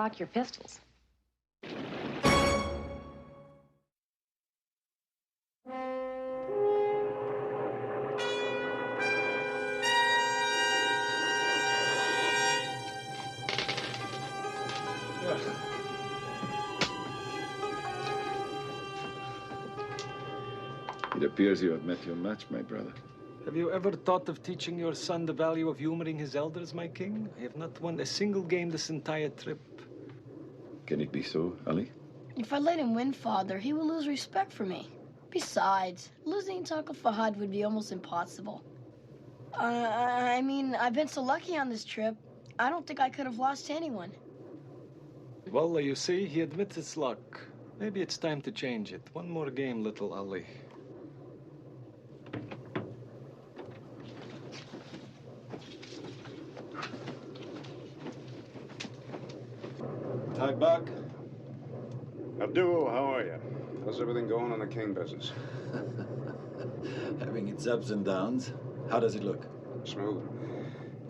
cock your pistols. It appears you have met your match, my brother. Have you ever thought of teaching your son the value of humoring his elders, my king? I have not won a single game this entire trip. Can it be so, Ali? If I let him win, Father, he will lose respect for me. Besides, losing to Uncle Fahad would be almost impossible. I mean, I've been so lucky on this trip, I don't think I could have lost to anyone. Well, you see, he admits it's luck. Maybe it's time to change it. One more game, little Ali. Hi, Buck. Abdul, how are you? How's everything going on the King business? Having its ups and downs. How does it look? Smooth.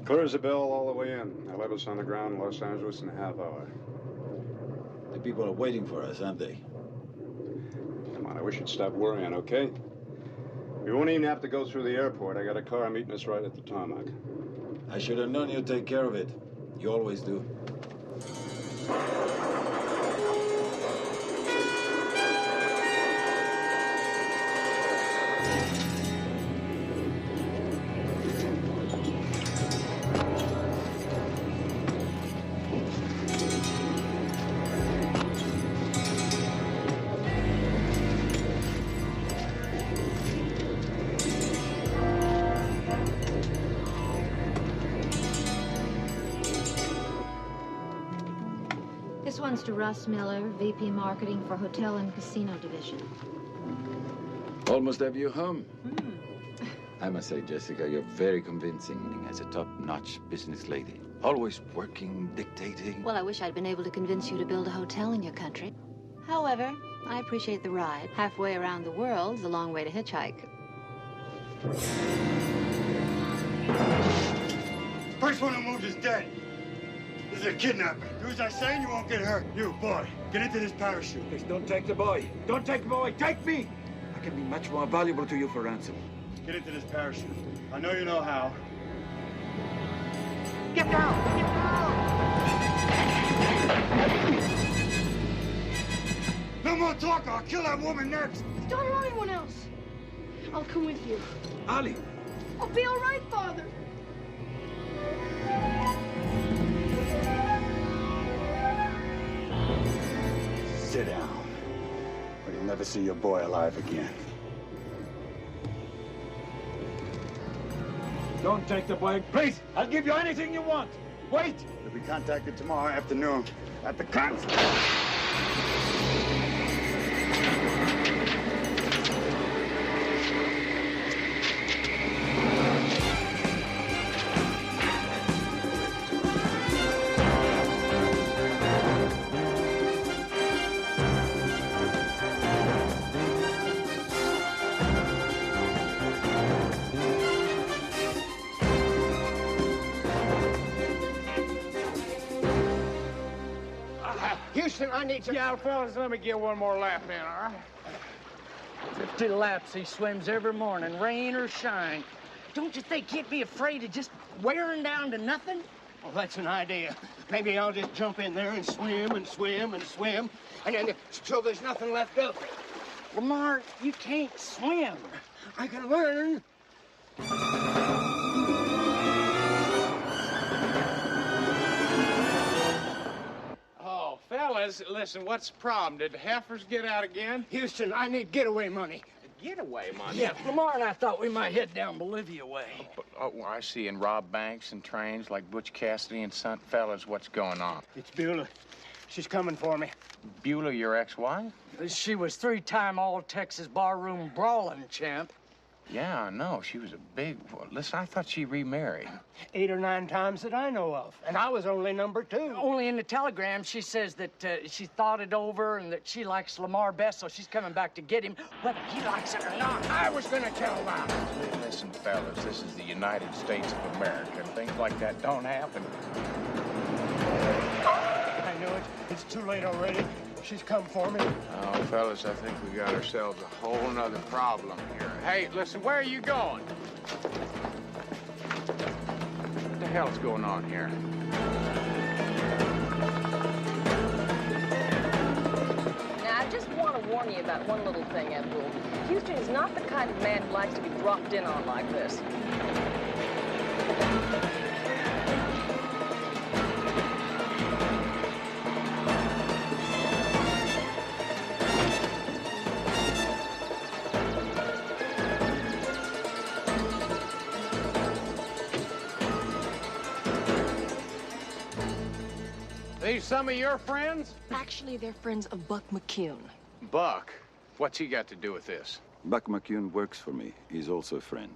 Clear as a bell all the way in. They'll have us on the ground in Los Angeles in a half hour. The people are waiting for us, aren't they? Come on, I wish you'd stop worrying, okay? We won't even have to go through the airport. I got a car meeting us right at the tarmac. I should have known you'd take care of it. You always do. This one's to Russ Miller, VP Marketing for Hotel and Casino Division. Almost have you home. I must say, Jessica, you're very convincing as a top-notch business lady. Always working, dictating. Well, I wish I'd been able to convince you to build a hotel in your country. However, I appreciate the ride. Halfway around the world's a long way to hitchhike. First one who moves is dead. This is a kidnapping. Do as I say and you won't get hurt. You, boy, get into this parachute. Please don't take the boy. Don't take the boy. Take me. I can be much more valuable to you for ransom. Get into this parachute. I know you know how. Get down! Get down! No more talk, or I'll kill that woman next. Don't allow anyone else. I'll come with you. Ali. I'll be all right, Father. Sit down, or you'll never see your boy alive again. Don't take the boy. Please, I'll give you anything you want. Wait. You'll be contacted tomorrow afternoon at the consulate. Houston, I need to... Yeah, fellas, let me get one more lap in, all right? 50 laps he swims every morning, rain or shine. Don't you think he'd be afraid of just wearing down to nothing? Well, that's an idea. Maybe I'll just jump in there and swim and swim and swim, and then till there's nothing left of it. Lamar, you can't swim. I can learn. Oh, fellas, listen, what's the problem? Did the heifers get out again? Houston, I need getaway money. Getaway money? Yeah, Lamar and I thought we might head down Bolivia way. Oh, I see, and rob banks and trains like Butch Cassidy and Son. Fellas, what's going on? It's Beulah. She's coming for me. Beulah, your ex-wife? She was 3-time All-Texas barroom brawling champ. Yeah, I know. She was a big... Well, listen, I thought she remarried. 8 or 9 times that I know of. And I was only number 2. Only in the telegram, she says that she thought it over and that she likes Lamar best, so she's coming back to get him, whether he likes it or not. I was gonna tell that. Listen, fellas, this is the United States of America. Things like that don't happen. I knew know, it's too late already. She's come for me. Oh, fellas, I think we got ourselves a whole nother problem here. Hey, listen, where are you going? What the hell's going on here? Now, I just want to warn you about one little thing, Abdul. Houston is not the kind of man who likes to be dropped in on like this. These some of your friends? Actually, they're friends of Buck McCune. Buck? What's he got to do with this? Buck McCune works for me. He's also a friend.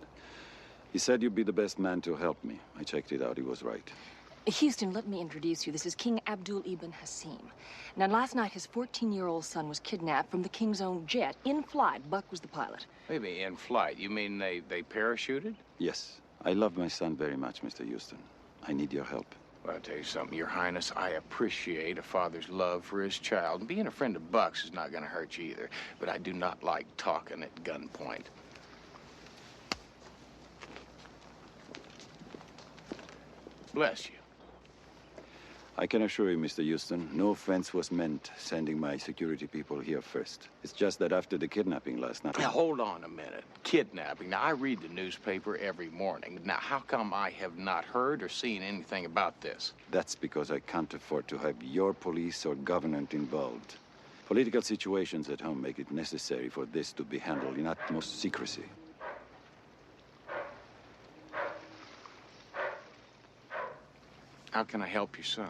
He said you'd be the best man to help me. I checked it out. He was right. Houston, let me introduce you. This is King Abdul Ibn Hassim. Now, last night, his 14-year-old son was kidnapped from the king's own jet. In flight, Buck was the pilot. Maybe in flight. You mean they parachuted? Yes. I love my son very much, Mr. Houston. I need your help. Well, I'll tell you something, Your Highness. I appreciate a father's love for his child. And being a friend of Buck's is not going to hurt you either. But I do not like talking at gunpoint. Bless you. I can assure you, Mr. Houston, no offense was meant sending my security people here first. It's just that after the kidnapping last night... Now, hold on a minute. Kidnapping. Now, I read the newspaper every morning. Now, how come I have not heard or seen anything about this? That's because I can't afford to have your police or government involved. Political situations at home make it necessary for this to be handled in utmost secrecy. How can I help your son?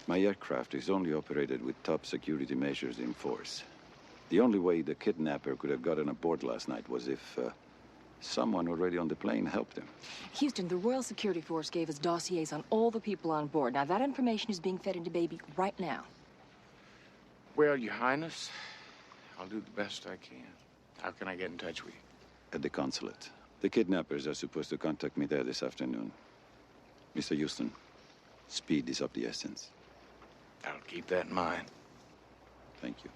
My aircraft is only operated with top security measures in force. The only way the kidnapper could have gotten aboard last night was if someone already on the plane helped him. Houston, the Royal Security Force gave us dossiers on all the people on board. Now, that information is being fed into Baby right now. Well, Your Highness, I'll do the best I can. How can I get in touch with you? At the consulate. The kidnappers are supposed to contact me there this afternoon. Mr. Houston, speed is of the essence. I'll keep that in mind. Thank you.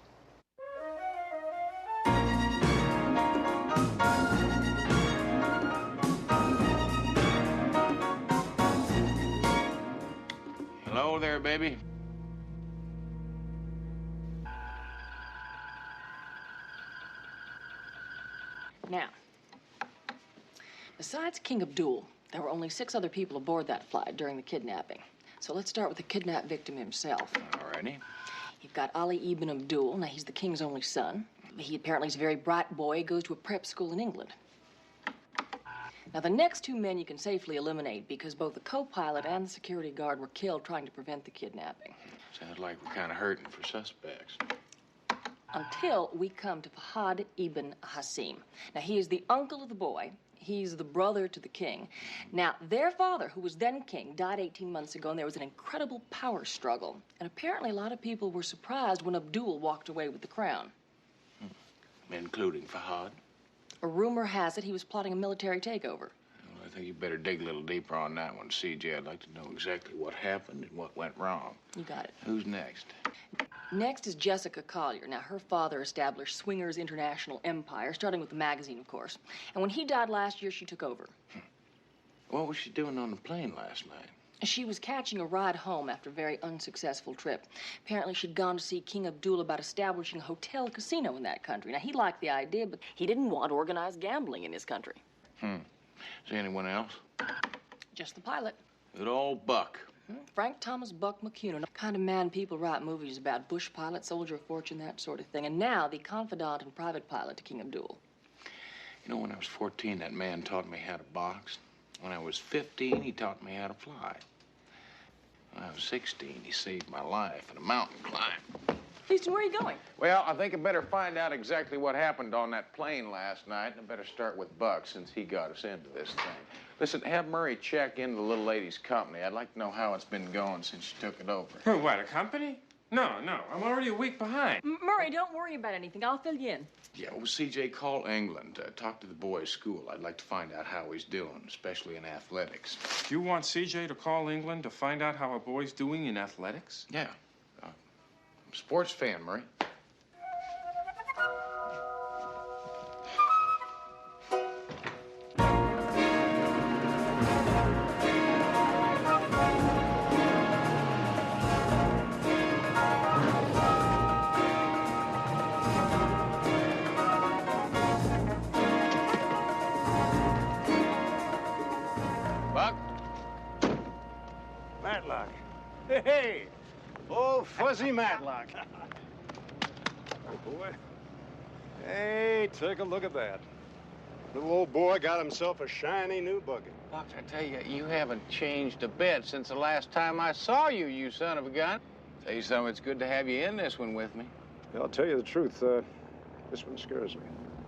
Hello there, baby. Now, besides King Abdul, there were only 6 other people aboard that flight during the kidnapping. So let's start with the kidnapped victim himself. Alrighty. You've got Ali Ibn Abdul. Now, he's the king's only son. He apparently is a very bright boy, goes to a prep school in England. Now, the next 2 men you can safely eliminate because both the co-pilot and the security guard were killed trying to prevent the kidnapping. Sounds like we're kind of hurting for suspects. Until we come to Fahad Ibn Hassim. Now, he is the uncle of the boy. He's the brother to the king. Now, their father, who was then king, died 18 months ago, and there was an incredible power struggle. And apparently a lot of people were surprised when Abdul walked away with the crown. Including Fahad? A rumor has it he was plotting a military takeover. Well, I think you better dig a little deeper on that one, CJ. I'd like to know exactly what happened and what went wrong. You got it. Who's next? Next is Jessica Collier. Now, her father established Swingers International Empire, starting with the magazine, of course. And when he died last year, she took over. What was she doing on the plane last night? She was catching a ride home after a very unsuccessful trip. Apparently, she'd gone to see King Abdul about establishing a hotel casino in that country. Now, he liked the idea, but he didn't want organized gambling in his country. Is there anyone else? Just the pilot. Good old Buck. Frank Thomas Buck McCune, the kind of man people write movies about. Bush pilot, soldier of fortune, that sort of thing. And now, the confidant and private pilot to King Abdul. You know, when I was 14, that man taught me how to box. When I was 15, he taught me how to fly. When I was 16, he saved my life in a mountain climb. Houston, where are you going? Well, I think I better find out exactly what happened on that plane last night, and I better start with Buck since he got us into this thing. Listen, have Murray check into the little lady's company. I'd like to know how it's been going since she took it over. What, a company? No, I'm already a week behind. Murray, don't worry about anything. I'll fill you in. Yeah, well, CJ, call England. Talk to the boys' school. I'd like to find out how he's doing, especially in athletics. You want CJ to call England to find out how a boy's doing in athletics? Yeah. Sports fan, Murray. Matlock. Hey! Oh, Fuzzy Matlock. Oh, boy. Hey, take a look at that. Little old boy got himself a shiny new buggy. Buck, I tell you, you haven't changed a bit since the last time I saw you, you son of a gun. Tell you something, it's good to have you in this one with me. Yeah, I'll tell you the truth. This one scares me.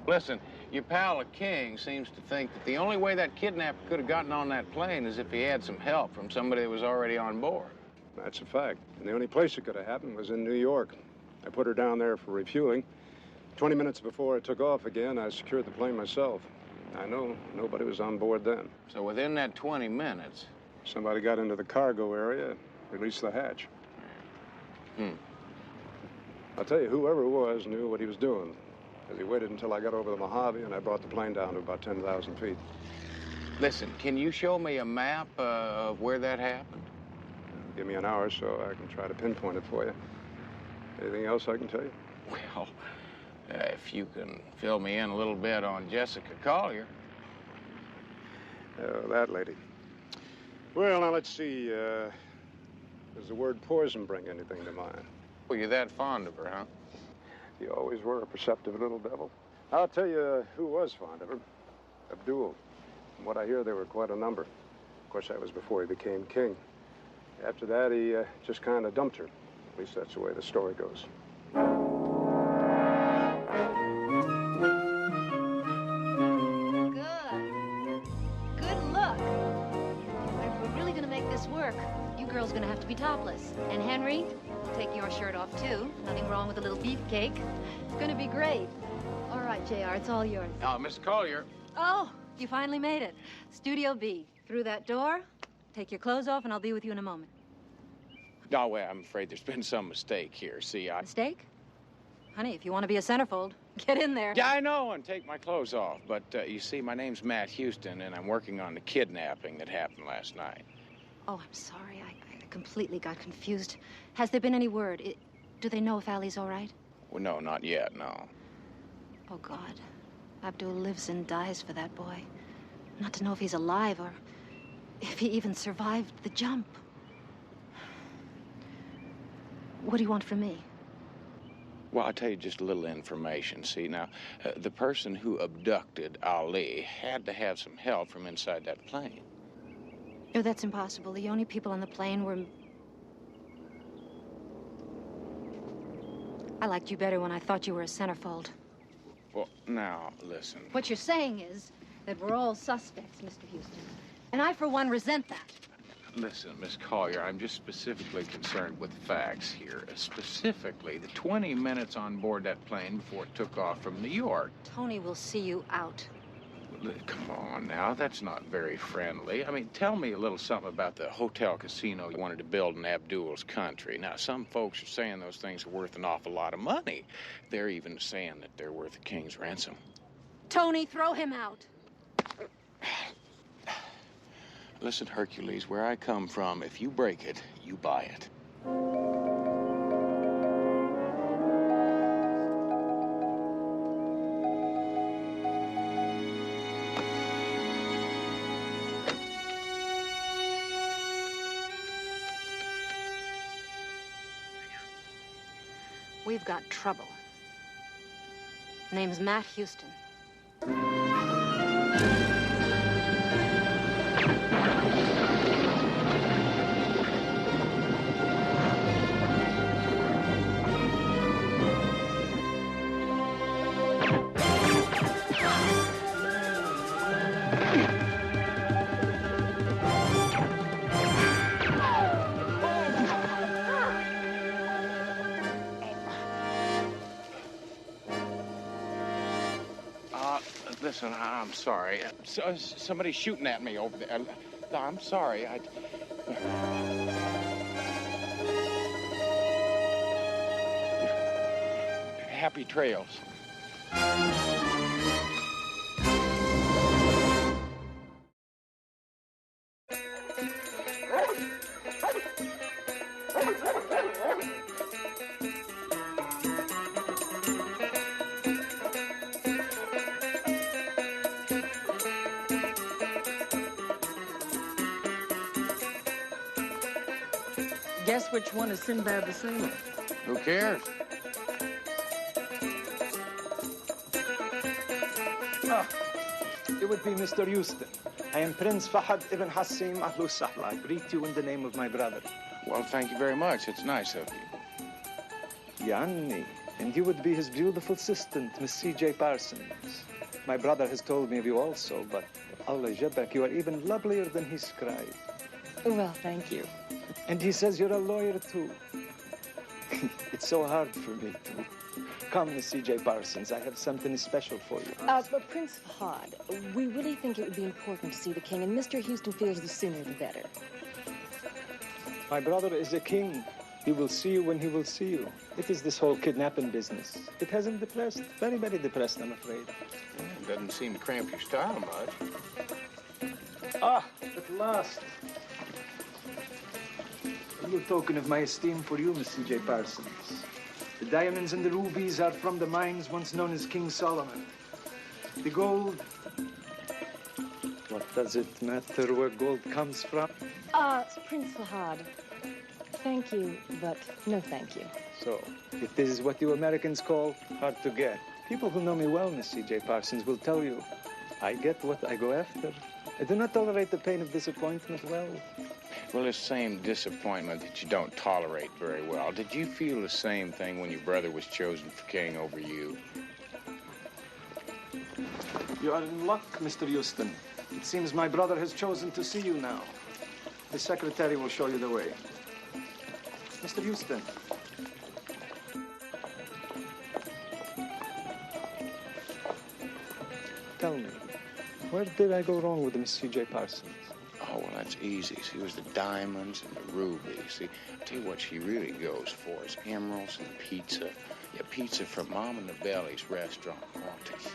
Listen, your pal, the King, seems to think that the only way that kidnapper could have gotten on that plane is if he had some help from somebody that was already on board. That's a fact. And the only place it could have happened was in New York. I put her down there for refueling. 20 minutes before I took off again, I secured the plane myself. I know nobody was on board then. So within that 20 minutes... Somebody got into the cargo area, released the hatch. I'll tell you, whoever it was knew what he was doing. Because he waited until I got over the Mojave and I brought the plane down to about 10,000 feet. Listen, can you show me a map of where that happened? Give me an hour so I can try to pinpoint it for you. Anything else I can tell you? Well, if you can fill me in a little bit on Jessica Collier. That lady. Well, now let's see. Does the word poison bring anything to mind? Well, you're that fond of her, huh? You always were a perceptive little devil. I'll tell you who was fond of her. Abdul. From what I hear, there were quite a number. Of course, that was before he became king. After that, he just kind of dumped her. At least that's the way the story goes. Good look. If we're really gonna make this work, you girls gonna have to be topless. And Henry, take your shirt off too. Nothing wrong with a little beefcake. It's gonna be great. All right, JR, it's all yours. Miss Collier. Oh, you finally made it. Studio B. Through that door. Take your clothes off and I'll be with you in a moment. No, wait, I'm afraid there's been some mistake here. See, Mistake? Honey, if you want to be a centerfold, get in there. Yeah, I know, and take my clothes off. But, you see, my name's Matt Houston, and I'm working on the kidnapping that happened last night. Oh, I'm sorry. I completely got confused. Has there been any word? Do they know if Allie's all right? Well, no, not yet, no. Oh, God. Abdul lives and dies for that boy. Not to know if he's alive or if he even survived the jump. What do you want from me? Well, I'll tell you just a little information. See, now, the person who abducted Ali had to have some help from inside that plane. No, that's impossible. The only people on the plane were... I liked you better when I thought you were a centerfold. Well, now, listen. What you're saying is that we're all suspects, Mr. Houston. And I, for one, resent that. Listen, Miss Collier, I'm just specifically concerned with facts here. Specifically, the 20 minutes on board that plane before it took off from New York. Tony will see you out. Come on now, that's not very friendly. I mean, tell me a little something about the hotel casino you wanted to build in Abdul's country. Now, some folks are saying those things are worth an awful lot of money. They're even saying that they're worth a king's ransom. Tony, throw him out. Listen, Hercules, where I come from, if you break it, you buy it. We've got trouble. Name's Matt Houston. listen, I'm sorry. Somebody's shooting at me over there. I'm sorry. Happy trails. Guess which one is Sinbad the Sailor? Who cares? It would be Mr. Houston. I am Prince Fahad ibn Hassim Ahlu Sahla. I greet you in the name of my brother. Well, thank you very much. It's nice of you. Yanni. And you would be his beautiful assistant, Miss C.J. Parsons. My brother has told me of you also, but Allah Jabak, you are even lovelier than he scribed. Well, thank you. And he says you're a lawyer, too. It's so hard for me to... Come, Miss C.J. Parsons. I have something special for you. But Prince Fahad, we really think it would be important to see the king, and Mr. Houston feels the sooner the better. My brother is a king. He will see you when he will see you. It is this whole kidnapping business. It has him depressed. Very, very depressed, I'm afraid. It doesn't seem to cramp your style much. Ah, at last. A little token of my esteem for you, Miss C.J. Parsons. The diamonds and the rubies are from the mines once known as King Solomon. The gold... What does it matter where gold comes from? Prince Fahad, thank you, but no thank you. So, if this is what you Americans call hard to get, people who know me well, Miss C.J. Parsons, will tell you, I get what I go after. I do not tolerate the pain of disappointment well. Well, this same disappointment that you don't tolerate very well, did you feel the same thing when your brother was chosen for king over you? You are in luck, Mr. Houston. It seems my brother has chosen to see you now. The secretary will show you the way. Mr. Houston. Tell me, where did I go wrong with Miss C.J. Parsons? Oh, well, that's easy. See, it was the diamonds and the rubies. See, I'll tell you what she really goes for is emeralds and pizza. Yeah, pizza from Mom and the Belly's restaurant. Oh,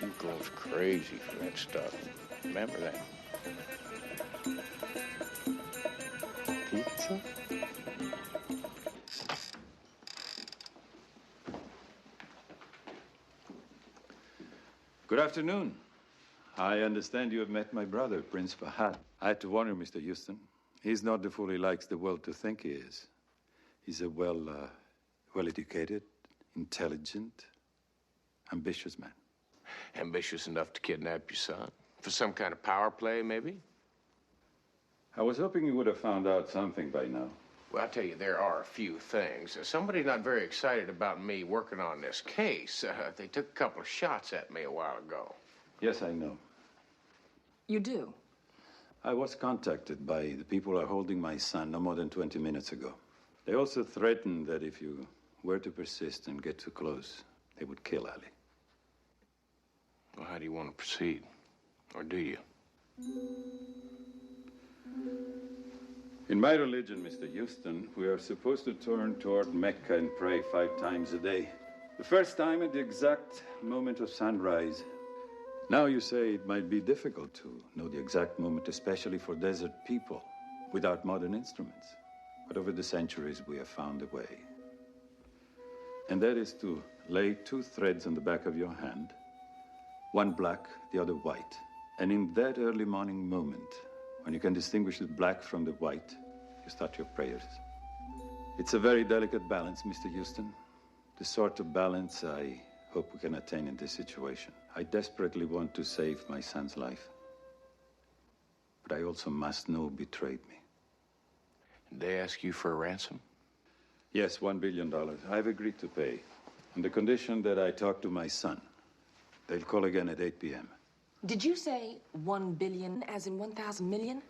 he goes crazy for that stuff. Remember that? Pizza? Good afternoon. I understand you have met my brother, Prince Fahad. I had to warn you, Mr. Houston. He's not the fool he likes the world to think he is. He's a well-educated, intelligent, ambitious man. Ambitious enough to kidnap your son? For some kind of power play, maybe? I was hoping you would have found out something by now. Well, I'll tell you, there are a few things. Somebody's not very excited about me working on this case. They took a couple of shots at me a while ago. Yes, I know. You do? I was contacted by the people who are holding my son no more than 20 minutes ago. They also threatened that if you were to persist and get too close, they would kill Ali. Well, how do you want to proceed? Or do you? In my religion, Mr. Houston, we are supposed to turn toward Mecca and pray 5 times a day. The first time at the exact moment of sunrise. Now you say it might be difficult to know the exact moment, especially for desert people, without modern instruments. But over the centuries, we have found a way. And that is to lay 2 threads on the back of your hand, one black, the other white. And in that early morning moment, when you can distinguish the black from the white, you start your prayers. It's a very delicate balance, Mr. Houston. The sort of balance I hope we can attain in this situation. I desperately want to save my son's life. But I also must know who betrayed me. Did they ask you for a ransom? Yes, $1 billion. I've agreed to pay. On the condition that I talk to my son. They'll call again at 8 p.m. Did you say 1 billion, as in 1,000 million?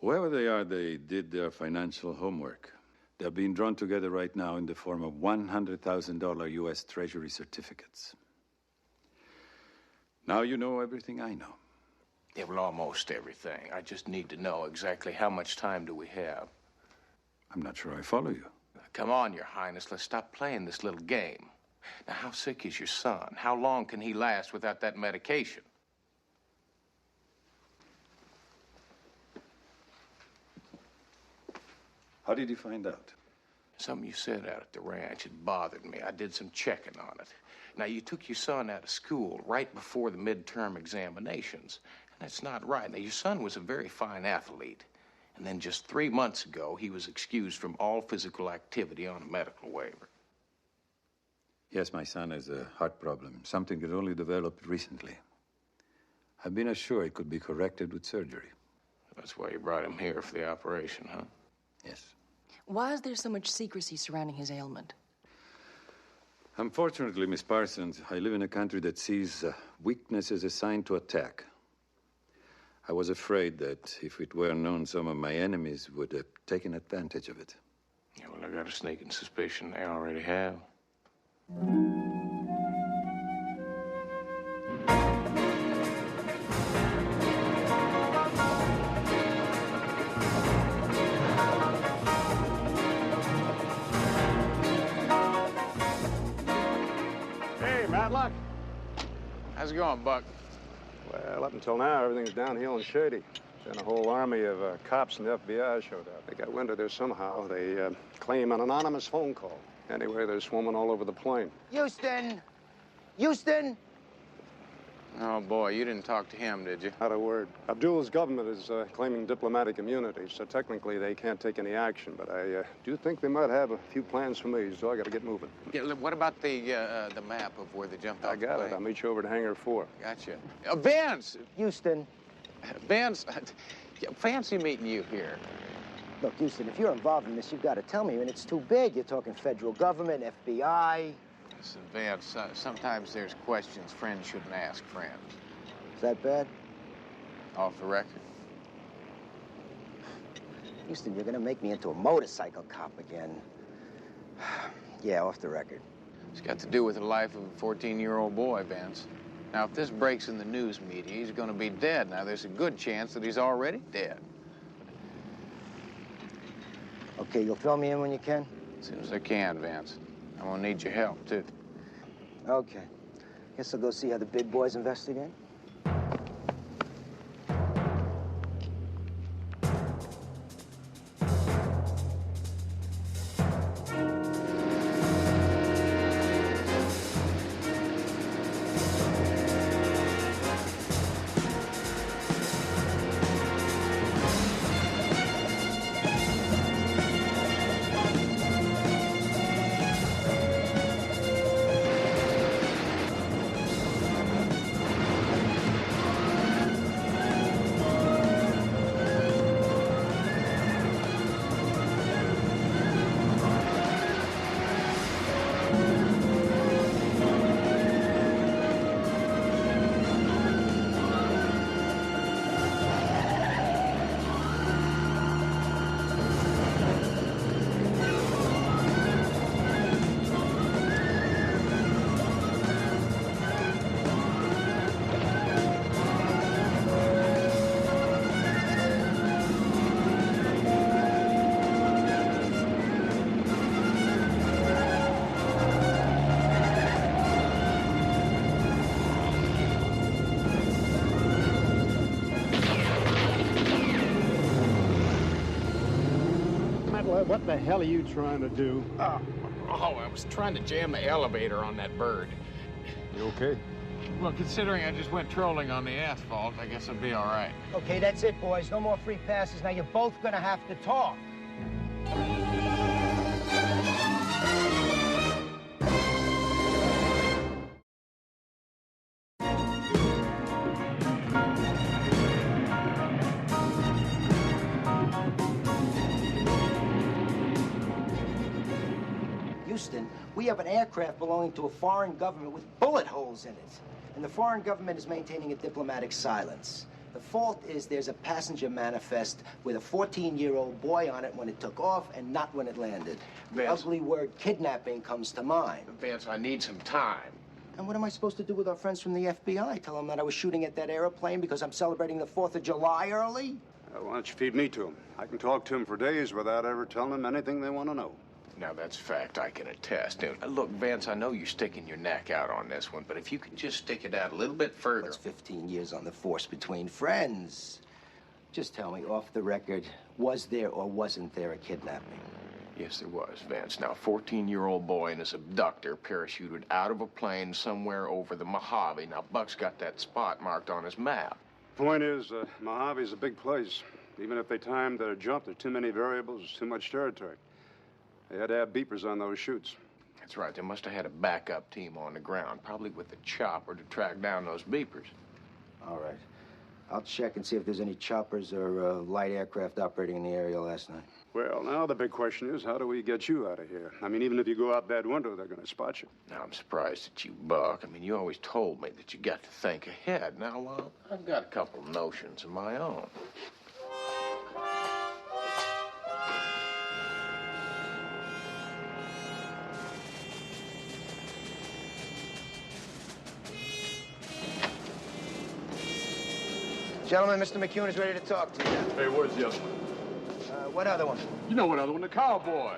Whoever they are, they did their financial homework. They're being drawn together right now in the form of $100,000 U.S. Treasury certificates. Now you know everything I know. Yeah, well, almost everything. I just need to know exactly how much time do we have. I'm not sure I follow you. Come on, Your Highness, let's stop playing this little game. Now, how sick is your son? How long can he last without that medication? How did you find out? Something you said out at the ranch, it bothered me. I did some checking on it. Now, you took your son out of school right before the midterm examinations, and that's not right. Now, your son was a very fine athlete, and then just 3 months ago, he was excused from all physical activity on a medical waiver. Yes, my son has a heart problem, something that only developed recently. I've been assured it could be corrected with surgery. That's why you brought him here for the operation, huh? Yes. Why is there so much secrecy surrounding his ailment? Unfortunately, Miss Parsons, I live in a country that sees weakness as a sign to attack. I was afraid that if it were known, some of my enemies would have taken advantage of it. Yeah, well, I got a sneaking suspicion they already have. Hey, Matlock. How's it going, Buck? Well, up until now, everything's downhill and shady. Then a whole army of cops and the FBI showed up. They got wind of this somehow. They claim an anonymous phone call. Anyway, they're swarming all over the plain. Houston! Houston! Oh, boy, you didn't talk to him, did you? Not a word. Abdul's government is claiming diplomatic immunity, so technically they can't take any action. But I do think they might have a few plans for me, so I got to get moving. Yeah, look, what about the map of where they jumped off I got the it. plane? I'll meet you over at Hangar 4. Gotcha. Vance! Houston. Vance, fancy meeting you here. Look, Houston, if you're involved in this, you've got to tell me. I mean, it's too big. You're talking federal government, FBI. Listen, Vance, sometimes there's questions friends shouldn't ask friends. Is that bad? Off the record. Houston, you're gonna make me into a motorcycle cop again. Yeah, off the record. It's got to do with the life of a 14-year-old boy, Vance. Now, if this breaks in the news media, he's gonna be dead. Now, there's a good chance that he's already dead. Okay, you'll fill me in when you can? As soon as I can, Vance. I'm gonna need your help, too. Okay. Guess I'll go see how the big boys investigate. What the hell are you trying to do? I was trying to jam the elevator on that bird. You okay? Well, considering I just went trolling on the asphalt, I guess I'll be all right. Okay, that's it, boys. No more free passes. Now you're both gonna have to talk. Houston, we have an aircraft belonging to a foreign government with bullet holes in it. And the foreign government is maintaining a diplomatic silence. The fault is there's a passenger manifest with a 14-year-old boy on it when it took off and not when it landed. The Vance. ugly word kidnapping comes to mind. Vance, I need some time. And what am I supposed to do with our friends from the FBI? Tell them that I was shooting at that airplane because I'm celebrating the 4th of July early? Why don't you feed me to them? I can talk to them for days without ever telling them anything they want to know. Now, that's fact I can attest. Now, look, Vince, I know you're sticking your neck out on this one, but if you could just stick it out a little bit further. What's 15 years on the force between friends? Just tell me, off the record, was there or wasn't there a kidnapping? Yes, there was, Vince. Now, a 14-year-old boy and his abductor parachuted out of a plane somewhere over the Mojave. Now, Buck's got that spot marked on his map. Point is, Mojave's a big place. Even if they timed their jump, there's too many variables, too much territory. They had to have beepers on those chutes. That's right. They must have had a backup team on the ground, probably with a chopper to track down those beepers. All right. I'll check and see if there's any choppers or light aircraft operating in the area last night. Well, now the big question is, how do we get you out of here? I mean, even if you go out that window, they're going to spot you. Now, I'm surprised at you, Buck. I mean, you always told me that you got to think ahead. Now, I've got a couple of notions of my own. Gentlemen, Mr. McCune is ready to talk to you. Hey, where's the other one? What other one? You know what other one? The cowboy.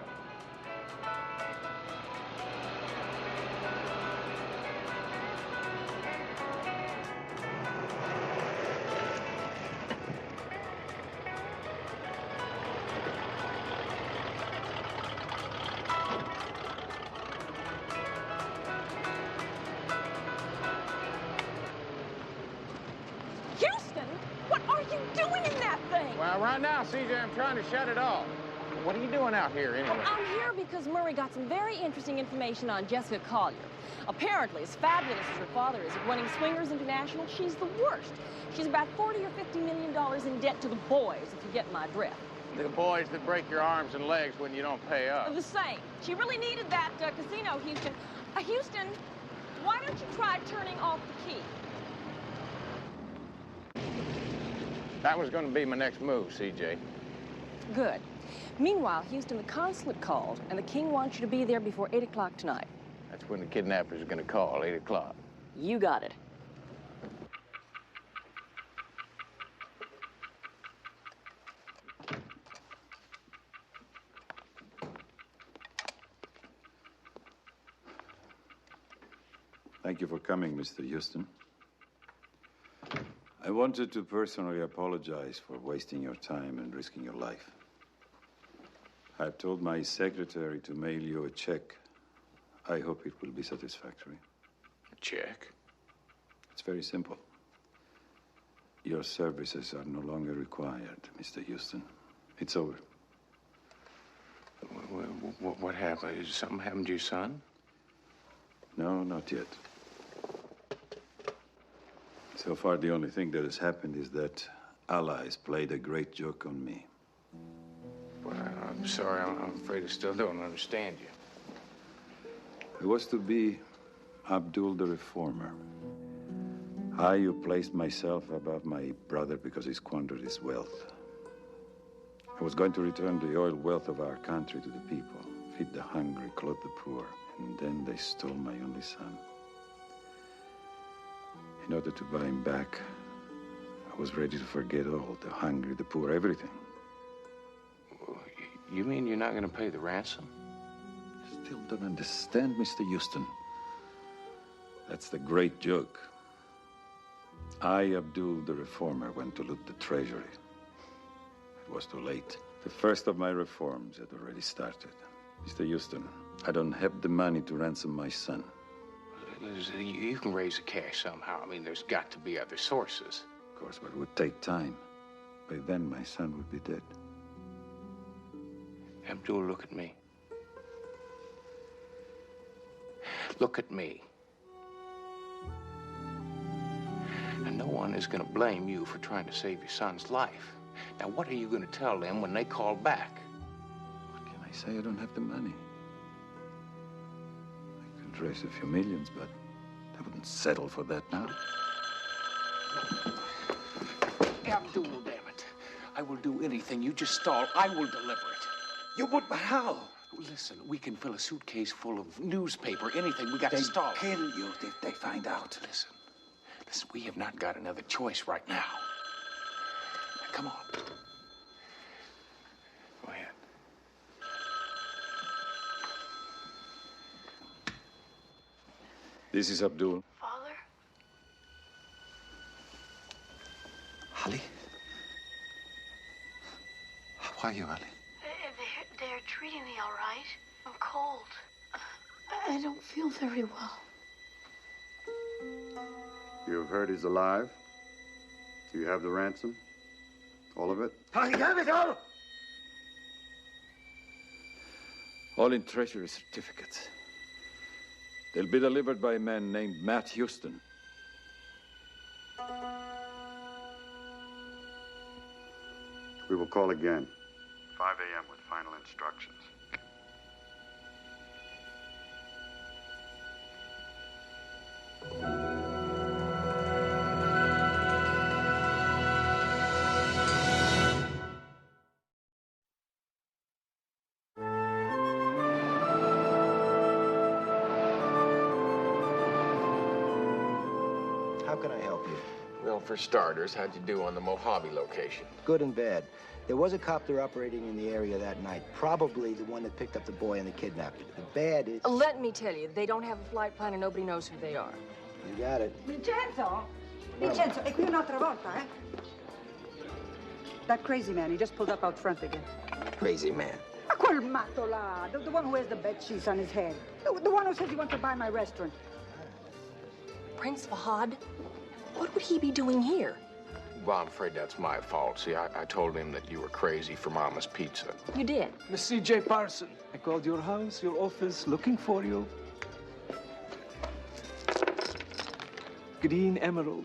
Houston, what are you doing in that thing? Well, right now, CJ, I'm trying to shut it off. What are you doing out here, anyway? Well, I'm here because Murray got some very interesting information on Jessica Collier. Apparently, as fabulous as her father is at running Swingers International, she's the worst. She's about $40 or $50 million in debt to the boys, if you get my drift. The boys that break your arms and legs when you don't pay up. The same. She really needed that casino, Houston. Houston, why don't you try turning off the key? That was going to be my next move, CJ. Good. Meanwhile, Houston, the consulate called, and the king wants you to be there before 8 o'clock tonight. That's when the kidnappers are going to call, 8 o'clock. You got it. Thank you for coming, Mr. Houston. I wanted to personally apologize for wasting your time and risking your life. I've told my secretary to mail you a check. I hope it will be satisfactory. A check? It's very simple. Your services are no longer required, Mr. Houston. It's over. What happened? Did something happen to your son? No, not yet. So far, the only thing that has happened is that allies played a great joke on me. Well, I'm sorry. I'm afraid I still don't understand you. It was to be Abdul the Reformer. I, who placed myself above my brother because he squandered his wealth. I was going to return the oil wealth of our country to the people, feed the hungry, clothe the poor, and then they stole my only son. In order to buy him back, I was ready to forget all, the hungry, the poor, everything. You mean you're not going to pay the ransom? Still don't understand, Mr. Houston. That's the great joke. I, Abdul the Reformer, went to loot the treasury. It was too late. The first of my reforms had already started. Mr. Houston, I don't have the money to ransom my son. You can raise the cash somehow. I mean, there's got to be other sources. Of course, but it would take time. By then, my son would be dead. Abdul, look at me. Look at me. And no one is going to blame you for trying to save your son's life. Now, what are you going to tell them when they call back? What can I say? I don't have the money. I could raise a few millions, but I wouldn't settle for that now. Abdul, damn it. I will do anything. You just stall. I will deliver it. You would, but how? Listen, we can fill a suitcase full of newspaper, anything. We got to stall. They'll kill you if they find out. Listen, we have not got another choice right now. Now, come on. Go ahead. This is Abdul. Father? Ali? How are you, Ali? They're treating me all right. I'm cold. I don't feel very well. You've heard he's alive? Do you have the ransom? All of it? I have it all! All in treasury certificates. They'll be delivered by a man named Matt Houston. We will call again. 5 a.m. with final instructions. How can I help you? Well, for starters, how'd you do on the Mojave location? Good and bad. There was a copter operating in the area that night, probably the one that picked up the boy and the kidnapper. The bad is... Let me tell you, they don't have a flight plan and nobody knows who they are. You got it. Vincenzo! Vincenzo, è qui un'altra volta, eh? That crazy man, he just pulled up out front again. Crazy man. Ma quel matto là, the one who has the bed sheets on his head. The one who says he wants to buy my restaurant. Prince Fahad? What would he be doing here? Well, I'm afraid that's my fault. See, I told him that you were crazy for Mama's Pizza. You did? Miss C.J. Parson, I called your house, your office, looking for you. Green emerald.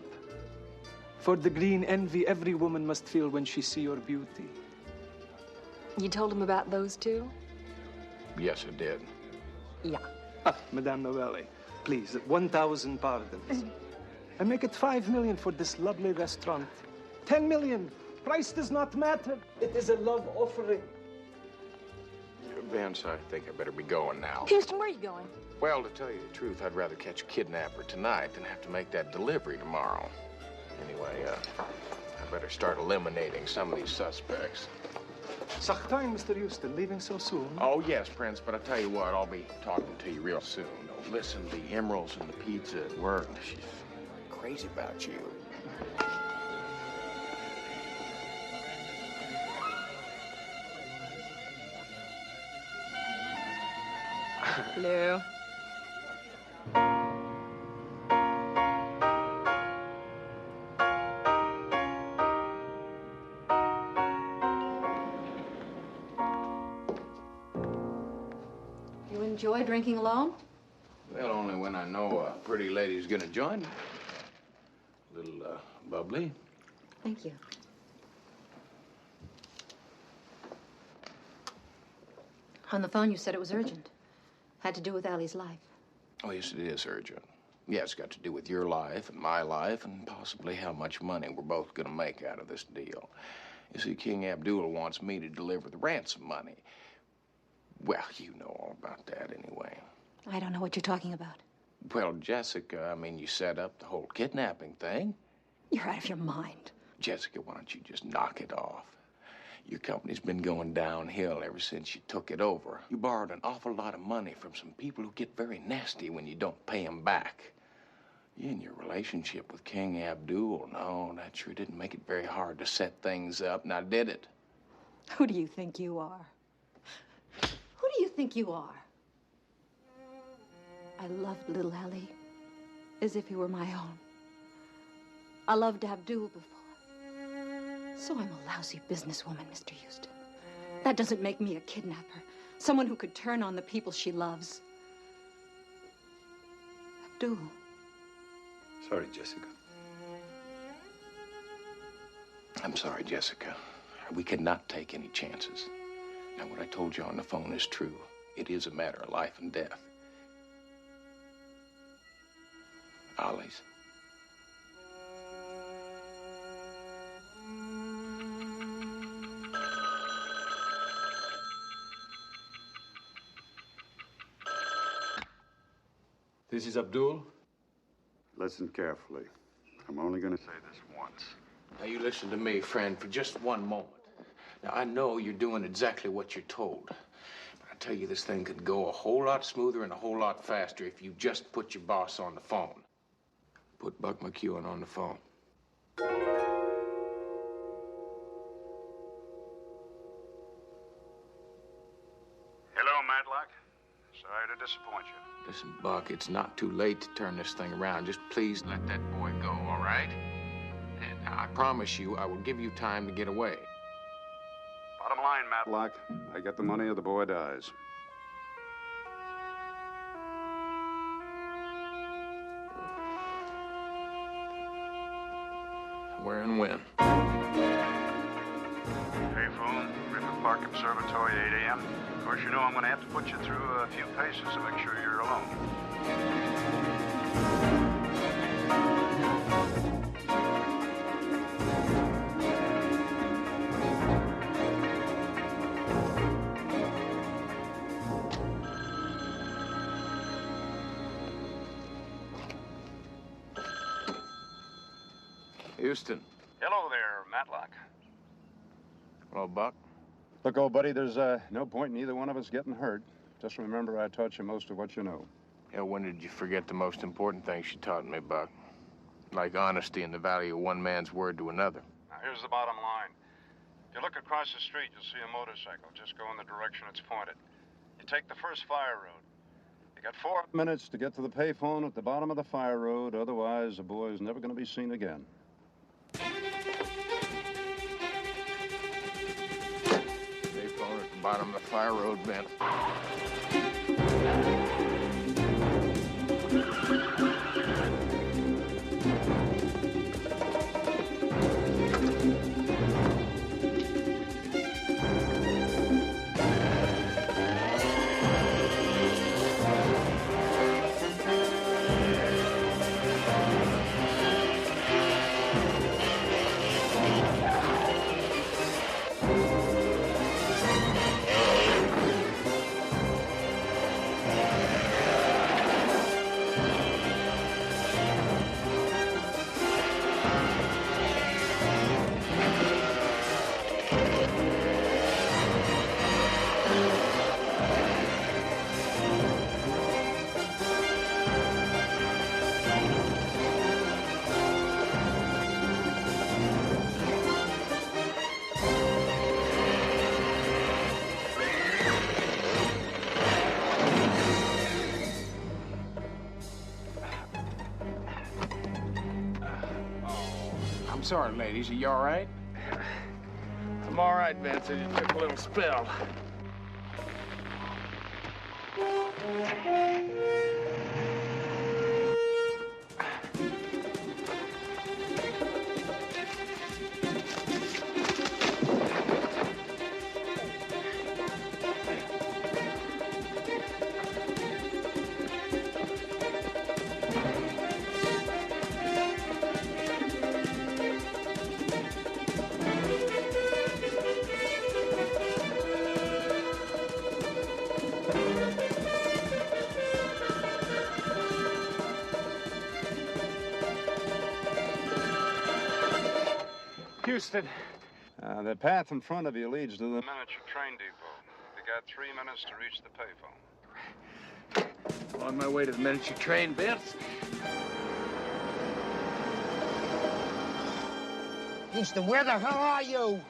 For the green envy every woman must feel when she see your beauty. You told him about those two? Yes, I did. Yeah. Madame Novelli, please, 1,000 pardons. I make it 5 million for this lovely restaurant. 10 million. Price does not matter. It is a love offering. Vince, I think I better be going now. Houston, where are you going? Well, to tell you the truth, I'd rather catch a kidnapper tonight than have to make that delivery tomorrow. Anyway, I better start eliminating some of these suspects. Suck time, Mr. Houston, leaving so soon. Oh, yes, Prince, but I tell you what, I'll be talking to you real soon. Listen, the emeralds and the pizza at work, she's crazy about you. Hello. You enjoy drinking alone? Well, only when I know a pretty lady's gonna join me. A little, bubbly. Thank you. On the phone, you said it was urgent. Had to do with Allie's life. Oh, yes, it is urgent. Yeah, it's got to do with your life and my life and possibly how much money we're both gonna make out of this deal. You see, King Abdul wants me to deliver the ransom money. Well, you know all about that anyway. I don't know what you're talking about. Well, Jessica, I mean, you set up the whole kidnapping thing. You're out of your mind. Jessica, why don't you just knock it off? Your company's been going downhill ever since you took it over. You borrowed an awful lot of money from some people who get very nasty when you don't pay them back. You and your relationship with King Abdul, no, that sure didn't make it very hard to set things up, now did it? Who do you think you are? Who do you think you are? I loved little Ellie as if he were my own. I loved Abdul before. So I'm a lousy businesswoman, Mr. Houston. That doesn't make me a kidnapper. Someone who could turn on the people she loves. Abdul. Sorry, Jessica. I'm sorry, Jessica. We cannot take any chances. Now, what I told you on the phone is true. It is a matter of life and death. Ollie's. This is Abdul. Listen carefully. I'm only going to say this once. Now, you listen to me, friend, for just one moment. Now, I know you're doing exactly what you're told. But I tell you, this thing could go a whole lot smoother and a whole lot faster if you just put your boss on the phone. Put Buck McEwen on the phone. Hello, Matlock. Sorry to disappoint you. Listen, Buck, it's not too late to turn this thing around. Just please let that boy go, all right? And I promise you, I will give you time to get away. Bottom line, Matlock, I get the money or the boy dies. Where and when? Payphone, Griffith Park Observatory, 8 a.m. Of course, you know I'm going to have to put you through a few paces to make sure you're alone. Houston. Hello there, Matlock. Hello, Buck. Look, old buddy, there's no point in either one of us getting hurt. Just remember I taught you most of what you know. Yeah, when did you forget the most important things she taught me, Buck? Like honesty and the value of one man's word to another. Now, here's the bottom line. If you look across the street, you'll see a motorcycle. Just go in the direction it's pointed. You take the first fire road. You got 4 minutes to get to the payphone at the bottom of the fire road. Otherwise, the boy's never going to be seen again. Payphone at the bottom of the fire road, Ben. I'm sorry, ladies. Are you all right? I'm all right, Vince. I just took a little spill. Houston. The path in front of you leads to the miniature train depot. You got 3 minutes to reach the payphone. On my way to the miniature train, Vince. Houston, where the hell are you?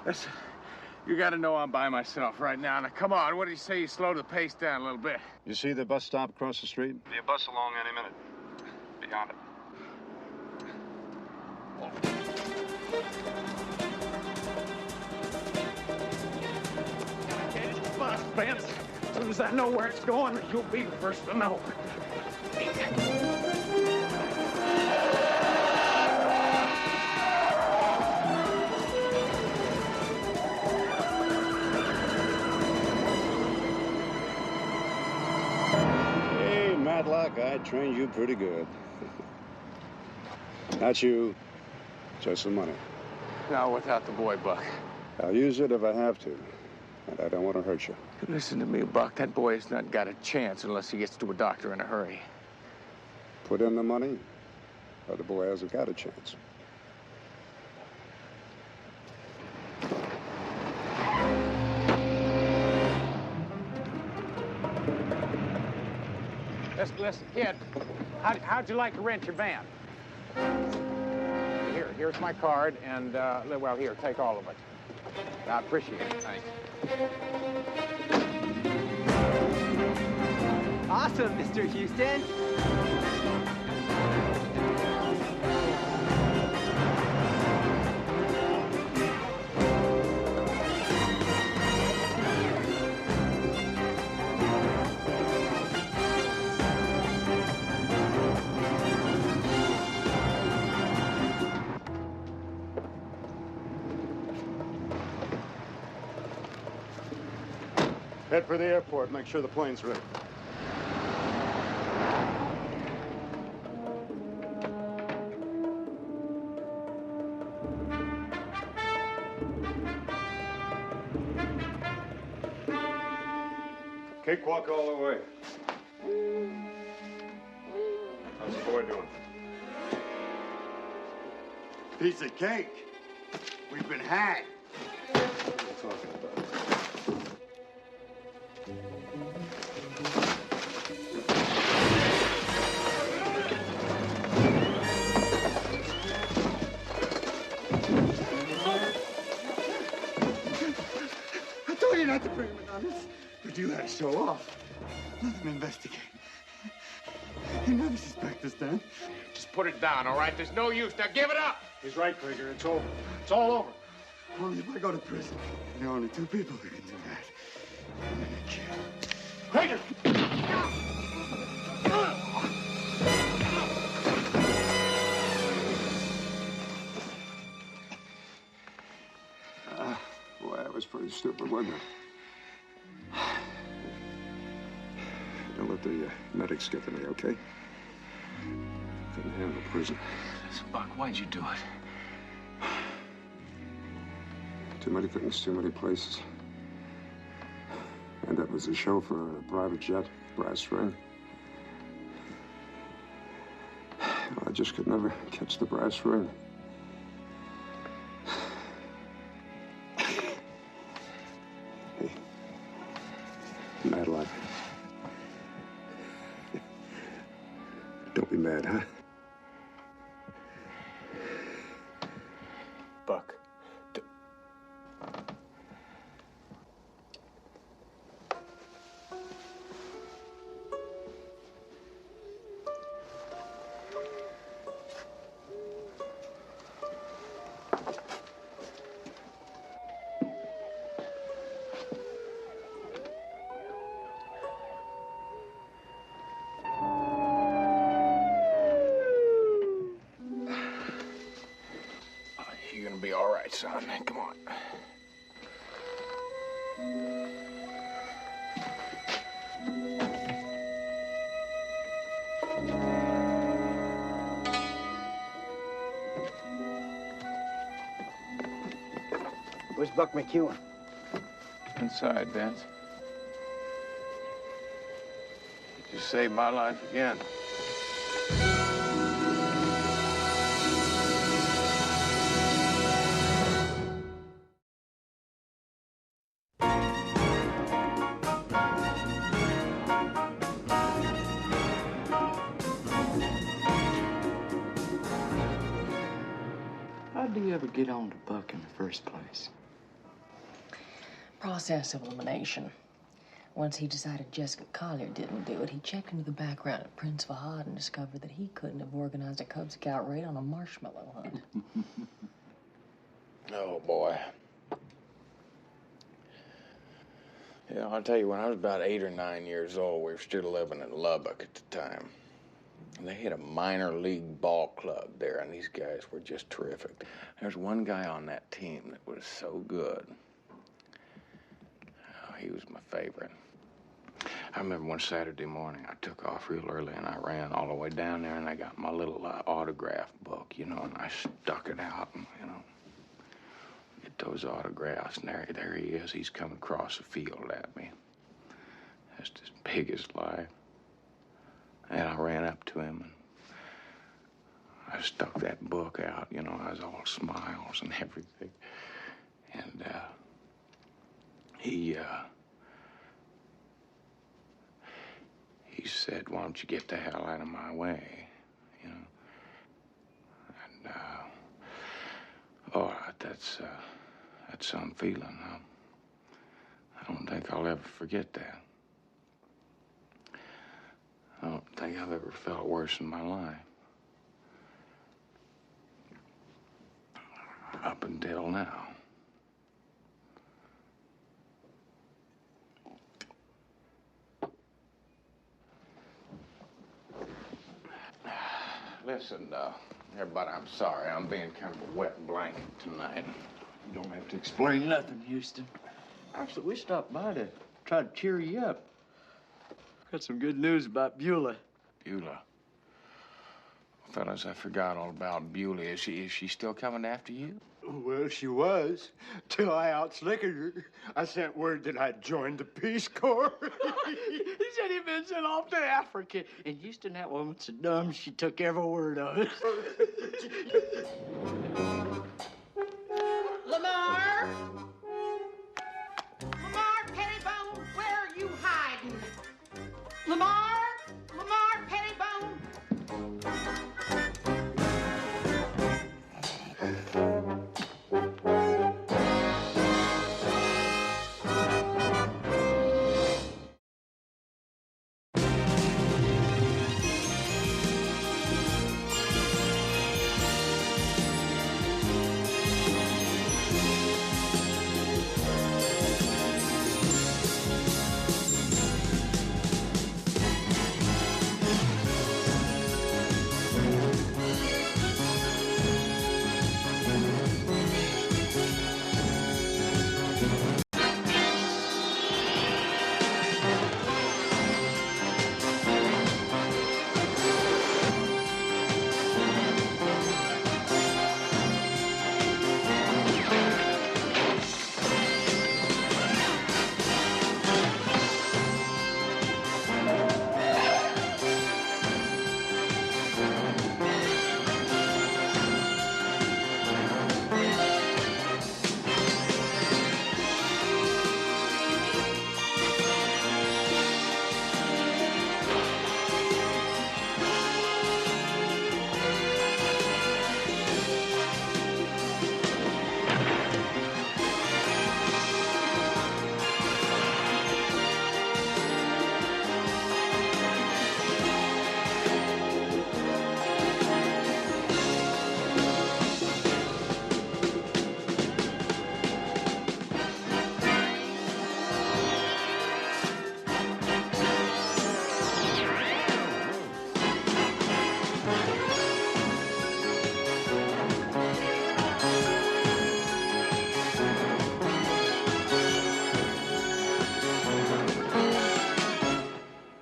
Listen, you gotta know I'm by myself right now. Now, come on, what do you say you slow the pace down a little bit? You see the bus stop across the street? Be a bus along any minute. Beyond it. Catch the bus, Vince. As soon as I know where it's going, you'll be the first to know. Matlock, I trained you pretty good. Not you, just some money. No, without the boy, Buck. I'll use it if I have to, and I don't want to hurt you. Listen to me, Buck. That boy has not got a chance unless he gets to a doctor in a hurry. Put in the money, or the boy hasn't got a chance. Listen, kid, how'd you like to rent your van? Here's my card, and, well, here, take all of it. I appreciate it, thanks. Awesome, Mr. Houston. Head for the airport. Make sure the plane's ready. Cakewalk all the way. How's the boy doing? Piece of cake. We've been had. What are you talking about? I told you not to bring him in on this. But you had to show off. Let them investigate. You never suspect us, Dan. Just put it down, all right? There's no use. Now give it up! He's right, Krieger. It's over. It's all over. Only if I go to prison. There are only two people who can do that. I'm gonna kill. Krieger! Boy, that was pretty stupid, wasn't it? Don't let the medics get to me, okay? Couldn't handle prison. Buck, why'd you do it? Too many things, too many places. And that was a chauffeur, a private jet, brass ring. I just could never catch the brass ring. Hey, Madeline. Don't be mad, huh? Buck. You're gonna be all right, son. Come on. Where's Buck McEwen? Inside, Vince. You saved my life again. How'd you ever get on to Buck in the first place? Process of elimination. Once he decided Jessica Collier didn't do it, he checked into the background of Prince Fahad and discovered that he couldn't have organized a Cub Scout raid on a marshmallow hunt. Oh, boy. Yeah, I'll tell you, when I was about 8 or 9 years old, we were still living in Lubbock at the time. And they had a minor league ball club there, and these guys were just terrific. There's one guy on that team that was so good. Oh, he was my favorite. I remember one Saturday morning, I took off real early, and I ran all the way down there, and I got my little autograph book, you know, and I stuck it out, and, you know, get those autographs, and there he is. He's coming across the field at me. Just as big as life. And I ran up to him, and I stuck that book out, you know, I was all smiles and everything. And, he said, "Why don't you get the hell out of my way?" You know? And, oh, that's some feeling. I don't think I'll ever forget that. I don't think I've ever felt worse in my life. Up until now. Listen, everybody, I'm sorry. I'm being kind of a wet blanket tonight. You don't have to explain nothing, Houston. Actually, we stopped by to try to cheer you up. Got some good news about Beulah. Beulah. Fellas, I forgot all about Beulah. Is she still coming after you? Well, she was, till I outslickered her. I sent word that I'd joined the Peace Corps. He said he'd been sent off to Africa. And Houston, that woman's so dumb, she took every word of it. Lamar! Lamar Pettibone, where are you hiding? Lamar! Lamar Pettibone!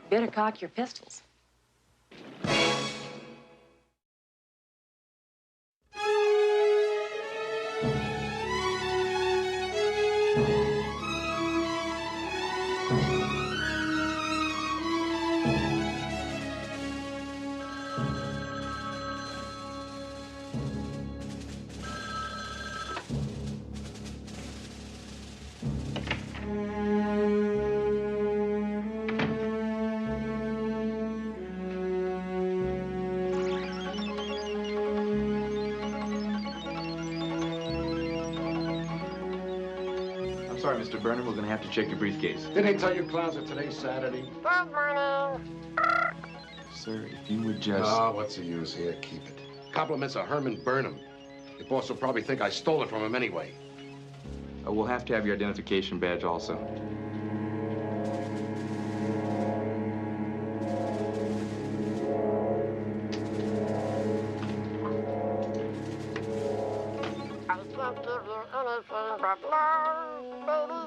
Better cock your pistols. Sorry, Mr. Burnham, we're going to have to check your briefcase. Didn't I tell you clowns that today's Saturday? Good morning. Sir, if you would just... Ah, what's the use here? Keep it. Compliments of Herman Burnham. Your boss will probably think I stole it from him anyway. We'll have to have your identification badge also. I can't give you anything but love, baby.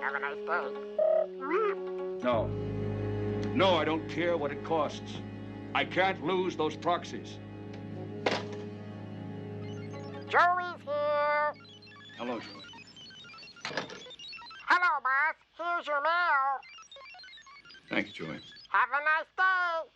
Have a nice day. No. No, I don't care what it costs. I can't lose those proxies. Joey's here. Hello, Joey. Hello, boss. Here's your mail. Thank you, Joey. Have a nice day.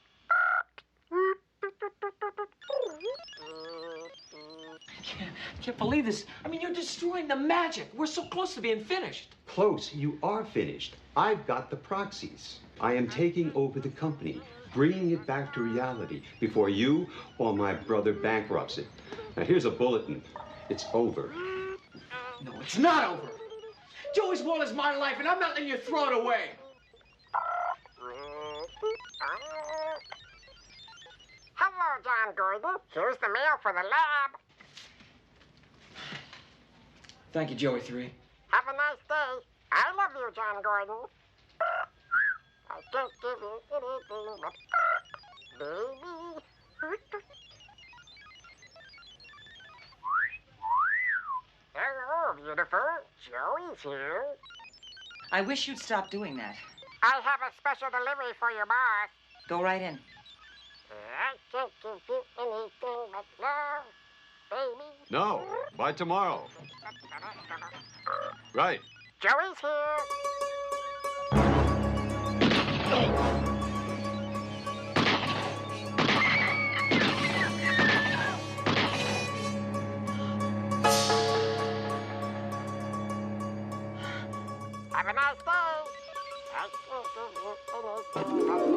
Can't believe this. I mean, you're destroying the magic. We're so close to being finished. Close. You are finished. I've got the proxies. I am taking over the company, bringing it back to reality before you or my brother bankrupts it. Now, here's a bulletin. It's over. No, it's not over. Joey's Wall is my life, and I'm not letting you throw it away. Hello, John Gordon. Here's the mail for the lab. Thank you, Joey 3. Have a nice day. I love you, John Gordon. I can't give you anything but baby. Hello, beautiful. Joey's here. I wish you'd stop doing that. I have a special delivery for your boss. Go right in. I can't give you anything but love, baby. No, by tomorrow. Right. Joey's here. Have a nice day. I can't give you anything but love.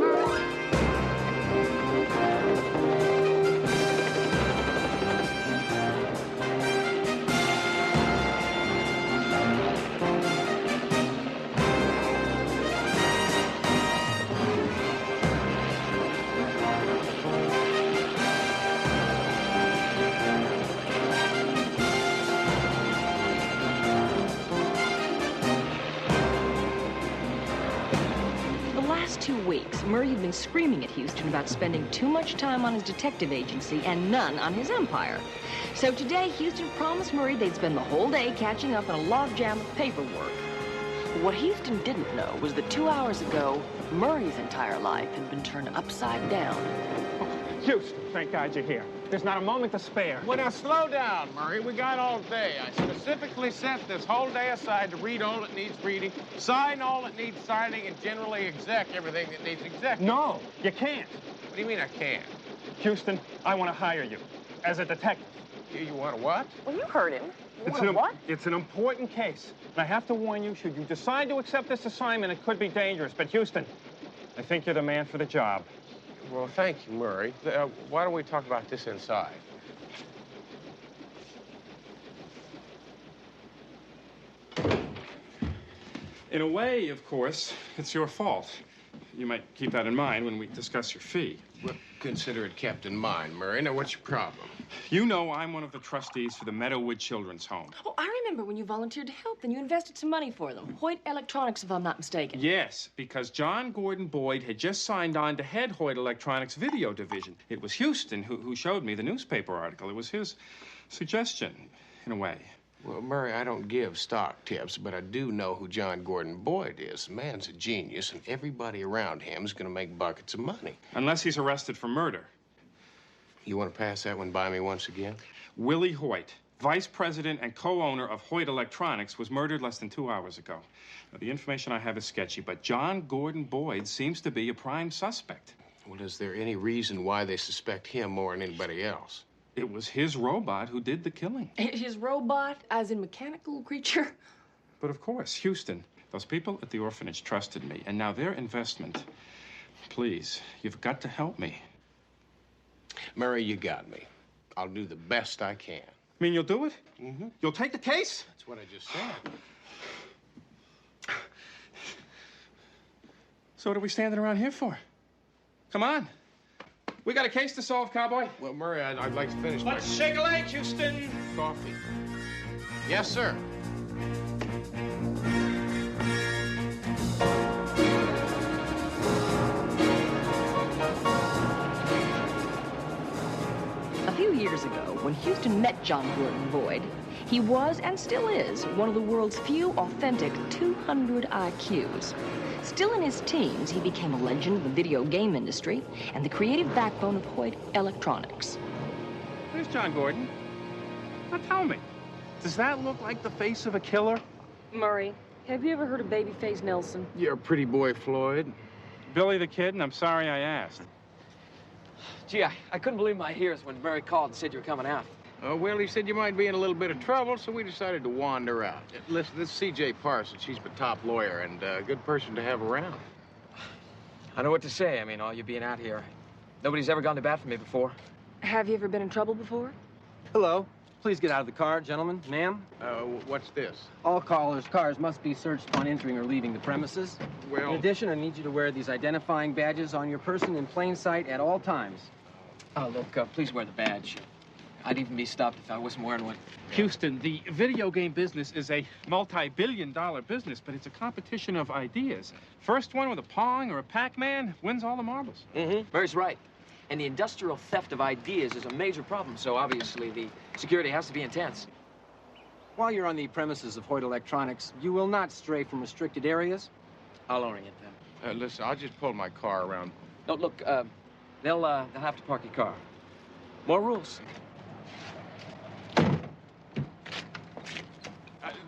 The last 2 weeks, Murray had been screaming at Houston about spending too much time on his detective agency and none on his empire. So today, Houston promised Murray they'd spend the whole day catching up on a logjam of paperwork. What Houston didn't know was that 2 hours ago, Murray's entire life had been turned upside down. Houston, thank God you're here. There's not a moment to spare. Well, now, slow down, Murray. We got all day. I specifically set this whole day aside to read all that needs reading, sign all that needs signing, and generally exec everything that needs exec. No, you can't. What do you mean I can't? Houston, I want to hire you as a detective. You want to what? Well, you heard him. It's an important case. And I have to warn you, should you decide to accept this assignment, it could be dangerous. But Houston, I think you're the man for the job. Well, thank you, Murray. Why don't we talk about this inside? In a way, of course, it's your fault. You might keep that in mind when we discuss your fee. Well, consider it kept in mind, Murray. Now, what's your problem? You know I'm one of the trustees for the Meadowood Children's Home. Oh, I remember when you volunteered to help, then you invested some money for them. Hoyt Electronics, if I'm not mistaken. Yes, because John Gordon Boyd had just signed on to head Hoyt Electronics' video division. It was Houston who showed me the newspaper article. It was his suggestion, in a way. Well, Murray, I don't give stock tips, but I do know who John Gordon Boyd is. The man's a genius, and everybody around him is going to make buckets of money. Unless he's arrested for murder. You want to pass that one by me once again? Willie Hoyt, vice president and co-owner of Hoyt Electronics, was murdered less than 2 hours ago. Now, the information I have is sketchy, but John Gordon Boyd seems to be a prime suspect. Well, is there any reason why they suspect him more than anybody else? It was his robot who did the killing. His robot, as in mechanical creature? But of course, Houston, those people at the orphanage trusted me, and now their investment. Please, you've got to help me. Murray, you got me. I'll do the best I can. I mean, you'll do it? Mm-hmm. You'll take the case? That's what I just said. So what are we standing around here for? Come on. We got a case to solve, cowboy. Well, Murray, I'd like to finish Let's shake a leg, Houston. Coffee. Yes, sir. A few years ago, when Houston met John Gordon Boyd, He was, and still is, one of the world's few authentic 200 IQs. Still in his teens, he became a legend in the video game industry and the creative backbone of Hoyt Electronics. Where's John Gordon? Now tell me, does that look like the face of a killer? Murray, have you ever heard of Babyface Nelson? You're a pretty boy, Floyd. Billy the Kid, and I'm sorry I asked. Gee, I couldn't believe my ears when Murray called and said you were coming out. Well, he said you might be in a little bit of trouble, so we decided to wander out. Listen, this is C.J. Parsons. She's the top lawyer and a good person to have around. I don't know what to say. I mean, all you being out here. Nobody's ever gone to bat for me before. Have you ever been in trouble before? Hello. Please get out of the car, gentlemen. Ma'am? What's this? All callers' cars must be searched upon entering or leaving the premises. Well... In addition, I need you to wear these identifying badges on your person in plain sight at all times. Oh, look, please wear the badge. I'd even be stopped if I wasn't wearing one. Houston, the video game business is a multi-billion-dollar business, but it's a competition of ideas. First one with a Pong or a Pac-Man wins all the marbles. Mm-hmm. Murray's right. And the industrial theft of ideas is a major problem, so obviously the security has to be intense. While you're on the premises of Hoyt Electronics, you will not stray from restricted areas. I'll orient them. Listen, I'll just pull my car around. No, look, they'll have to park your car. More rules.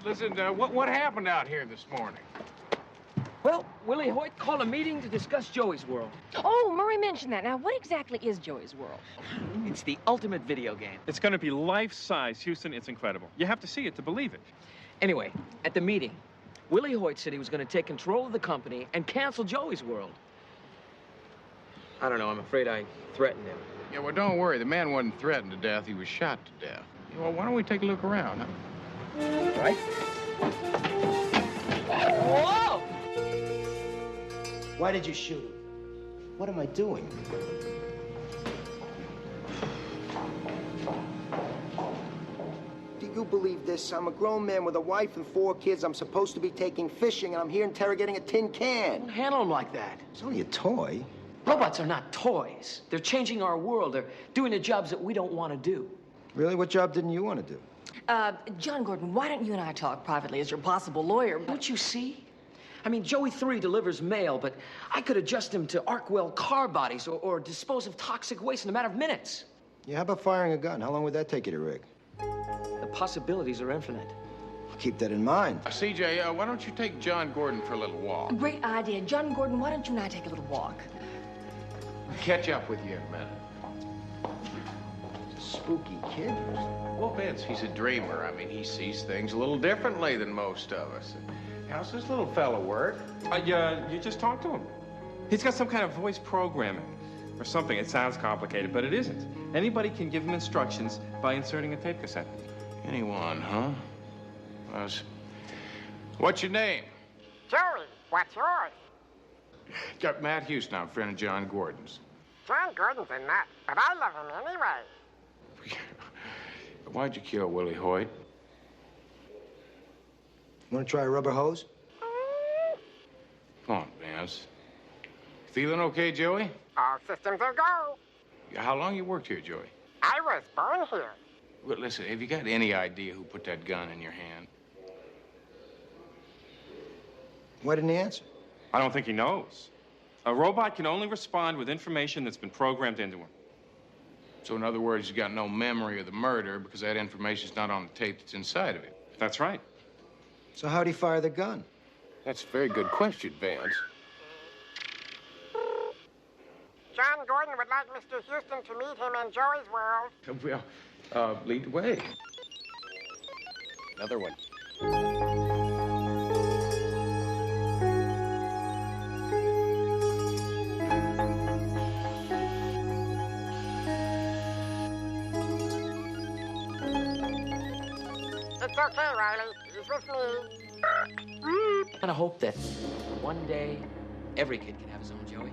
Listen, what happened out here this morning? Well, Willie Hoyt called a meeting to discuss Joey's World. Oh, Murray mentioned that. Now, what exactly is Joey's World? It's the ultimate video game. It's going to be life-size, Houston. It's incredible. You have to see it to believe it. Anyway, at the meeting, Willie Hoyt said he was going to take control of the company and cancel Joey's World. I don't know. I'm afraid I threatened him. Yeah, well, don't worry. The man wasn't threatened to death. He was shot to death. Well, why don't we take a look around, huh? Right? Whoa! Why did you shoot him? What am I doing? Do you believe this? I'm a grown man with a wife and 4 kids. I'm supposed to be taking fishing, and I'm here interrogating a tin can. Don't handle him like that. It's only a toy. Robots are not toys. They're changing our world. They're doing the jobs that we don't want to do. Really? What job didn't you want to do? John Gordon, why don't you and I talk privately as your possible lawyer? Don't you see? I mean, Joey 3 delivers mail, but I could adjust him to Arkwell car bodies or dispose of toxic waste in a matter of minutes. Yeah, how about firing a gun? How long would that take you to rig? The possibilities are infinite. Keep that in mind. CJ, why don't you take John Gordon for a little walk? Great idea. John Gordon, why don't you and I take a little walk? I'll catch up with you in a minute. Spooky kid. Well, Vince, he's a dreamer. I mean, he sees things a little differently than most of us. How's this little fella work? You just talk to him. He's got some kind of voice programming or something. It sounds complicated, but it isn't. Anybody can give him instructions by inserting a tape cassette. Anyone, huh? What's your name? Joey, what's yours? Got Matt Houston. I'm a friend of John Gordon's. John Gordon's a nut, but I love him anyway. Why'd you kill Willie Hoyt? Want to try a rubber hose? Come on, Vance. Feeling okay, Joey? All systems are go. How long you worked here, Joey? I was born here. Well, listen, have you got any idea who put that gun in your hand? Why didn't he answer? I don't think he knows. A robot can only respond with information that's been programmed into him. So, in other words, he's got no memory of the murder because that information's not on the tape that's inside of him. That's right. So how'd he fire the gun? That's a very good question, Vance. John Gordon would like Mr. Houston to meet him in Joey's World. Well, lead the way. Another one. It's okay, Riley. He's with me. And I hope that one day every kid can have his own Joey.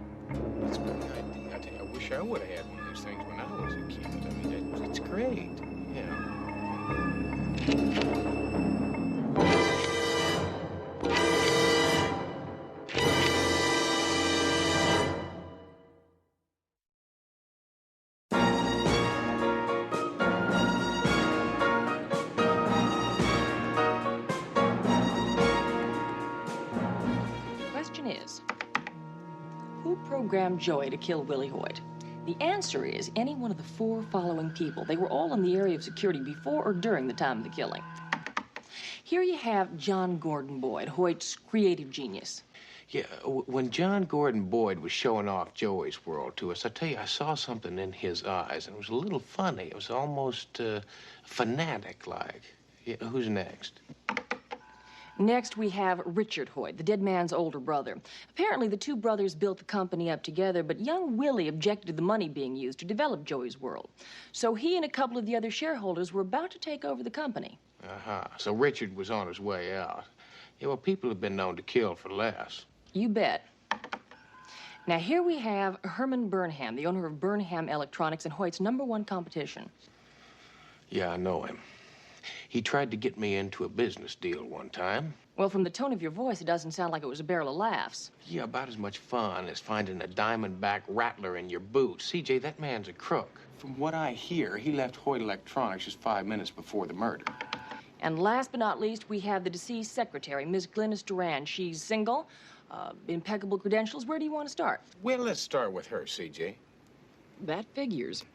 That's a good idea. I tell you, I wish I would have had one of those things when I was a kid. I mean, it's great. is, who programmed Joey to kill Willie Hoyt? The answer is any one of the 4 following people. They were all in the area of security before or during the time of the killing. Here you have John Gordon Boyd, Hoyt's creative genius. Yeah, when John Gordon Boyd was showing off Joey's World to us, I tell you, I saw something in his eyes, and it was a little funny. It was almost fanatic-like. Yeah, who's next? Next, we have Richard Hoyt, the dead man's older brother. Apparently, the 2 brothers built the company up together, but young Willie objected to the money being used to develop Joey's World. So he and a couple of the other shareholders were about to take over the company. Uh-huh. So Richard was on his way out. Yeah, well, people have been known to kill for less. You bet. Now, here we have Herman Burnham, the owner of Burnham Electronics and Hoyt's #1 competition. Yeah, I know him. He tried to get me into a business deal one time. Well, from the tone of your voice, it doesn't sound like it was a barrel of laughs. Yeah, about as much fun as finding a diamondback rattler in your boot. CJ, that man's a crook. From what I hear, he left Hoyt Electronics just 5 minutes before the murder. And last but not least, we have the deceased secretary, Miss Glynis Duran. She's single, impeccable credentials. Where do you want to start? Well, let's start with her, CJ. That figures.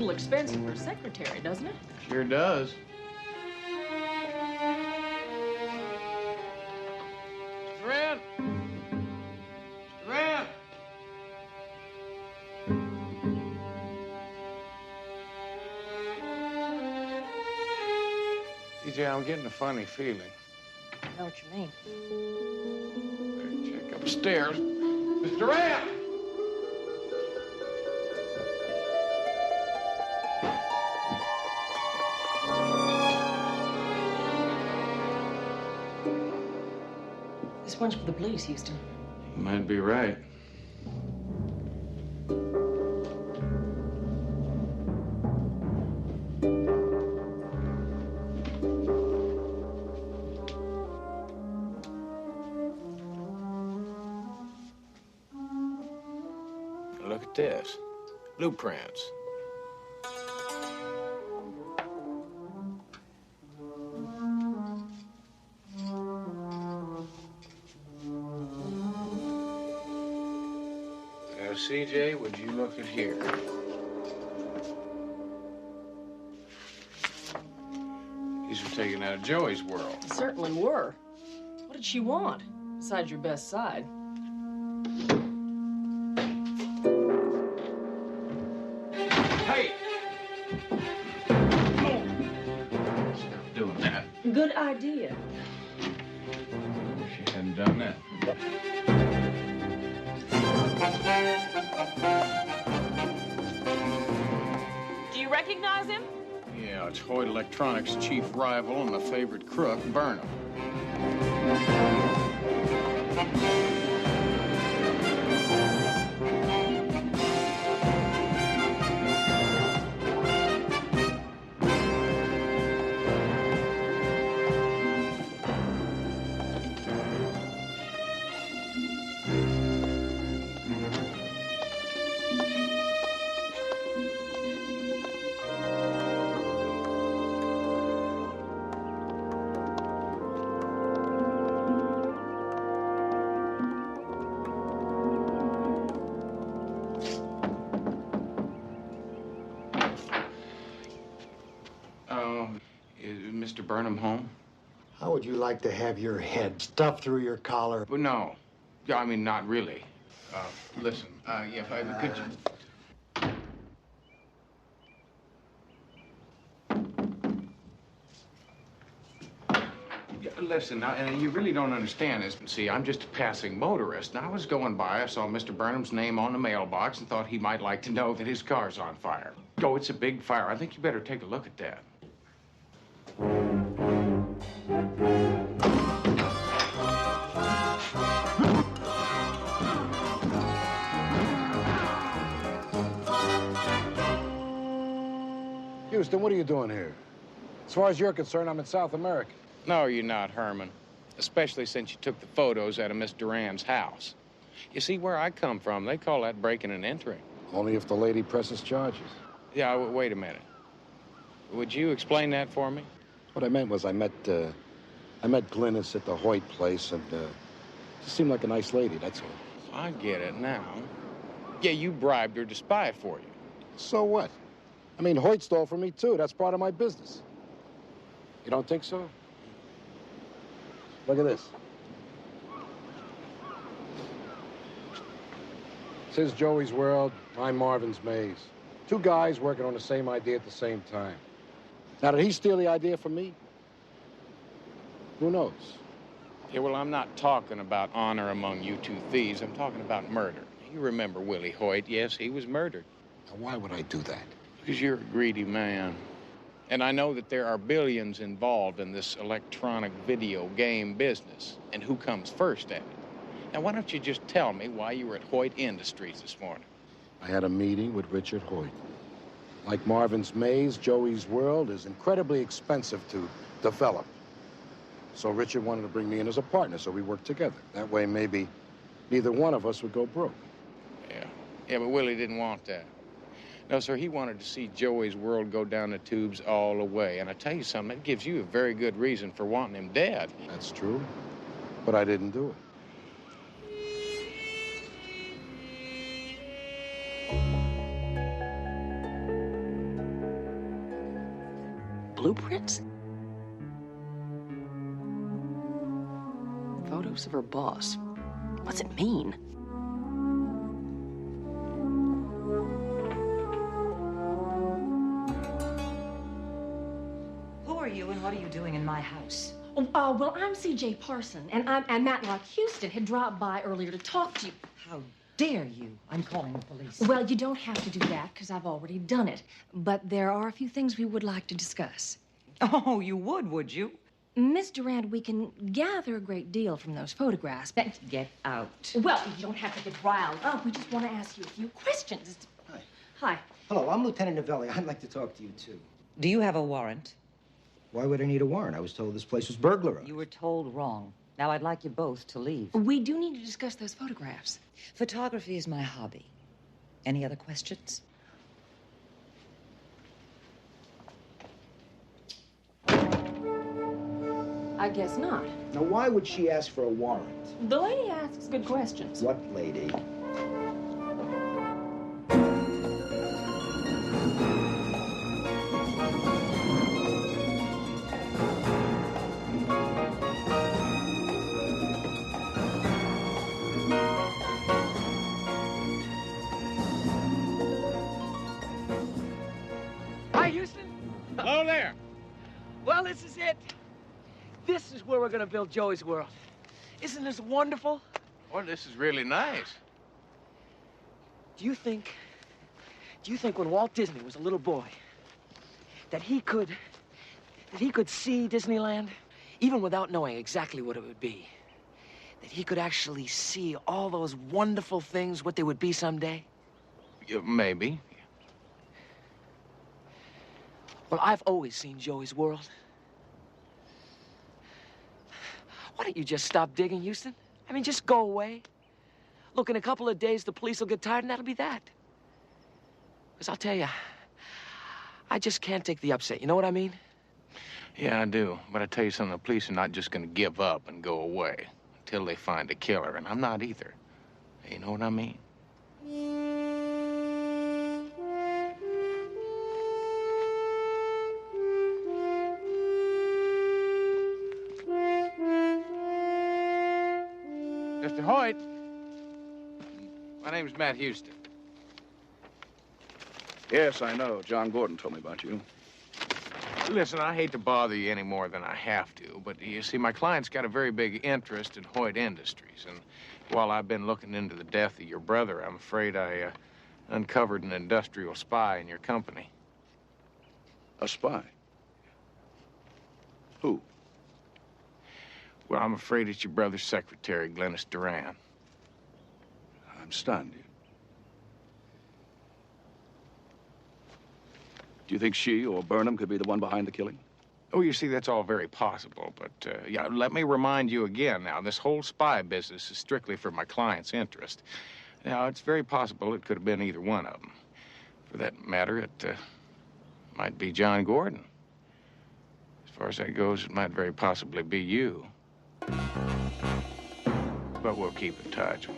Expensive for a secretary, doesn't it? Sure does. Duran! Duran! CJ, I'm getting a funny feeling. I know what you mean. Better check upstairs. Miss Duran! This one's for the police, Houston. You might be right. Look at this. Blueprints. CJ, would you look at here? These were taken out of Joey's World. They certainly were. What did she want, besides your best side? Hey! Stop doing that. Good idea. She hadn't done that. Do you recognize him? Yeah, it's Hoyt Electronics' chief rival and the favorite crook, Burnham. Is Mr. Burnham home? How would you like to have your head stuffed through your collar? Well, no. Yeah, I mean, not really. Listen, yeah, if I could you... Listen, now, and you really don't understand this. See, I'm just a passing motorist. Now, I was going by, I saw Mr. Burnham's name on the mailbox and thought he might like to know that his car's on fire. Oh, it's a big fire. I think you better take a look at that. Houston, what are you doing here? As far as you're concerned, I'm in South America. No, you're not, Herman. Especially since you took the photos out of Miss Duran's house. You see, where I come from, they call that breaking and entering. Only if the lady presses charges. Yeah, wait a minute. Would you explain that for me? What I meant was I met Glynis at the Hoyt place, and she seemed like a nice lady, that's all. I get it now. Yeah, you bribed her to spy for you. So what? I mean, Hoyt stole from me, too. That's part of my business. You don't think so? Look at this. It's his Joey's World, mine Marvin's Maze. Two guys working on the same idea at the same time. Now, did he steal the idea from me? Who knows? Yeah, well, I'm not talking about honor among you two thieves. I'm talking about murder. You remember Willie Hoyt. Yes, he was murdered. Now, why would I do that? Because you're a greedy man. And I know that there are billions involved in this electronic video game business. And who comes first at it? Now, why don't you just tell me why you were at Hoyt Industries this morning? I had a meeting with Richard Hoyt. Like Marvin's Maze, Joey's World is incredibly expensive to develop. So Richard wanted to bring me in as a partner, so we worked together. That way, maybe neither one of us would go broke. Yeah, but Willie didn't want that. No, sir, he wanted to see Joey's World go down the tubes all the way. And I tell you something, that gives you a very good reason for wanting him dead. That's true, but I didn't do it. Blueprints? Photos of her boss. What's it mean? Who are you and what are you doing in my house? Well, I'm C.J. Parson, and Matlock Houston had dropped by earlier to talk to you. How dare you? I'm calling the police. Well, you don't have to do that, because I've already done it. But there are a few things we would like to discuss. Oh, you would you? Miss Durand, we can gather a great deal from those photographs, but... Get out. Well, you don't have to get riled up. We just want to ask you a few questions. Hi. Hi. Hello, I'm Lieutenant Novelli. I'd like to talk to you, too. Do you have a warrant? Why would I need a warrant? I was told this place was burglarized. You were told wrong. Now I'd like you both to leave. We do need to discuss those photographs. Photography is my hobby. Any other questions? I guess not. Now, why would she ask for a warrant? The lady asks good questions. What lady? Hi, Houston. Hello there. Well, this is it. This is where we're gonna build Joey's World. Isn't this wonderful? Well, this is really nice. Do you think when Walt Disney was a little boy, that he could see Disneyland, even without knowing exactly what it would be? That he could actually see all those wonderful things, what they would be someday? Yeah, maybe. Well, I've always seen Joey's World. Why don't you just stop digging, Houston? I mean, just go away. Look, in a couple of days, the police will get tired, and that'll be that. Because I'll tell you, I just can't take the upset. You know what I mean? Yeah, I do. But I tell you something, the police are not just going to give up and go away until they find a killer, and I'm not either. You know what I mean? Mr. Hoyt, my name's Matt Houston. Yes, I know. John Gordon told me about you. Listen, I hate to bother you any more than I have to, but you see, my client's got a very big interest in Hoyt Industries, and while I've been looking into the death of your brother, I'm afraid I uncovered an industrial spy in your company. A spy? Who? Well, I'm afraid it's your brother's secretary, Glynis Duran. I'm stunned. Do you think she or Burnham could be the one behind the killing? Oh, you see, that's all very possible. But, yeah, let me remind you again now, this whole spy business is strictly for my client's interest. Now, it's very possible it could have been either one of them. For that matter, it might be John Gordon. As far as that goes, it might very possibly be you. But we'll keep in touch.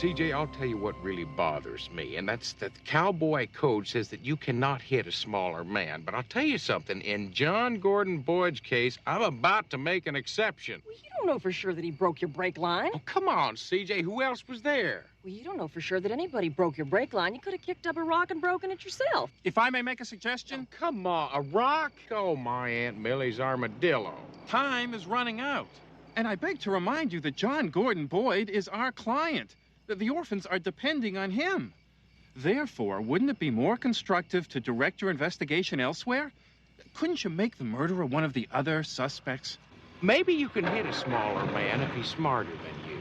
CJ, I'll tell you what really bothers me, and that's that the cowboy code says that you cannot hit a smaller man. But I'll tell you something, in John Gordon Boyd's case, I'm about to make an exception. Well, you don't know for sure that he broke your brake line. Oh, come on, CJ, who else was there? Well, you don't know for sure that anybody broke your brake line. You could have kicked up a rock and broken it yourself. If I may make a suggestion? Oh, come on, a rock? Oh, my Aunt Millie's armadillo. Time is running out. And I beg to remind you that John Gordon Boyd is our client. The orphans are depending on him. Therefore, wouldn't it be more constructive to direct your investigation elsewhere? Couldn't you make the murderer one of the other suspects? Maybe you can hit a smaller man if he's smarter than you.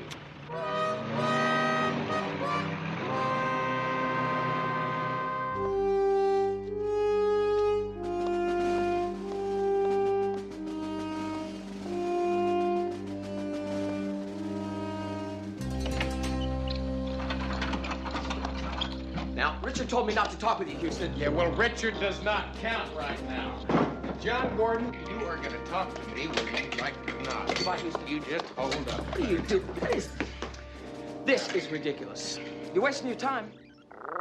Now, Richard told me not to talk with you, Houston. Yeah, well, Richard does not count right now. John Gordon, you are going to talk to me whether you like it or not. Goodbye, Houston. You just hold up. What do you do? This is ridiculous. You're wasting your time.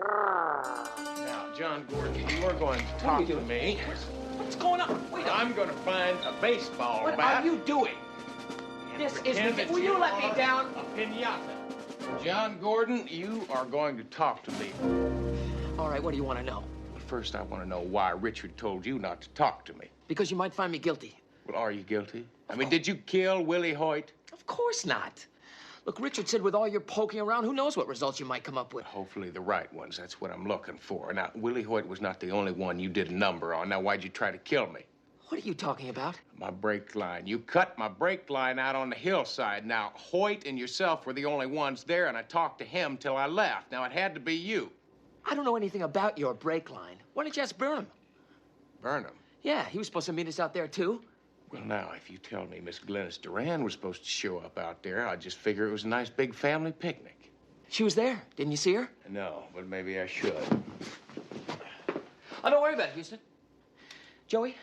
Now, John Gordon, you are going to talk to me. What's going on? Wait, I'm going to find a baseball what bat. are you doing? This is ridiculous. Will you let me down? A piñata. John Gordon, you are going to talk to me. All right, what do you want to know? First, I want to know why Richard told you not to talk to me. Because you might find me guilty. Well, are you guilty? I mean, did you kill Willie Hoyt? Of course not. Look, Richard said with all your poking around, who knows what results you might come up with. Hopefully the right ones. That's what I'm looking for. Now, Willie Hoyt was not the only one you did a number on. Now, why'd you try to kill me? What are you talking about? My brake line. You cut my brake line out on the hillside. Now, Hoyt and yourself were the only ones there, and I talked to him till I left. Now, it had to be you. I don't know anything about your brake line. Why don't you ask Burnham? Burnham? Yeah, he was supposed to meet us out there, too. Well, now, if you tell me Miss Glennis Duran was supposed to show up out there, I'd just figure it was a nice big family picnic. She was there. Didn't you see her? No, but maybe I should. Oh, don't worry about it, Houston. Joey,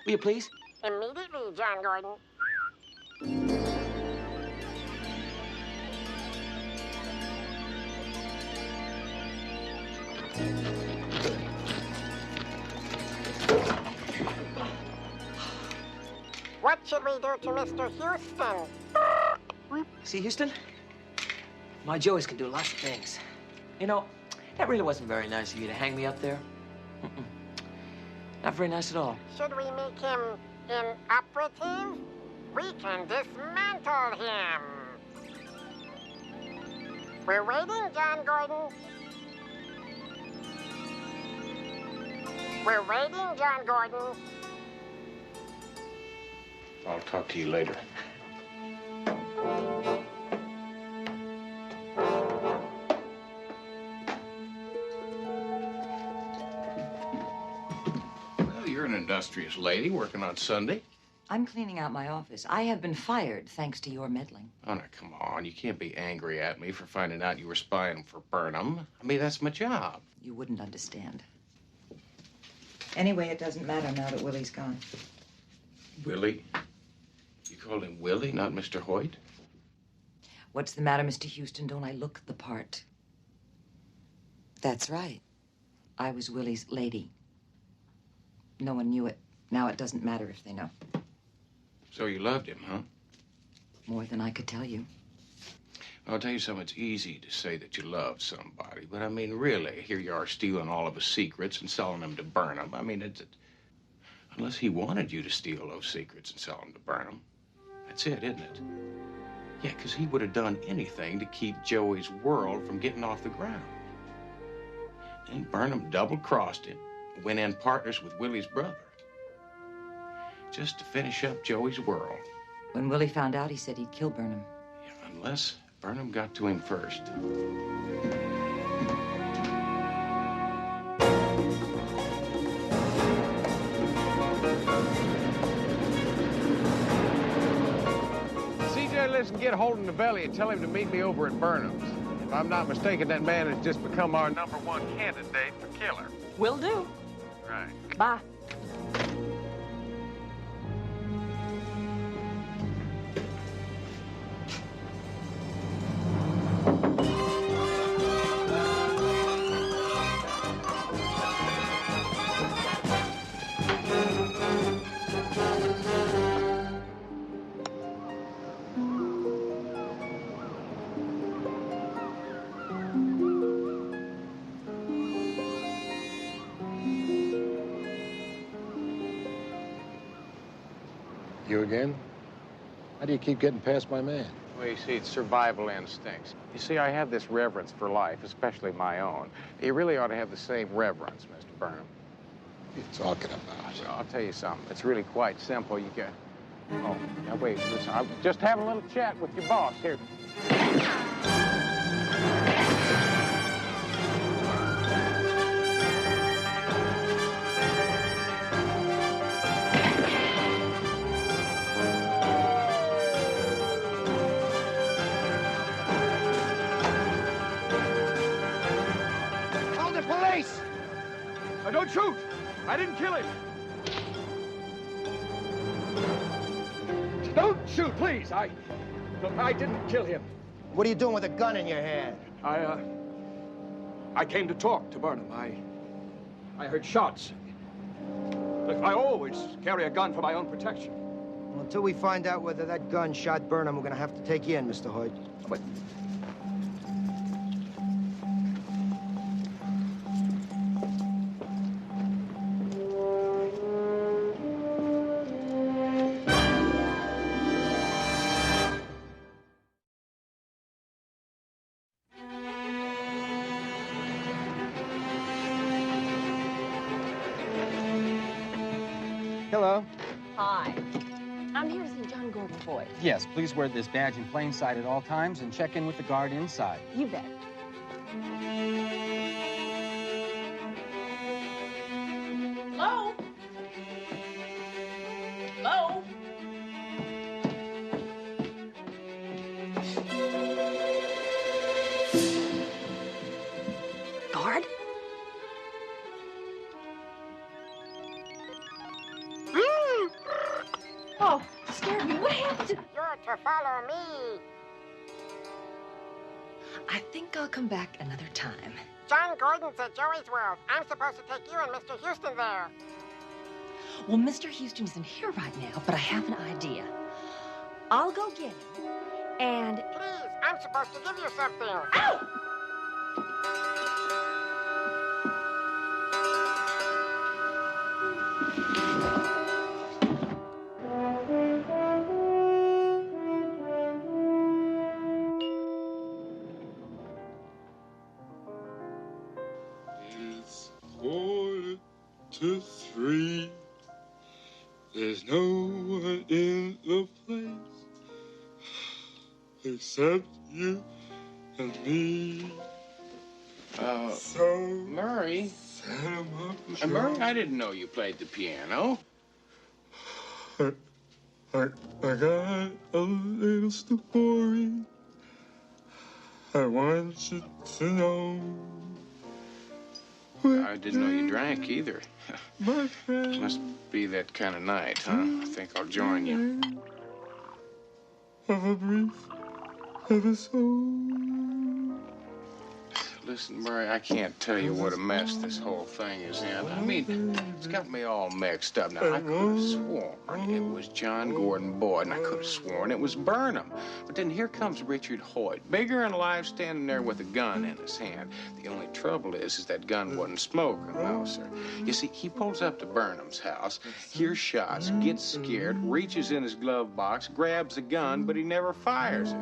will you please? Immediately, John Gordon. What should we do to Mr. Houston? See, Houston? My Joey's can do lots of things. You know, that really wasn't very nice of you to hang me up there. Not very nice at all. Should we make him inoperative? We can dismantle him. We're waiting, John Gordon. We're waiting, John Gordon. I'll talk to you later. Well, you're an industrious lady working on Sunday. I'm cleaning out my office. I have been fired thanks to your meddling. Oh, now, come on. You can't be angry at me for finding out you were spying for Burnham. I mean, that's my job. You wouldn't understand. Anyway, it doesn't matter now that Willie's gone. Willie? You called him Willie, not Mr. Hoyt? What's the matter, Mr. Houston? Don't I look the part? That's right. I was Willie's lady. No one knew it. Now it doesn't matter if they know. So you loved him, huh? More than I could tell you. I'll tell you something, it's easy to say that you love somebody, but I mean, really, here you are stealing all of his secrets and selling them to Burnham. I mean, unless he wanted you to steal those secrets and sell them to Burnham. That's it, isn't it? Yeah, because he would have done anything to keep Joey's world from getting off the ground. And Burnham double-crossed him, went in partners with Willie's brother, just to finish up Joey's world. When Willie found out, he said he'd kill Burnham. Yeah, unless Burnham got to him first. CJ, listen, get hold in the belly and tell him to meet me over at Burnham's. If I'm not mistaken, that man has just become our #1 candidate for killer. Will do. Right. Bye. You again? How do you keep getting past my man? Well, you see, it's survival instincts. You see, I have this reverence for life, especially my own. You really ought to have the same reverence, Mr. Burnham. What are you talking about? Well, I'll tell you something. It's really quite simple. You can... Oh, now wait, listen. I'm just having a little chat with your boss here. Call the police! Don't shoot! I didn't kill him! Don't shoot, please! Look, I didn't kill him. What are you doing with a gun in your hand? I came to talk to Burnham. I heard shots. Look, I always carry a gun for my own protection. Well, until we find out whether that gun shot Burnham, we're gonna have to take you in, Mr. Hoyt. But... Hello. Hi. I'm here to see John Gordon Boyd. Yes, please wear this badge in plain sight at all times and check in with the guard inside. You bet. Hello? Hello? scared me. What happened to... You're to follow me. I think I'll come back another time. John Gordon's at Joey's World. I'm supposed to take you and Mr. Houston there. Well, Mr. Houston isn't here right now, but I have an idea. I'll go get him, and... Please, I'm supposed to give you something. Ow! It's 2:45. There's no one in the place except you and me. Murray. Murray, I didn't know you played the piano. I got a little story I want you to know. I didn't know you drank either. My friend. Must be that kind of night, huh? I think I'll join you. Of a brief episode. Listen, Murray, I can't tell you what a mess this whole thing is in. I mean, it's got me all mixed up. Now, I could have sworn it was John Gordon Boyd, and I could have sworn it was Burnham. But then here comes Richard Hoyt, bigger and alive, standing there with a gun in his hand. The only trouble is that gun wasn't smoking, no, sir. You see, he pulls up to Burnham's house, hears shots, gets scared, reaches in his glove box, grabs a gun, but he never fires it.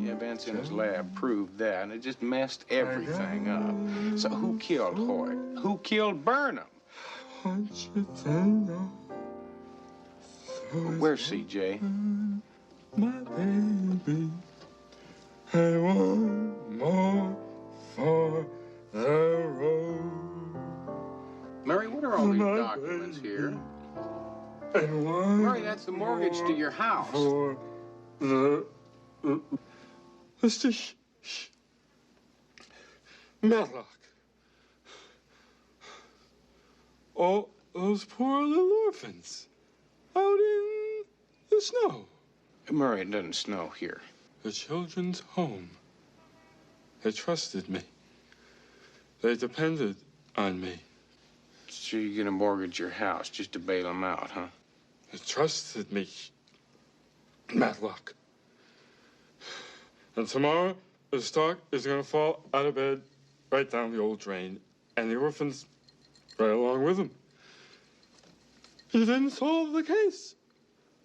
Yeah, Vince in his lab proved that, and it just messed everything up. So who killed Hoyt? Who killed Burnham? Want you to know. Where's CJ? My baby. And one more for the road. Murray, what are all these documents here? And one Murray, that's the mortgage to your house. For the... Mr. Matlock. All those poor little orphans out in the snow. Murray, it doesn't snow here. The children's home. They trusted me. They depended on me. So you're gonna mortgage your house just to bail them out, huh? They trusted me, Matlock. And tomorrow, the stock is going to fall out of bed right down the old drain, and the orphans right along with them. You didn't solve the case.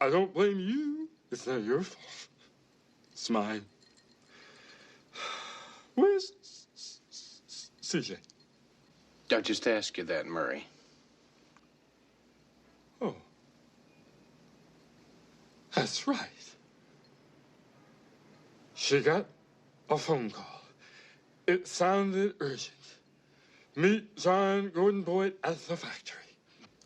I don't blame you. It's not your fault. It's mine. Where's CJ? I just asked you that, Murray. Oh. That's right. She got a phone call. It sounded urgent. Meet John Gordon Boyd at the factory.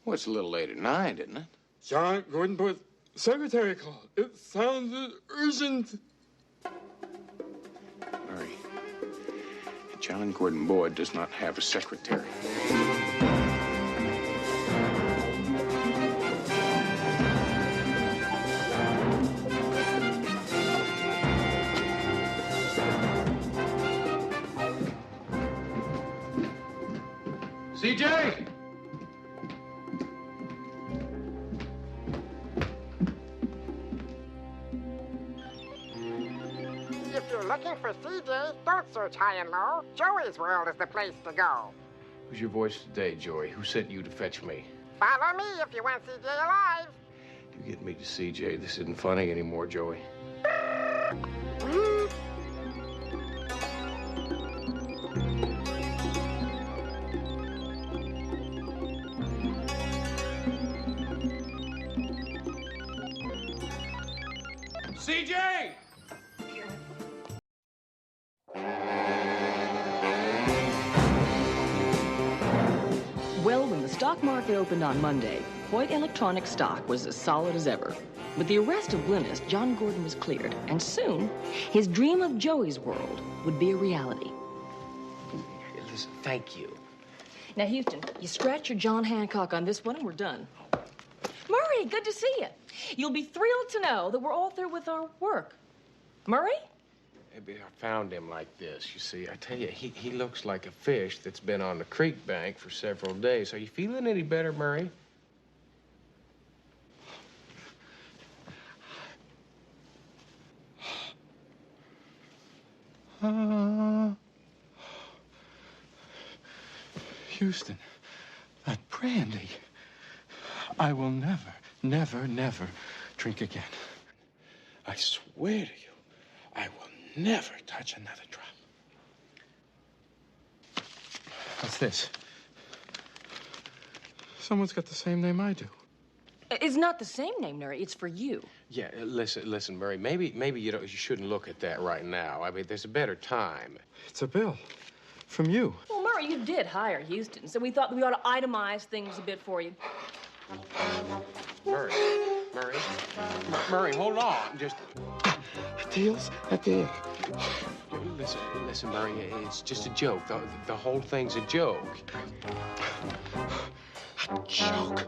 Well, it's a little late at night, isn't it? John Gordon Boyd's secretary called. It sounded urgent. Murray, John Gordon Boyd does not have a secretary. CJ! If you're looking for CJ, don't search high and low. Joey's World is the place to go. Who's your voice today, Joey? Who sent you to fetch me? Follow me if you want CJ alive. You get me to CJ. This isn't funny anymore, Joey. CJ! Well, when the stock market opened on Monday, Hoyt Electronics stock was as solid as ever. With the arrest of Glynis, John Gordon was cleared, and soon, his dream of Joey's World would be a reality. Listen, thank you. Now, Houston, you scratch your John Hancock on this one, and we're done. Murray, good to see you. You'll be thrilled to know that we're all through with our work. Murray? Maybe I found him like this, you see. I tell you, he looks like a fish that's been on the creek bank for several days. Are you feeling any better, Murray? Houston, that brandy. I will never, never, never drink again. I swear to you, I will never touch another drop. What's this? Someone's got the same name I do. It's not the same name, Murray. It's for you. Yeah, listen, Murray. Maybe you shouldn't look at that right now. I mean, there's a better time. It's a bill from you. Well, Murray, you did hire Houston, so we thought that we ought to itemize things a bit for you. Murray, hold on. Just deals at the end. Listen, Murray. It's just a joke. The whole thing's a joke. A joke.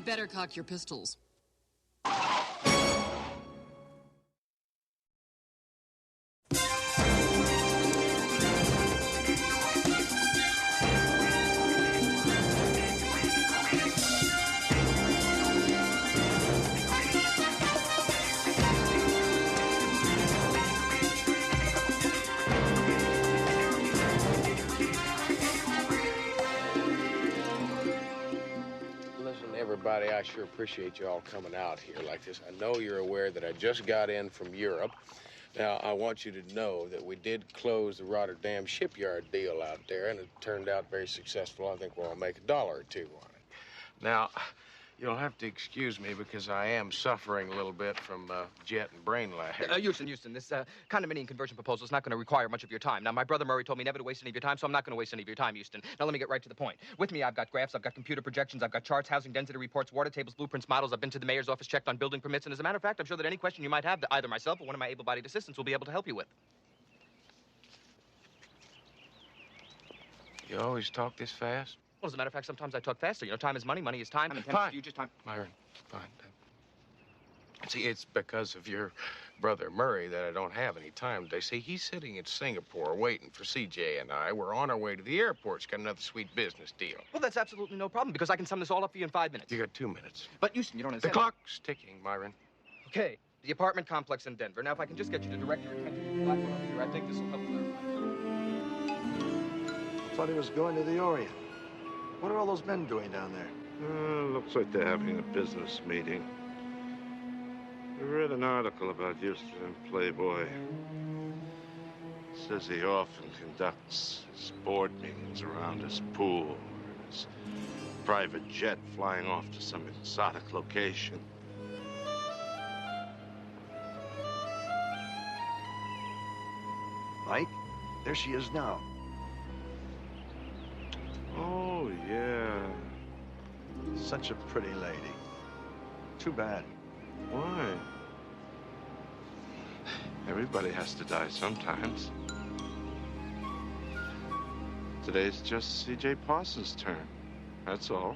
Better cock your pistols. Everybody, I sure appreciate you all coming out here like this. I know you're aware that I just got in from Europe. Now, I want you to know that we did close the Rotterdam shipyard deal out there, and it turned out very successful. I think we'll make $1 or $2 on it. Now, you'll have to excuse me because I am suffering a little bit from jet and brain lag. Houston, this condominium conversion proposal is not going to require much of your time. Now, my brother Murray told me never to waste any of your time, so I'm not going to waste any of your time, Houston. Now, let me get right to the point. With me, I've got graphs, I've got computer projections, I've got charts, housing density reports, water tables, blueprints, models. I've been to the mayor's office, checked on building permits, and as a matter of fact, I'm sure that any question you might have, that either myself or one of my able-bodied assistants will be able to help you with. You always talk this fast? Well, as a matter of fact, sometimes I talk faster. You know, time is money, money is time. Fine. You just time. Myron, fine. See, it's because of your brother Murray that I don't have any time today. See, he's sitting in Singapore waiting for CJ and I. We're on our way to the airport. He's got another sweet business deal. Well, that's absolutely no problem because I can sum this all up for you in 5 minutes. You got 2 minutes. But, Houston, you don't The understand. clock's ticking, Myron. Okay, the apartment complex in Denver. Now, if I can just get you to direct your attention to the black one over here, I think this will help clarify. Thought he was going to the Orient. What are all those men doing down there? Looks like they're having a business meeting. They're read an article about Houston in Playboy. It says he often conducts his board meetings around his pool or his private jet flying off to some exotic location. Mike, there she is now. Oh, yeah. Such a pretty lady. Too bad. Why? Everybody has to die sometimes. Today's just C.J. Parsons' turn. That's all.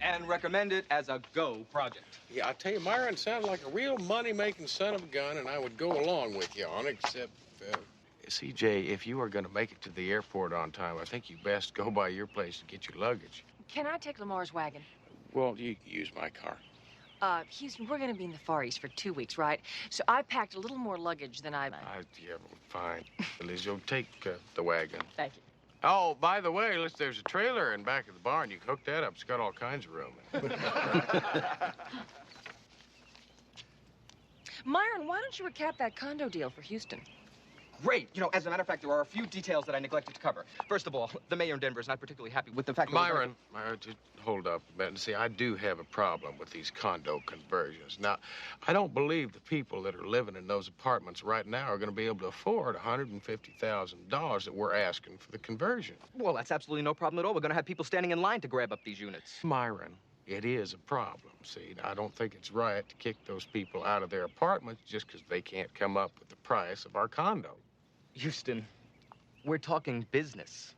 And recommend it as a go project. Yeah, I tell you, Myron sounded like a real money-making son of a gun, and I would go along with you on it, except, CJ, if you are going to make it to the airport on time, I think you best go by your place to get your luggage. Can I take Lamar's wagon? Well, you can use my car. Houston, we're going to be in the Far East for 2 weeks, right? So I packed a little more luggage than I... Yeah, well, fine. Liz, you'll take the wagon. Thank you. Oh, by the way, listen, there's a trailer in back of the barn. You can hook that up. It's got all kinds of room. Myron, why don't you recap that condo deal for Houston? Great. You know, as a matter of fact, there are a few details that I neglected to cover. First of all, the mayor in Denver is not particularly happy with the fact that... Myron, just hold up a minute. See, I do have a problem with these condo conversions. Now, I don't believe the people that are living in those apartments right now are going to be able to afford $150,000 that we're asking for the conversion. Well, that's absolutely no problem at all. We're going to have people standing in line to grab up these units. Myron, it is a problem. See, I don't think it's right to kick those people out of their apartments just because they can't come up with the price of our condo. Houston, we're talking business.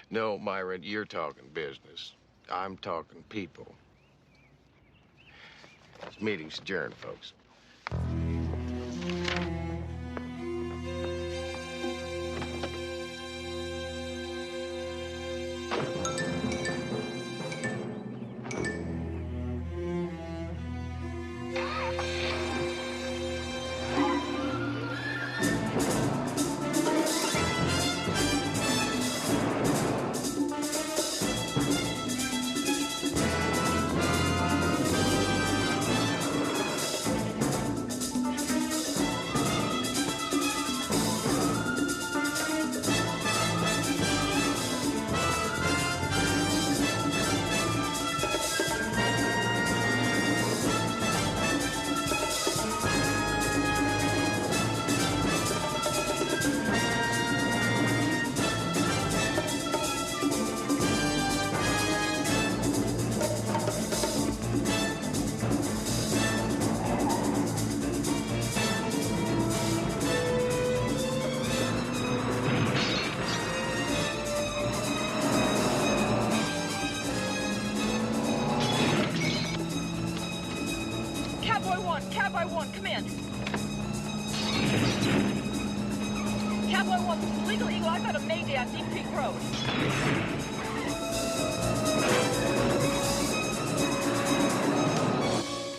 No, Myron, you're talking business. I'm talking people. This meeting's adjourned, folks. Catboy 1, come in. Catboy 1, this is Legal Eagle. I've got a Mayday on Deep Creek Road.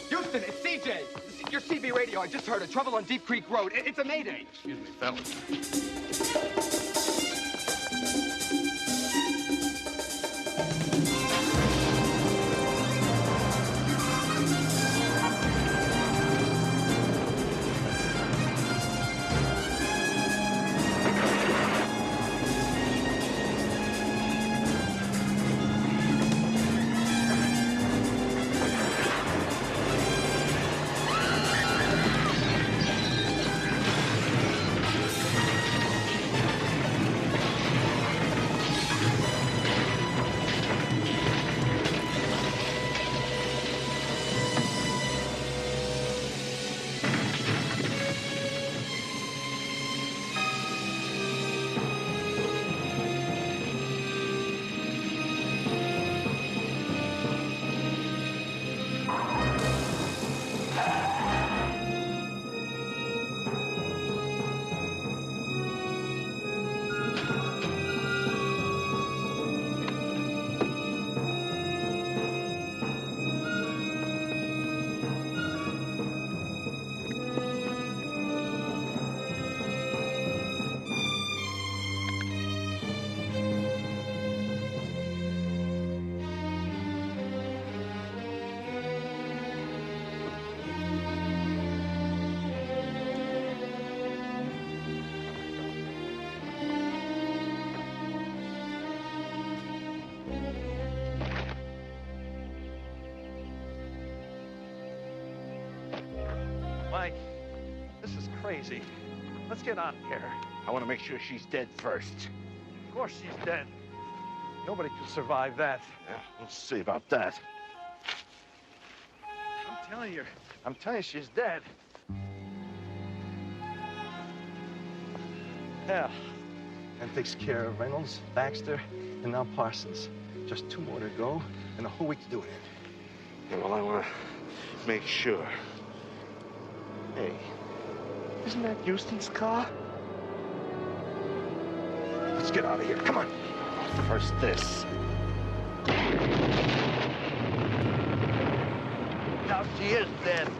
Houston, it's CJ. Your CB radio. I just heard it. Trouble on Deep Creek Road. It's a Mayday. Excuse me, fellas. Mike, this is crazy. Let's get on here. I want to make sure she's dead first. Of course she's dead. Nobody could survive that. Yeah, we'll see about that. I'm telling you she's dead. Yeah. And takes care of Reynolds, Baxter, and now Parsons. Just 2 more to go, and a whole week to do it in. Yeah, well, I want to make sure. Hey, isn't that Houston's car? Let's get out of here. Come on. First this. Now she is dead.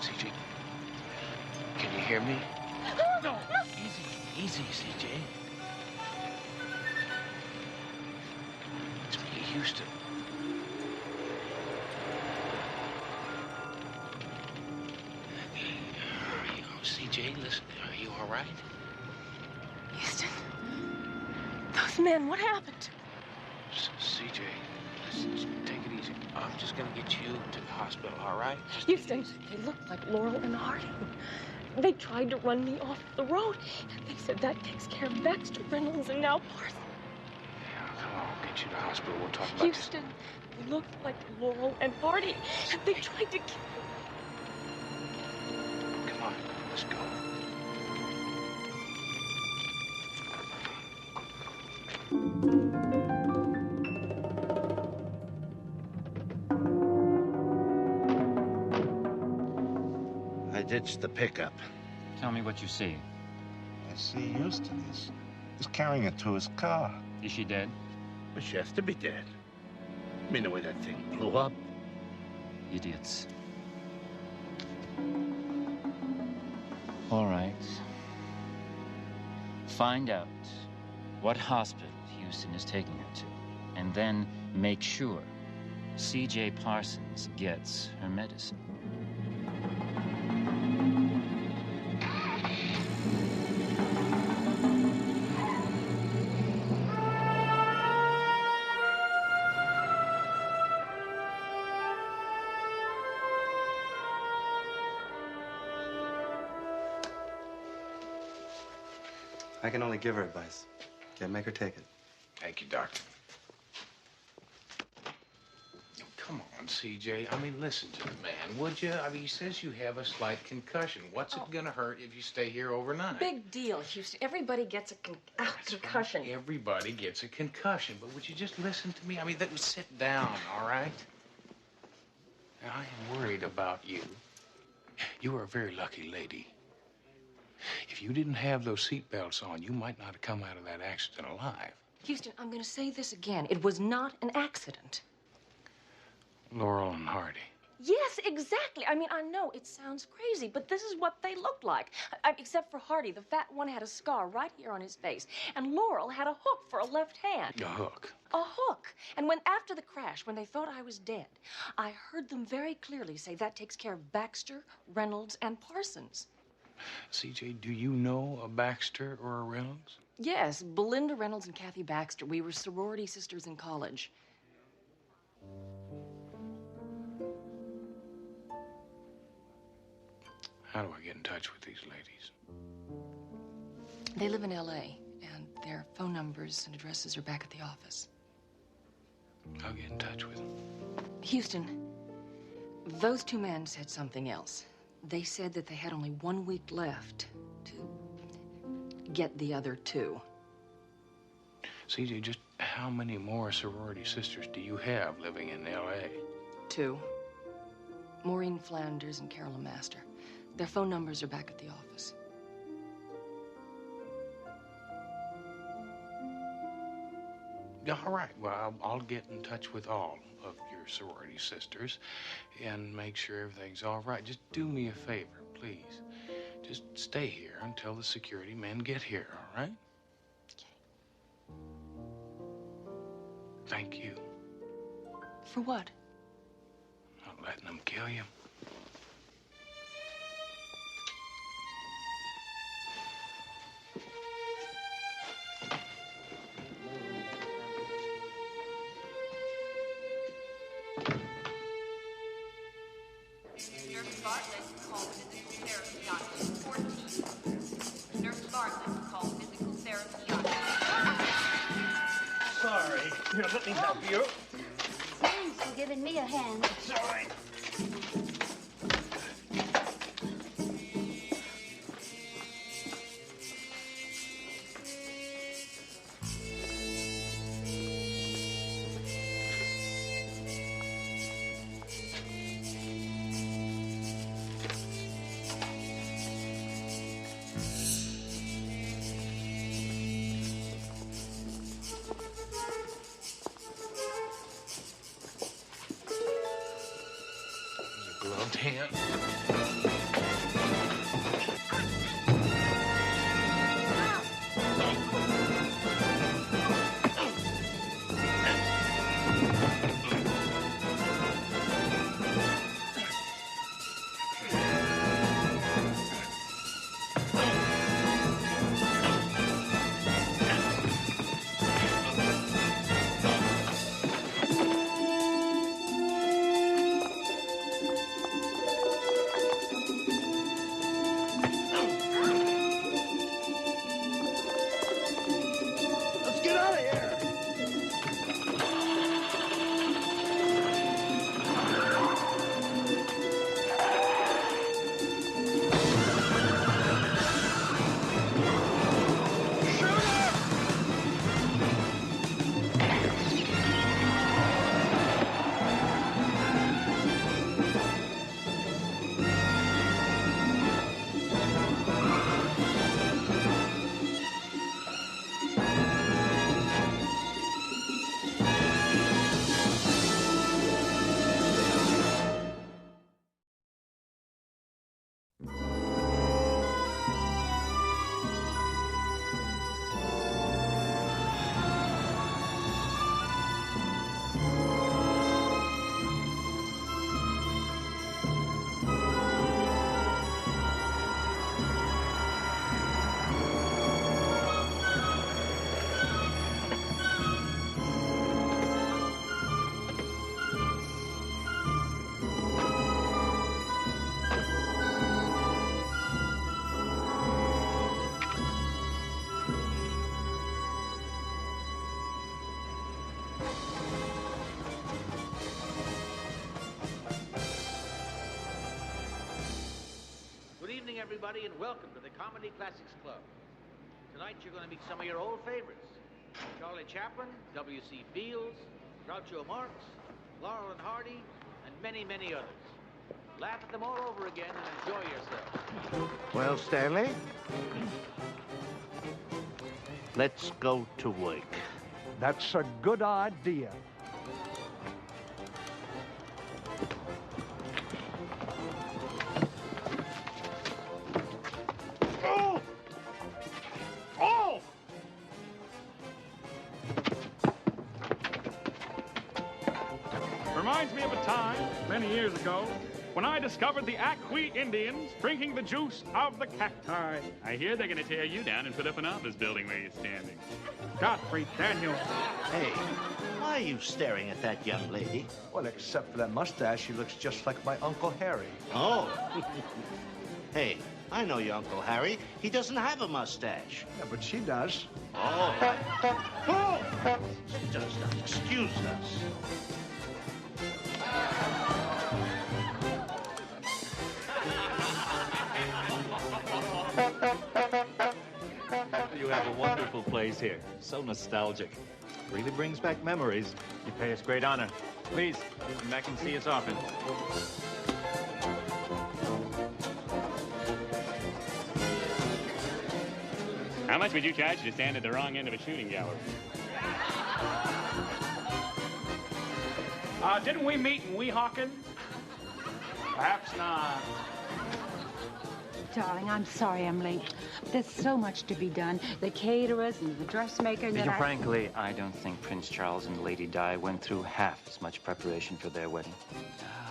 CJ, can you hear me? No, easy, CJ. It's me, Houston. CJ, listen, are you all right? Houston, those men, what happened? CJ, listen, just take it easy. I'm just gonna get you to the hospital, all right? Just Houston, they looked like Laurel and Harding. They tried to run me off the road. They said that takes care of Baxter, Reynolds, and now Parsons. Yeah, come on, I'll get you to the hospital. We'll talk about Houston, they looked like Laurel and Harding. They tried to kill me. Come on, let's go. I ditched the pickup. Tell me what you see. I see Houston is carrying her to his car. Is she dead? But she has to be dead. I mean, the way that thing blew up. Idiots. All right. Find out what hospital Houston is taking her to, and then make sure C.J. Parsons gets her medicine. I can only give her advice. Can't make her take it. Thank you, Doctor. Come on, CJ. I mean, listen to the man, would you? I mean, he says you have a slight concussion. What's it gonna hurt if you stay here overnight? Big deal, Houston. Everybody gets a concussion. Everybody gets a concussion, but would you just listen to me? I mean, sit down, all right? Now, I am worried about you. You are a very lucky lady. If you didn't have those seatbelts on, you might not have come out of that accident alive. Houston, I'm going to say this again. It was not an accident. Laurel and Hardy. Yes, exactly. I mean, I know it sounds crazy, but this is what they looked like. Except for Hardy, the fat one had a scar right here on his face, and Laurel had a hook for a left hand. A hook. A hook. And when after the crash, when they thought I was dead, I heard them very clearly say that takes care of Baxter, Reynolds, and Parsons. CJ, do you know a Baxter or a Reynolds? Yes, Belinda Reynolds and Kathy Baxter. We were sorority sisters in college. How do I get in touch with these ladies? They live in L.A., and their phone numbers and addresses are back at the office. I'll get in touch with them. Houston, those two men said something else. They said that they had only 1 week left to get the other two. CJ, just how many more sorority sisters do you have living in L.A.? 2. Maureen Flanders and Carolyn Master. Their phone numbers are back at the office. All right. Well, I'll get in touch with all of your sorority sisters and make sure everything's all right. Just do me a favor, please. Just stay here until the security men get here, all right? Okay. Thank you. For what? Not letting them kill you. Nurse Bartlett called physical therapy on 14. Nurse Bartlett called physical therapy on. Sorry. Here, let me help you. Thanks for giving me a hand. It's all right. Gloved hand. Let's get out of here. Good evening, everybody, and welcome to the Comedy Classics Club. Tonight, you're going to meet some of your old favorites. Charlie Chaplin, W.C. Fields, Groucho Marx, Laurel and Hardy, and many, many others. Laugh at them all over again and enjoy yourself. Well, Stanley, let's go to work. That's a good idea. Oh! Oh! Reminds me of a time, many years ago, when I discovered the Aqui Indians drinking the juice of the cacti. I hear they're going to tear you down and put up an office building where you're standing. Godfrey Daniels. Hey, why are you staring at that young lady? Well, except for that mustache, she looks just like my Uncle Harry. Oh. Hey, I know your Uncle Harry. He doesn't have a mustache. Yeah, but she does. Oh. She does not excuse us. You have a wonderful place here. So nostalgic. Really brings back memories. You pay us great honor. Please, come back and see us often. How much would you charge to stand at the wrong end of a shooting gallery? Didn't we meet in Weehawken? Perhaps not. Darling, I'm sorry I'm late. There's so much to be done. The caterers and the dressmaker and then Frankly, I don't think Prince Charles and Lady Di went through half as much preparation for their wedding.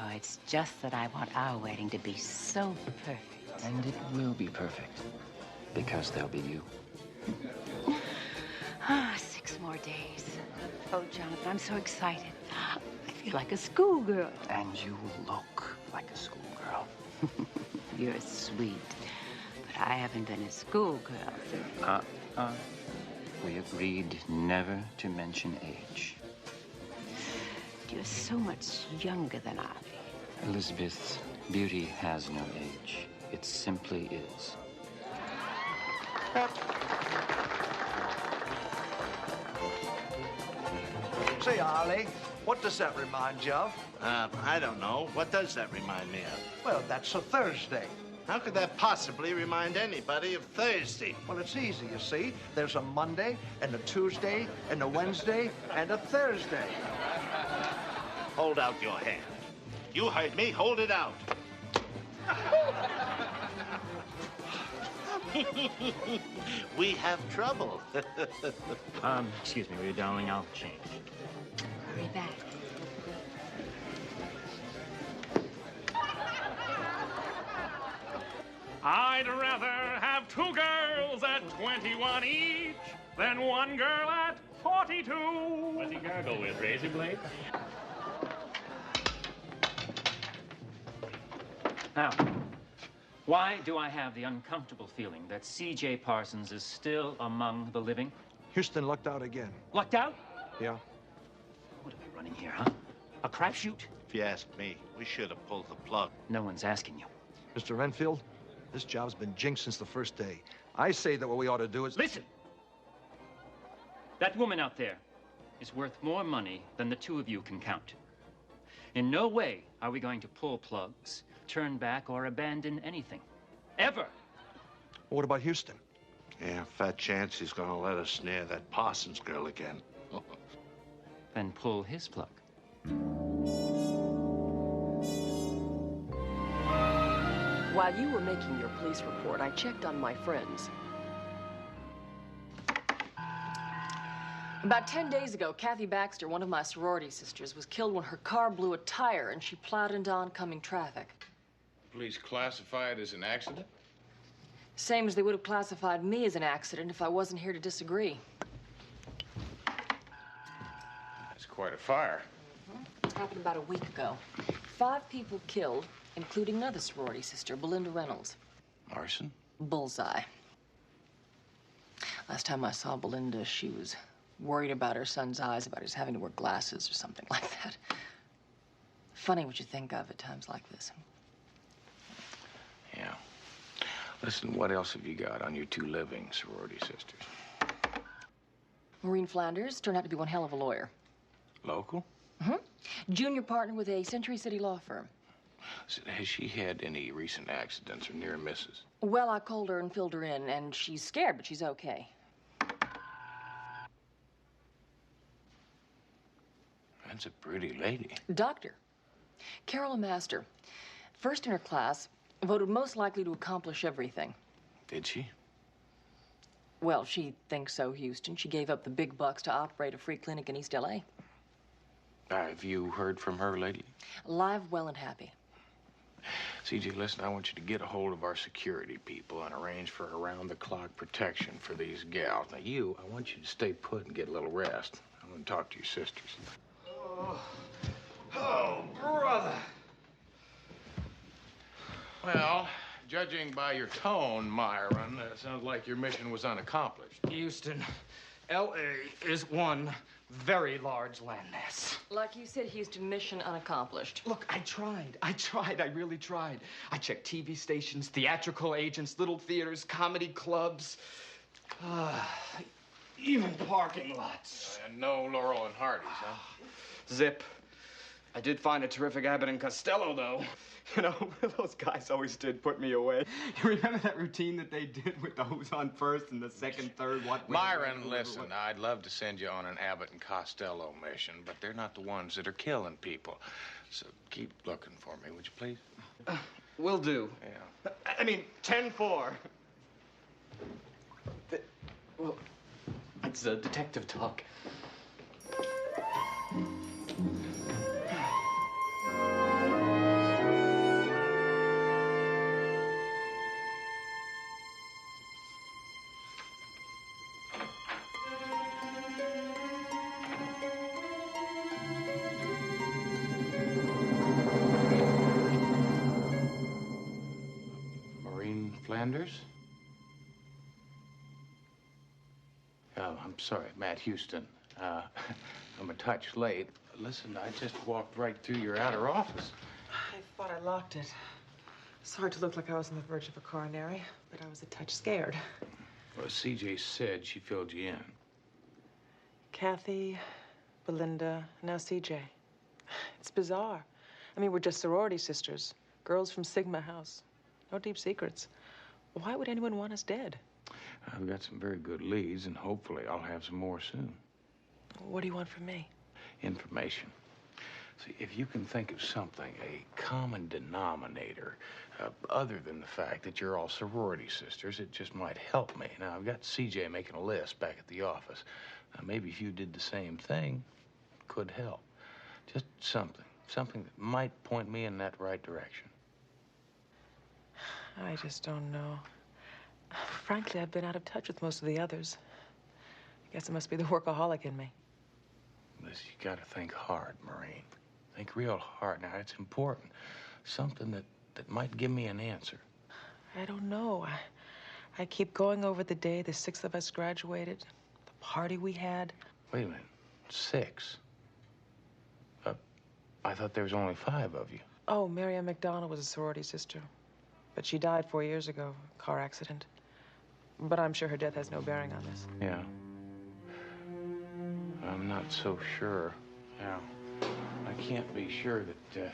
Oh, it's just that I want our wedding to be so perfect. And it will be perfect. Because there'll be you. 6 more days. Oh, Jonathan, I'm so excited. I feel like a schoolgirl. And you look like a schoolgirl. You're sweet. But I haven't been a schoolgirl since... We agreed never to mention age. You're so much younger than I. Elizabeth, beauty has no age. It simply is. Say, Harley, what does that remind you of? I don't know. What does that remind me of? Well, that's a Thursday. How could that possibly remind anybody of Thursday? Well, it's easy, you see. There's a Monday, and a Tuesday, and a Wednesday, and a Thursday. Hold out your hand. You heard me. Hold it out. We have trouble. Excuse me, will you, darling? I'll change. Hurry back. I'd rather have 2 girls at 21 each than 1 girl at 42. What's he gargle with, razor blade? Now, why do I have the uncomfortable feeling that C.J. Parsons is still among the living? Houston lucked out again. Lucked out? Yeah. What are we running here, huh? A crapshoot? If you ask me, we should have pulled the plug. No one's asking you. Mr. Renfield, this job's been jinxed since the first day. I say that what we ought to do is... Listen! That woman out there is worth more money than the 2 of you can count. In no way are we going to pull plugs, turn back, or abandon anything. Ever! What about Houston? Yeah, fat chance he's gonna let us snare that Parsons girl again. Then pull his plug. While you were making your police report, I checked on my friends. About 10 days ago, Kathy Baxter, one of my sorority sisters, was killed when her car blew a tire and she plowed into oncoming traffic. Police classify it as an accident? Same as they would have classified me as an accident if I wasn't here to disagree. That's quite a fire. It happened about a week ago. 5 people killed, including another sorority sister, Belinda Reynolds. Arson? Bullseye. Last time I saw Belinda, she was worried about her son's eyes, about his having to wear glasses or something like that. Funny what you think of at times like this. Yeah. Listen, what else have you got on your 2 living sorority sisters? Maureen Flanders turned out to be one hell of a lawyer. Local? Junior partner with a Century City law firm. So, has she had any recent accidents or near misses? Well, I called her and filled her in, and she's scared, but she's okay. That's a pretty lady. Doctor. Carolyn Master. First in her class, voted most likely to accomplish everything. Did she? Well, she thinks so, Houston. She gave up the big bucks to operate a free clinic in East L.A. Have you heard from her lately? Alive, well, and happy. CJ, listen, I want you to get a hold of our security people and arrange for around-the-clock protection for these gals. Now, I want you to stay put and get a little rest. I'm going to talk to your sisters. Oh, brother. Well, judging by your tone, Myron, it sounds like your mission was unaccomplished. Houston, L.A. is one very large landmass. Like you said, Houston, mission unaccomplished. Look, I tried, I really tried. I checked TV stations, theatrical agents, little theaters, comedy clubs, even parking lots. And no Laurel and Hardy's, huh? Zip. I did find a terrific Abbott and Costello, though. You know, those guys always did put me away. You remember that routine that they did with the who's on first and the second, third, what? Myron, listen, I'd love to send you on an Abbott and Costello mission, but they're not the ones that are killing people. So keep looking for me, would you please? Will do. Yeah. I mean, 10-4. Well, it's detective talk. Flanders? Oh, I'm sorry, Matt Houston. I'm a touch late. Listen, I just walked right through your outer office. I thought I locked it. It's hard to look like I was on the verge of a coronary, but I was a touch scared. Well, CJ said she filled you in. Kathy, Belinda, now CJ. It's bizarre. I mean, we're just sorority sisters, girls from Sigma House. No deep secrets. Why would anyone want us dead? I've got some very good leads, and hopefully I'll have some more soon. What do you want from me? Information. See, if you can think of something, a common denominator, other than the fact that you're all sorority sisters, it just might help me. Now, I've got CJ making a list back at the office. Now, maybe if you did the same thing, it could help. Just something that might point me in that right direction. I just don't know. Frankly, I've been out of touch with most of the others. I guess it must be the workaholic in me. Listen, you gotta think hard, Maureen. Think real hard. Now, it's important. Something that might give me an answer. I don't know. I keep going over the day the 6 of us graduated, the party we had. Wait a minute. 6? I thought there was only 5 of you. Oh, Mary Ann McDonald was a sorority sister. But she died 4 years ago, car accident. But I'm sure her death has no bearing on this. Yeah. I'm not so sure. Now, I can't be sure that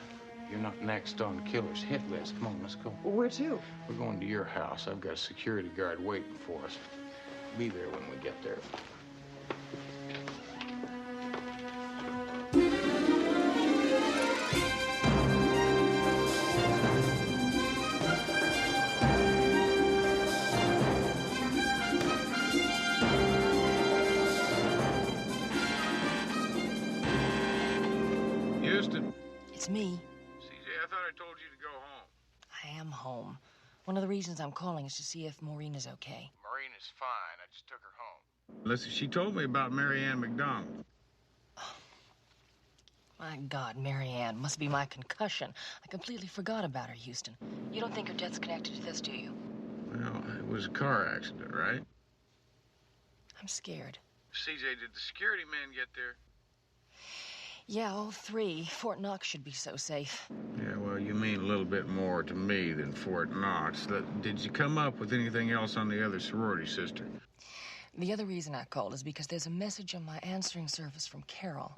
you're not next on the killer's hit list. Come on, let's go. Where to? We're going to your house. I've got a security guard waiting for us. Be there when we get there. It's me. CJ, I thought I told you to go home. I am home. One of the reasons I'm calling is to see if Maureen is okay. Maureen is fine. I just took her home. Listen, she told me about Mary Ann McDonald. My God, Mary Ann. Must be my concussion. I completely forgot about her, Houston. You don't think her death's connected to this, do you? Well, it was a car accident, right? I'm scared. CJ, did the security men get there? Yeah, all 3. Fort Knox should be so safe. Yeah, well, you mean a little bit more to me than Fort Knox. Did you come up with anything else on the other sorority sister? The other reason I called is because there's a message on my answering service from Carol.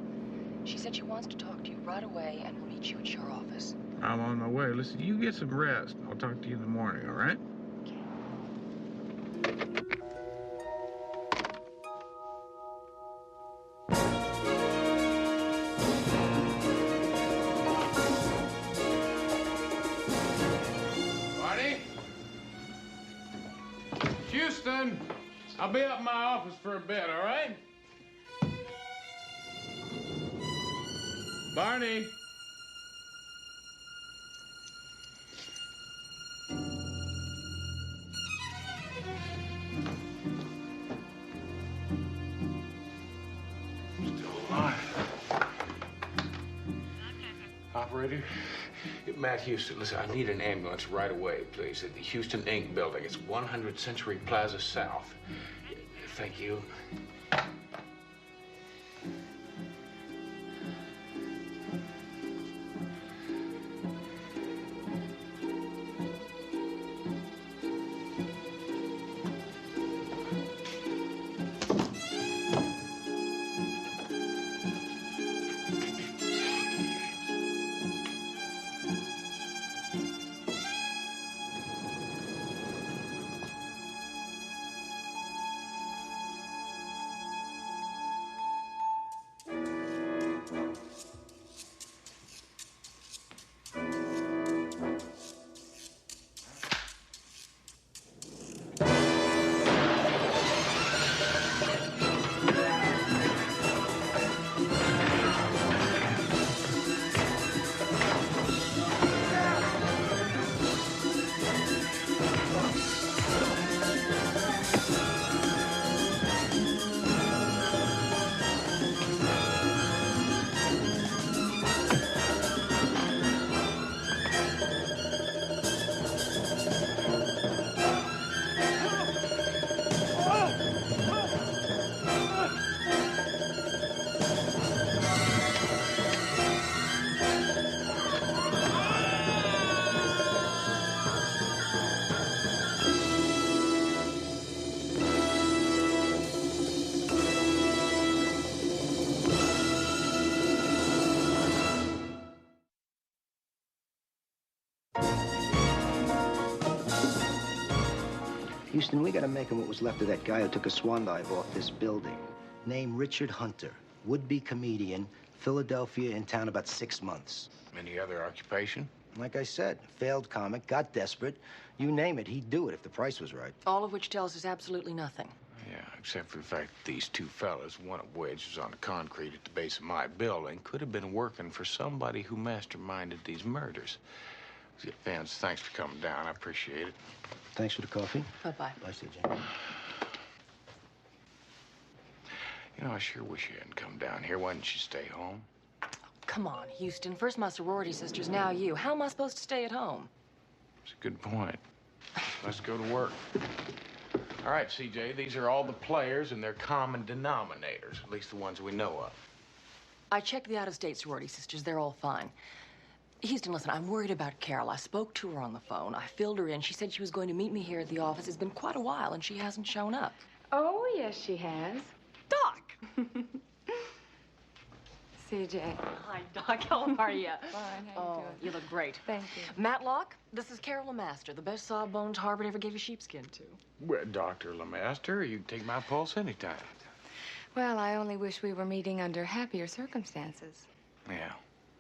She said she wants to talk to you right away and will meet you at your office. I'm on my way. Listen, you get some rest. I'll talk to you in the morning, all right? Houston, I'll be up in my office for a bit, all right? Barney. Still alive. Operator? Matt Houston, listen, I need an ambulance right away, please, at the Houston Inc. building. It's 100 Century Plaza South. Thank you. Houston, we gotta make him what was left of that guy who took a swan dive off this building. Name Richard Hunter, would-be comedian, Philadelphia, in town about 6 months. Any other occupation? Like I said, failed comic, got desperate. You name it, he'd do it if the price was right. All of which tells us absolutely nothing. Yeah, except for the fact that these two fellas, one of which was on the concrete at the base of my building, could have been working for somebody who masterminded these murders. Vance, thanks for coming down. I appreciate it. Thanks for the coffee. Bye-bye. Bye, CJ. You know, I sure wish you hadn't come down here. Why didn't you stay home? Come on, Houston. First my sorority sisters, now you. How am I supposed to stay at home? It's a good point. Let's go to work. All right, CJ, these are all the players and their common denominators, at least the ones we know of. I checked the out-of-state sorority sisters. They're all fine. Houston, listen, I'm worried about Carol. I spoke to her on the phone. I filled her in. She said she was going to meet me here at the office. It's been quite a while, and she hasn't shown up. Oh, yes, she has. Doc! CJ. Hi, Doc. How are you? Fine. How Oh, you doing? you look great. Thank you. Matlock, this is Carol Lemaster, the best sawbones Harvard ever gave a sheepskin to. Well, Dr. Lemaster, you can take my pulse anytime. Well, I only wish we were meeting under happier circumstances. Yeah.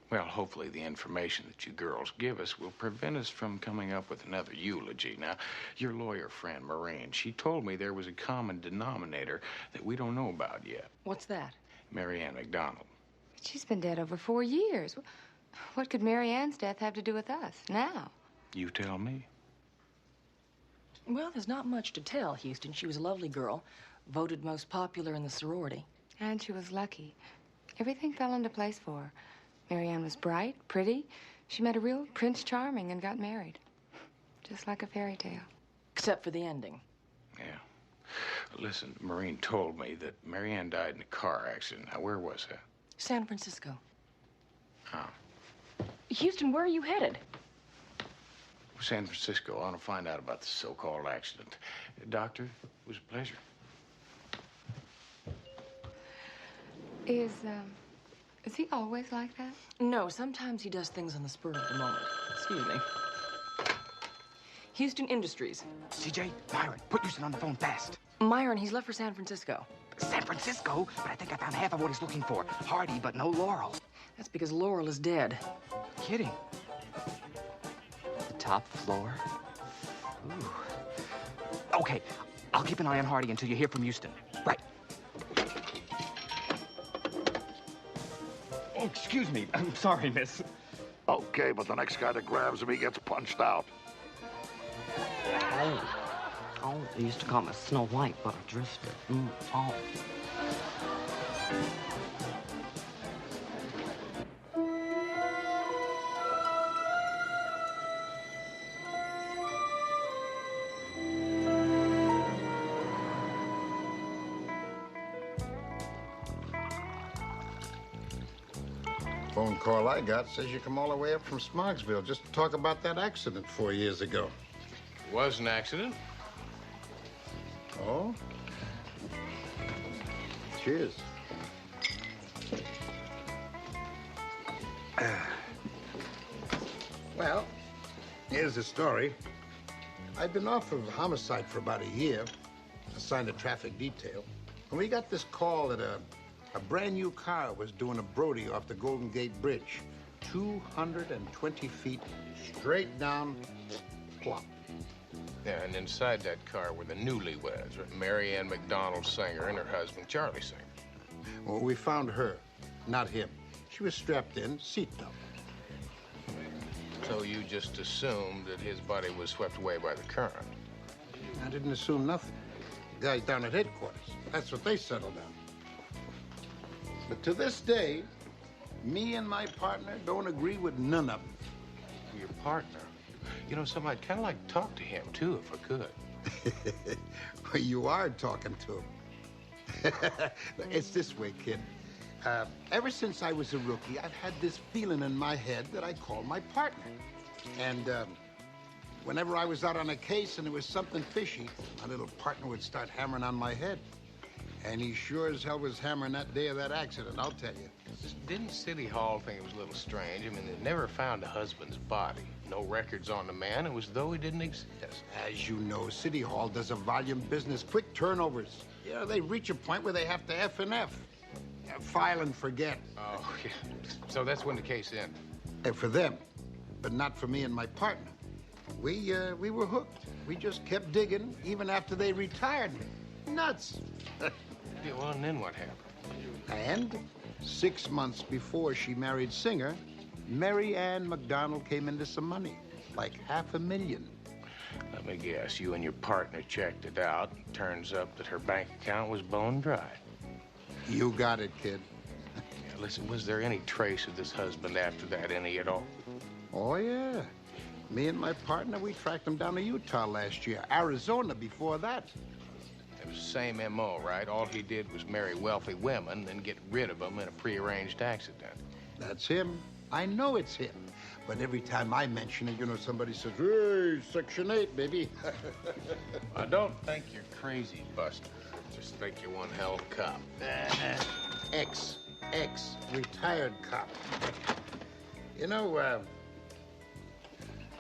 Well, hopefully the information that you girls give us will prevent us from coming up with another eulogy. Now, your lawyer friend, Maureen, she told me there was a common denominator that we don't know about yet. What's that? Mary Ann McDonald. But she's been dead over 4 years. What could Mary Ann's death have to do with us now? You tell me. Well, there's not much to tell, Houston. She was a lovely girl, voted most popular in the sorority. And she was lucky. Everything fell into place for her. Mary Ann was bright, pretty. She met a real Prince Charming and got married. Just like a fairy tale. Except for the ending. Yeah. Listen, Maureen told me that Mary Ann died in a car accident. Now, where was that? San Francisco. Oh. Houston, where are you headed? San Francisco. I want to find out about the so-called accident. Doctor, it was a pleasure. Is he always like that? No, sometimes he does things on the spur of the moment. Excuse me. Houston Industries. CJ, Myron, put Houston on the phone fast. Myron, he's left for San Francisco. San Francisco? But I think I found half of what he's looking for. Hardy, but no Laurel. That's because Laurel is dead. Kidding. The top floor? Ooh. Okay, I'll keep an eye on Hardy until you hear from Houston. Right. Oh, excuse me. I'm sorry, miss. Okay, but the next guy that grabs him, he gets punched out. Oh, they used to call me Snow White, but I drifted. Oh. Phone call I got says you come all the way up from Smogsville just to talk about that accident 4 years ago. It was an accident. Oh? Cheers. Well, here's the story. I'd been off of homicide for about a year, assigned a traffic detail, and we got this call that a brand new car was doing a Brody off the Golden Gate Bridge. 220 feet straight down, plop. Yeah, and inside that car were the newlyweds, Mary Ann McDonald, singer, and her husband, Charlie Singer. Well, we found her, not him. She was strapped in, seatbelt. So you just assumed that his body was swept away by the current? I didn't assume nothing. The guys down at headquarters, that's what they settled on. But to this day, me and my partner don't agree with none of them. Your partner? You know, something I'd kind of like to talk to him, too, if I could. Well, you are talking to him. It's this way, kid. Ever since I was a rookie, I've had this feeling in my head that I call my partner. And whenever I was out on a case and there was something fishy, my little partner would start hammering on my head. And he sure as hell was hammering that day of that accident, I'll tell you. Didn't City Hall think it was a little strange? I mean, they never found a husband's body. No records on the man. It was as though he didn't exist. As you know, City Hall does a volume business, quick turnovers. You know, they reach a point where they have to F and F. File and forget. Oh, yeah. So that's when the case ended. For them, but not for me and my partner. We were hooked. We just kept digging even after they retired me. Nuts. Yeah, well, and then what happened? And 6 months before she married Singer, Mary Ann McDonald came into some money, like $500,000. Let me guess, you and your partner checked it out. Turns up that her bank account was bone dry. You got it, kid. Yeah, listen, was there any trace of this husband after that, any at all? Oh, yeah. Me and my partner, we tracked him down to Utah last year. Arizona before that. It was the same M.O., right? All he did was marry wealthy women, then get rid of them in a prearranged accident. That's him. I know it's him. But every time I mention it, you know, somebody says, hey, Section 8, baby. I don't think you're crazy, Buster. I just think you're one hell of a cop. Ex-retired cop. You know, I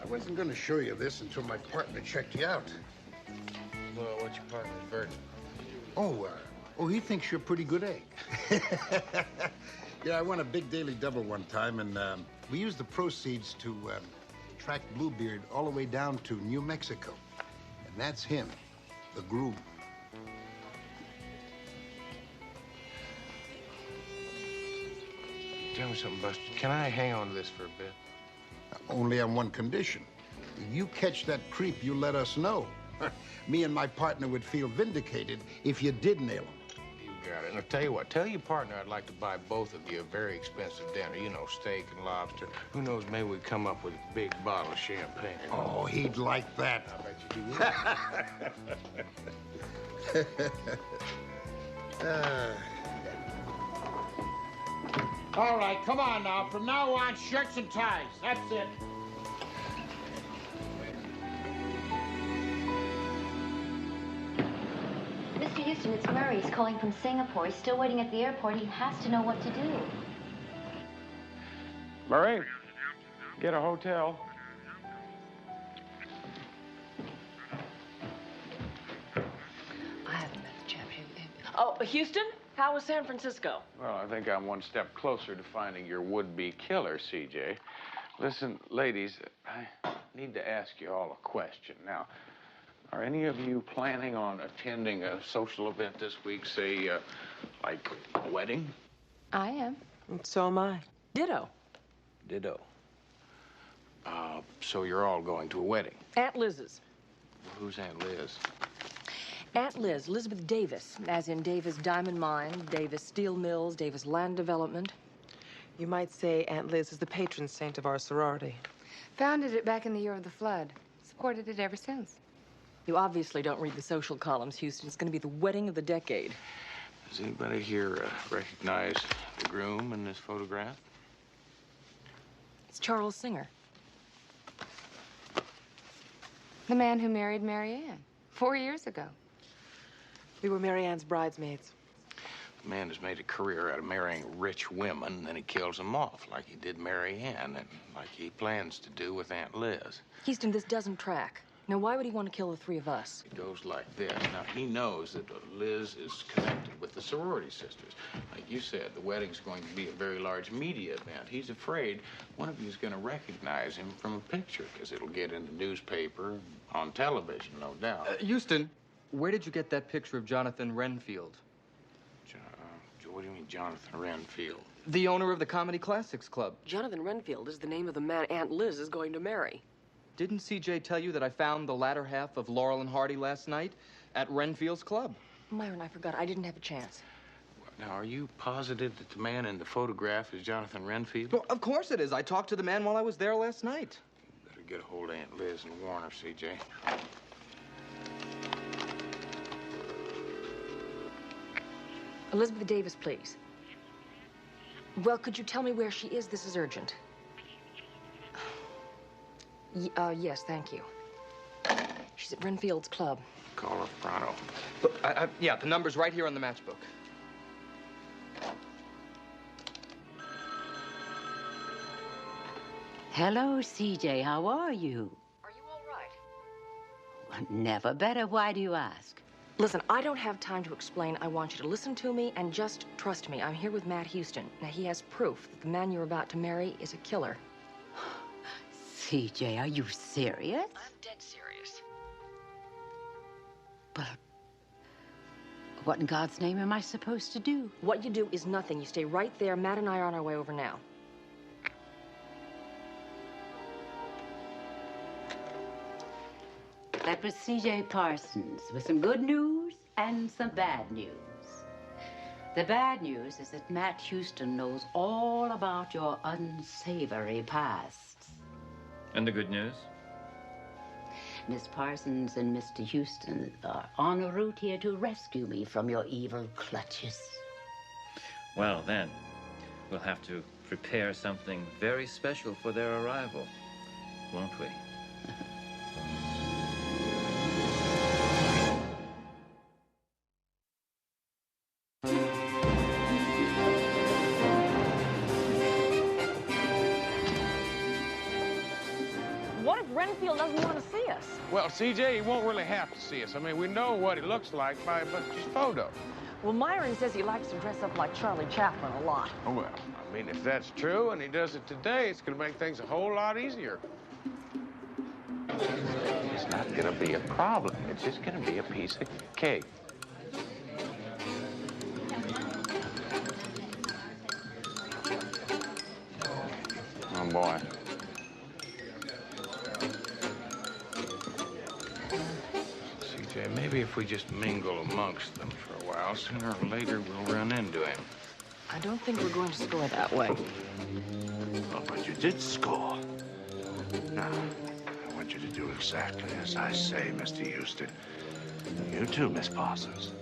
wasn't going to show you this until my partner checked you out. Well, what's your partner's verdict? Oh, he thinks you're a pretty good egg. Yeah, I won a big daily double one time, and we used the proceeds to track Bluebeard all the way down to New Mexico. And that's him, the groom. Tell me something, Buster. Can I hang on to this for a bit? Only on one condition. If you catch that creep, you let us know. Me and my partner would feel vindicated if you did nail him. You got it. And I'll tell you what, tell your partner I'd like to buy both of you a very expensive dinner. You know, steak and lobster. Who knows, maybe we'd come up with a big bottle of champagne. Oh, he'd like that. I bet you he would. All right, come on now. From now on, shirts and ties. That's it. Mr. Houston, it's Murray. He's calling from Singapore. He's still waiting at the airport. He has to know what to do. Murray, get a hotel. I haven't met the chap. Oh, Houston? How was San Francisco? Well, I think I'm one step closer to finding your would-be killer, CJ. Listen, ladies, I need to ask you all a question. Now, are any of you planning on attending a social event this week, say, like a wedding? I am. So am I. Ditto. Ditto. So you're all going to a wedding? Aunt Liz's. Who's Aunt Liz? Aunt Liz, Elizabeth Davis, as in Davis Diamond Mine, Davis Steel Mills, Davis Land Development. You might say Aunt Liz is the patron saint of our sorority. Founded it back in the year of the flood. Supported it ever since. You obviously don't read the social columns, Houston. It's going to be the wedding of the decade. Does anybody here recognize the groom in this photograph? It's Charles Singer. The man who married Mary Ann 4 years ago. We were Mary Ann's bridesmaids. The man has made a career out of marrying rich women, and then he kills them off, like he did Mary Ann, and like he plans to do with Aunt Liz. Houston, this doesn't track. Now, why would he want to kill the three of us? It goes like this. Now, he knows that Liz is connected with the sorority sisters. Like you said, the wedding's going to be a very large media event. He's afraid one of you is going to recognize him from a picture, because it'll get in the newspaper, on television, no doubt. Houston, where did you get that picture of Jonathan Renfield? What do you mean, Jonathan Renfield? The owner of the Comedy Classics Club. Jonathan Renfield is the name of the man Aunt Liz is going to marry. Didn't CJ tell you that I found the latter half of Laurel and Hardy last night at Renfield's club? Myron, I forgot. I didn't have a chance. Now, are you positive that the man in the photograph is Jonathan Renfield? Well, of course it is. I talked to the man while I was there last night. Better get a hold of Aunt Liz and warn her, CJ. Elizabeth Davis, please. Well, could you tell me where she is? This is urgent. Yes, thank you. She's at Renfield's club. Call her pronto. Look, yeah, the number's right here on the matchbook. Hello, CJ. How are you? Are you all right? Well, never better. Why do you ask? Listen, I don't have time to explain. I want you to listen to me and just trust me. I'm here with Matt Houston. Now, he has proof that the man you're about to marry is a killer. CJ, are you serious? I'm dead serious. But what in God's name am I supposed to do? What you do is nothing. You stay right there. Matt and I are on our way over now. That was CJ Parsons with some good news and some bad news. The bad news is that Matt Houston knows all about your unsavory past. And the good news? Miss Parsons and Mr. Houston are en route here to rescue me from your evil clutches. Well, then, we'll have to prepare something very special for their arrival, won't we? What if Renfield doesn't want to see us? Well, CJ, he won't really have to see us. I mean, we know what he looks like by just photo. Well, Myron says he likes to dress up like Charlie Chaplin a lot. Oh, well, I mean, if that's true and he does it today, it's going to make things a whole lot easier. It's not going to be a problem. It's just going to be a piece of cake. Oh, boy. CJ, maybe if we just mingle amongst them for a while, sooner or later we'll run into him. I don't think we're going to score that way. Oh, but you did score. Now, I want you to do exactly as I say, Mr. Houston. You too, Miss Parsons.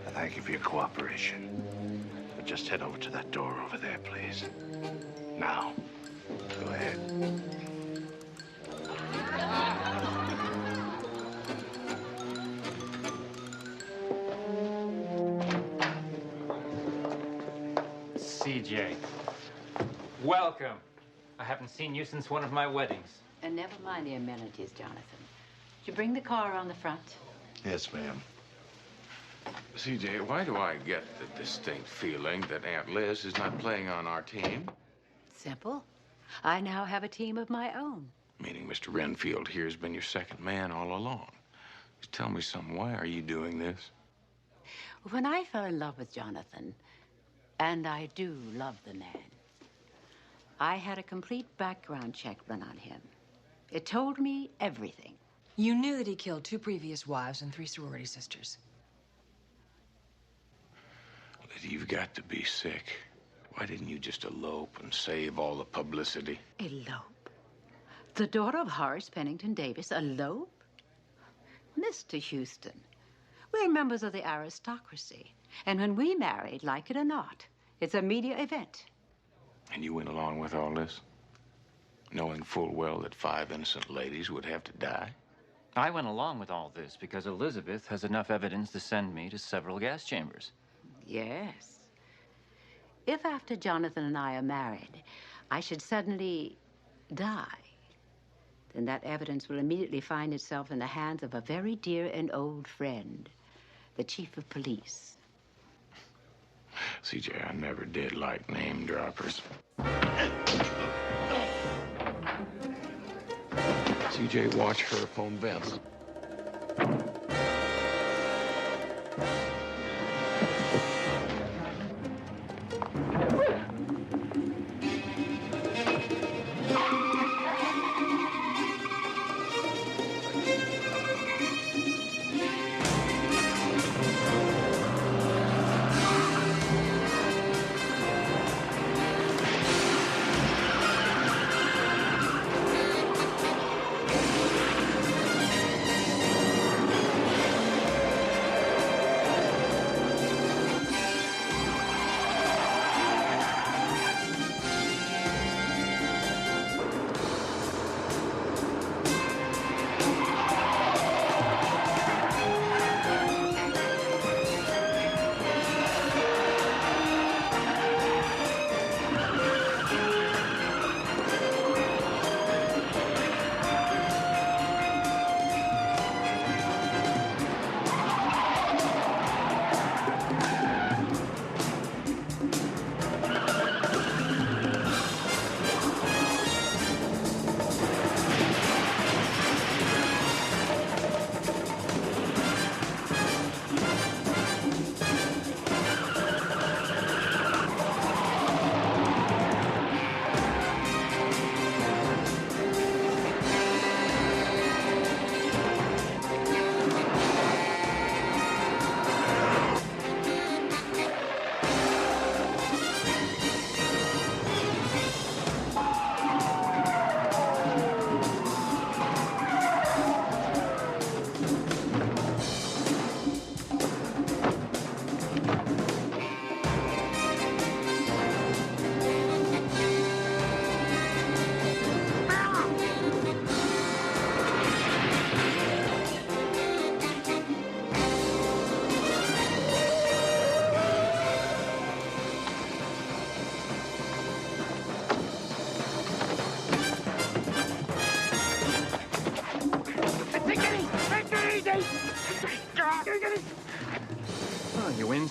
And thank you for your cooperation. But just head over to that door over there, please. Now, go ahead. CJ, welcome. I haven't seen you since one of my weddings. And never mind the amenities, Jonathan. Did you bring the car on the front? Yes, ma'am. CJ, why do I get the distinct feeling that Aunt Liz is not playing on our team? Simple. I now have a team of my own. Meaning Mr. Renfield here has been your second man all along. Just tell me something. Why are you doing this? When I fell in love with Jonathan, and I do love the man, I had a complete background check run on him. It told me everything. You knew that he killed 2 previous wives and 3 sorority sisters. Lizzie, you've got to be sick. Why didn't you just elope and save all the publicity? Elope? The daughter of Horace Pennington Davis elope? Mr. Houston, we're members of the aristocracy. And when we married, like it or not, it's a media event. And you went along with all this? Knowing full well that 5 innocent ladies would have to die? I went along with all this because Elizabeth has enough evidence to send me to several gas chambers. Yes. If after Jonathan and I are married, I should suddenly die, then that evidence will immediately find itself in the hands of a very dear and old friend, the chief of police. CJ, I never did like name droppers. CJ, watch her phone Vince.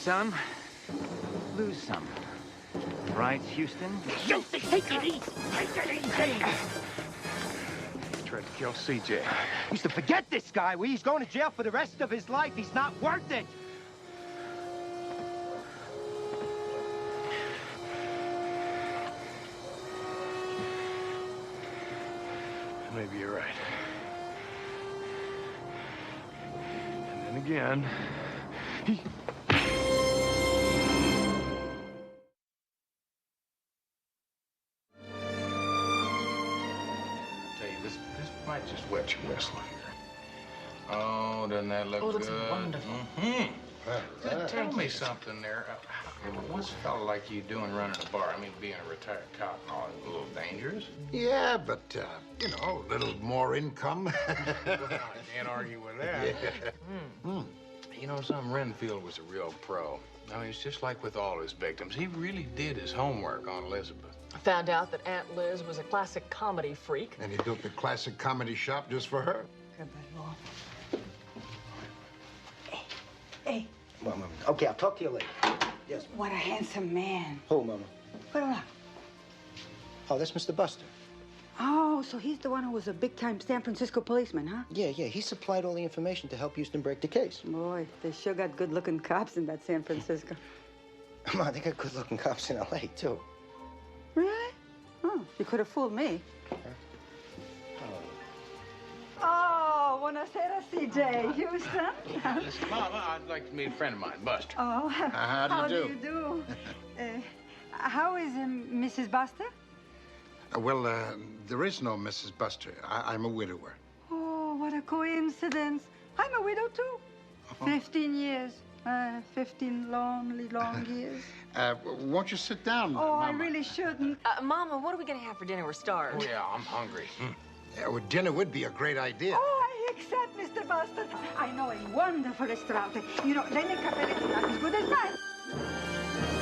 some, lose some. Right, Houston? Take it easy. Take it easy. Tried to kill CJ. Used to forget this guy. He's going to jail for the rest of his life. He's not worth it. Maybe you're right. And then again, he... This might just wet your whistle here. Oh, doesn't that look Oh, it looks good? wonderful. Mm-hmm. Tell me something there. What's a fellow like you doing running a bar? I mean, being a retired cop and all, is a little dangerous. Yeah, but, you know, a little more income. I can't argue with that. Yeah. You know, Renfield was a real pro. I mean, it's just like with all his victims. He really did his homework on Elizabeth. I found out that Aunt Liz was a classic comedy freak. And he built the classic comedy shop just for her. Hey. Well, Mama. Okay, I'll talk to you later. Yes, Mama. What a handsome man. Who, Mama? Well, Oh, that's Mr. Buster. oh, so he's the one who was a big-time San Francisco policeman, huh? Yeah, he supplied all the information to help Houston break the case. Boy, they sure got good-looking cops in that San Francisco. Come on, they got good-looking cops in L.A., too. Really? Oh, you could have fooled me. Oh, buonasera, CJ. Houston. Listen, Mama, I'd like to meet a friend of mine, Buster. Oh, How do you you do? How is Mrs. Buster? Well, there is no Mrs. Buster. I'm a widower. Oh, what a coincidence. I'm a widow, too. 15 years. 15 lonely, long years. Won't you sit down, Oh, Mama? I really shouldn't. Mama, what are we going to have for dinner? We're starved. Oh, yeah, I'm hungry. Yeah, well, dinner would be a great idea. Oh, I accept, Mr. Buster. I know a wonderful restaurant. You know, they make aperitif not as good as mine.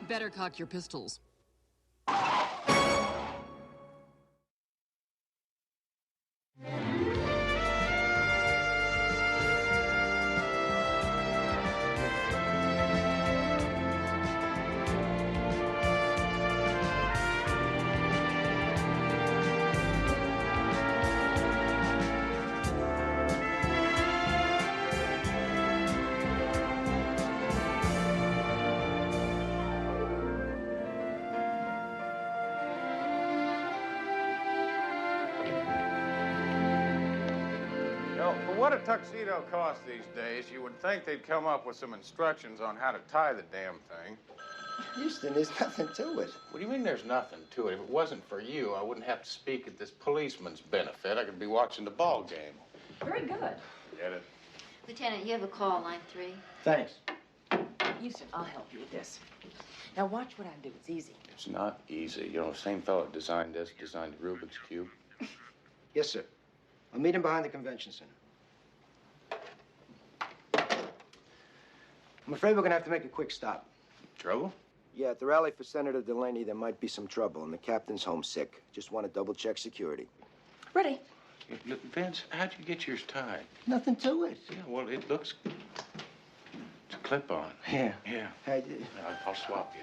Better cock your pistols. For what a tuxedo costs these days, you would think they'd come up with some instructions on how to tie the damn thing. Houston, there's nothing to it. What do you mean there's nothing to it? If it wasn't for you, I wouldn't have to speak at this policeman's benefit. I could be watching the ball game. Very good. Get it? Lieutenant, you have a call, line 3. Thanks. Houston, I'll help you with this. Now watch what I do. It's easy. It's not easy. You know, the same fellow that designed this designed the Rubik's Cube. Yes, sir. I'll meet him behind the convention center. I'm afraid we're gonna have to make a quick stop. Trouble? Yeah, at the rally for Senator Delaney, there might be some trouble, and the captain's homesick. Just want to double-check security. Ready? Look, Vince, how'd you get yours tied? Nothing to it. Yeah, well, it looks... It's a clip-on. Yeah. Yeah. Hey, I'll swap you.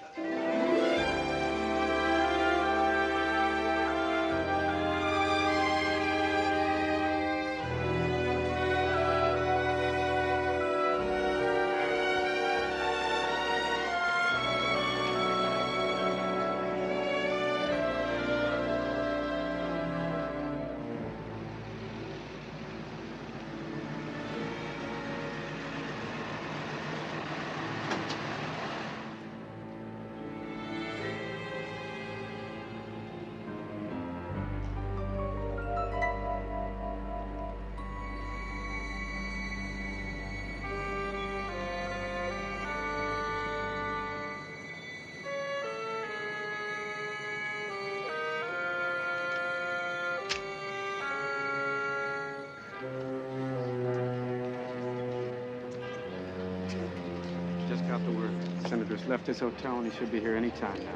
Just got the word. The senator's left his hotel and he should be here any time now.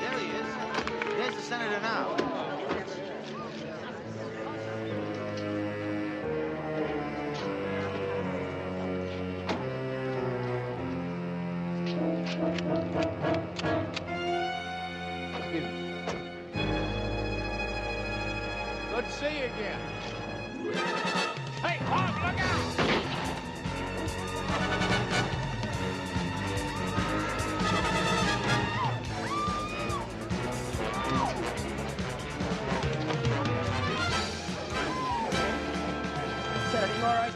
There he is. There's the senator now. Good to see you again. Hey, Bob, look out! Senator, you all right?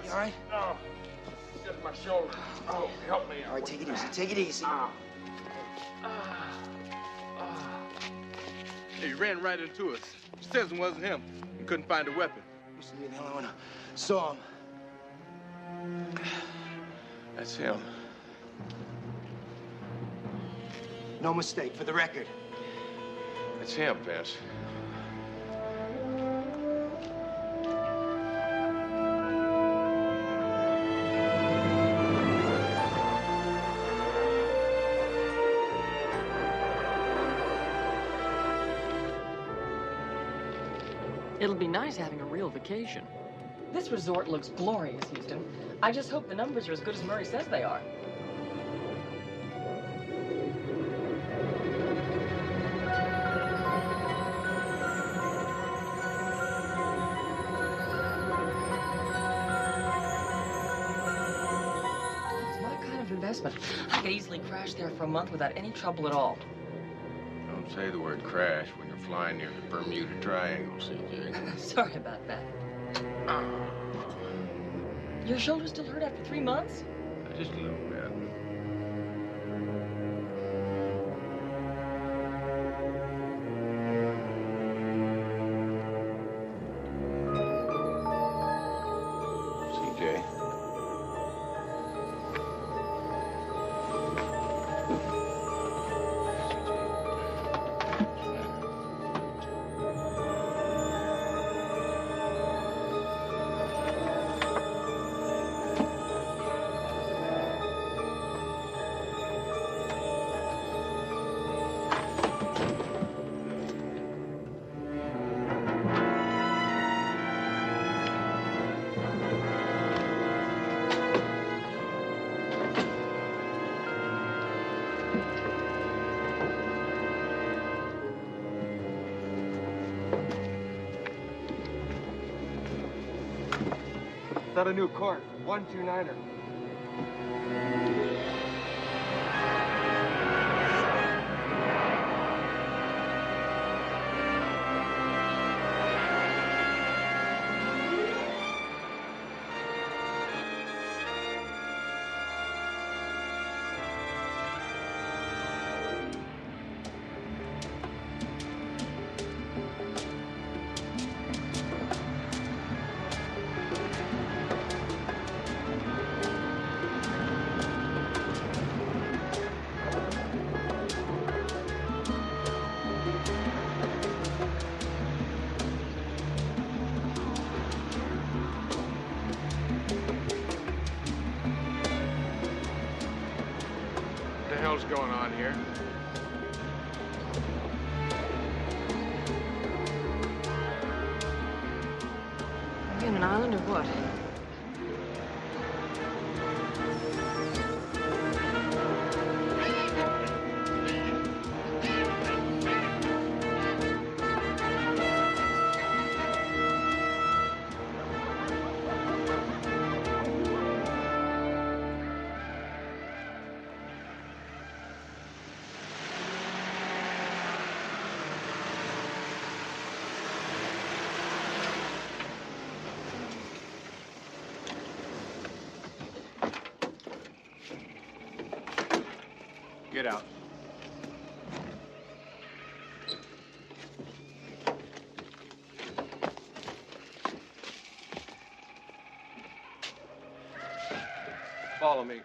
You all right? No. Just my shoulder. Oh, help me. All right, take it easy. Take it easy. He ran right into us. Says it wasn't him. He couldn't find a weapon. Must be the only one who saw him. That's him. No mistake, for the record. It's him, Vince. It'll be nice having a real vacation. This resort looks glorious, Houston. I just hope the numbers are as good as Murray says they are. It's my kind of investment. I could easily crash there for a month without any trouble at all. Oh, Don't say the word crash when you're flying near the Bermuda Triangle, CJ. Sorry about that. Your shoulder still hurt after 3 months? Just a little bit. CJ. Is that a new court? 129er. What the hell's going on here? Are we on an island or what? Get out. Follow me.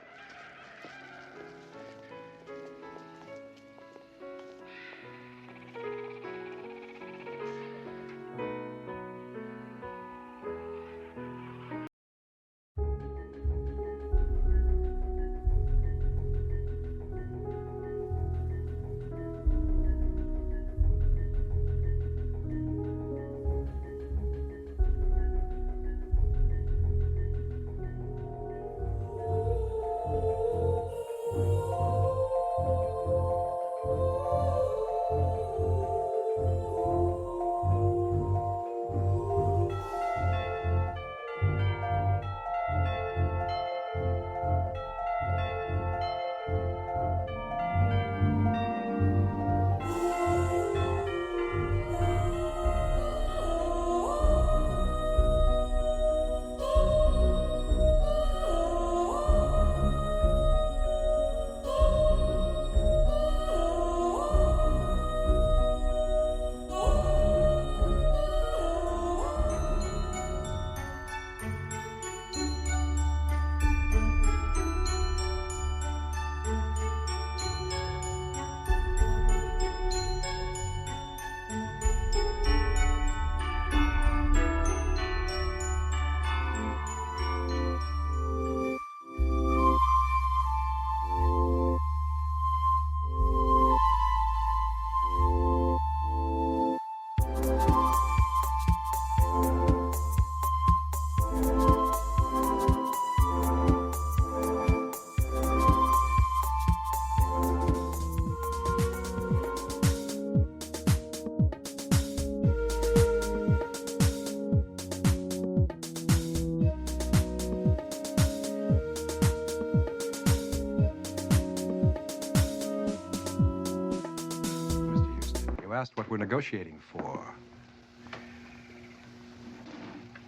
You asked what we're negotiating for.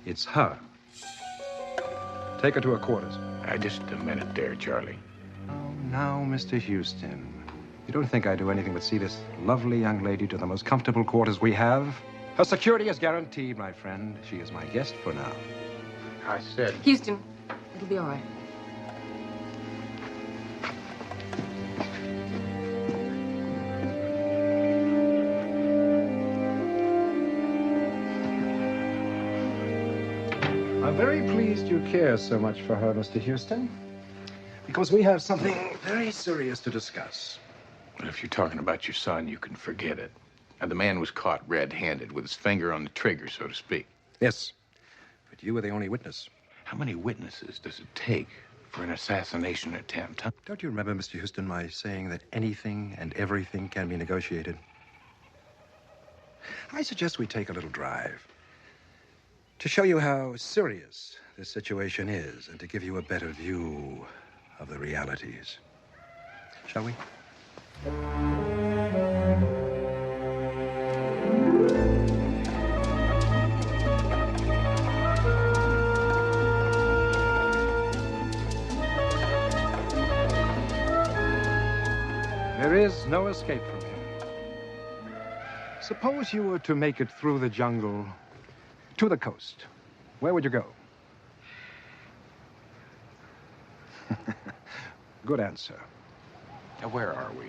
It's her. Take her to her quarters. Just a minute there, Charlie. Now, Mr. Houston, you don't think I do anything but see this lovely young lady to the most comfortable quarters we have? Her security is guaranteed, my friend. She is my guest for now. I said... Houston, it'll be all right. I'm very pleased you care so much for her, Mr. Houston, because we have something very serious to discuss. Well, if you're talking about your son, you can forget it. Now, the man was caught red-handed with his finger on the trigger, so to speak. Yes, but you were the only witness. How many witnesses does it take for an assassination attempt, huh? Don't you remember, Mr. Houston, my saying that anything and everything can be negotiated? I suggest we take a little drive to show you how serious this situation is and to give you a better view of the realities. Shall we? There is no escape from him. Suppose you were to make it through the jungle to the coast. Where would you go? Good answer. Now, where are we?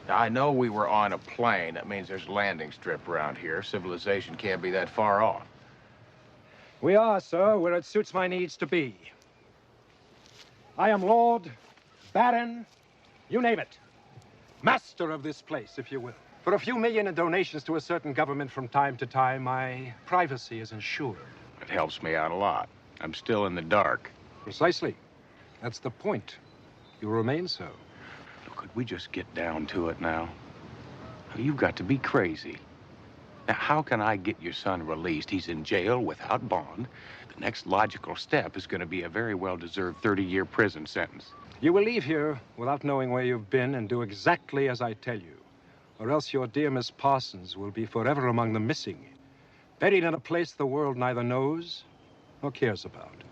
Now, I know we were on a plane. That means there's a landing strip around here. Civilization can't be that far off. We are, sir, where it suits my needs to be. I am Lord, Baron, you name it. Master of this place, if you will. For a few million in donations to a certain government from time to time, my privacy is ensured. It helps me out a lot. I'm still in the dark. Precisely. That's the point. You remain so. Could we just get down to it now? You've got to be crazy. Now, how can I get your son released? He's in jail without bond. The next logical step is going to be a very well-deserved 30-year prison sentence. You will leave here without knowing where you've been and do exactly as I tell you. Or else your dear Miss Parsons will be forever among the missing, buried in a place the world neither knows nor cares about.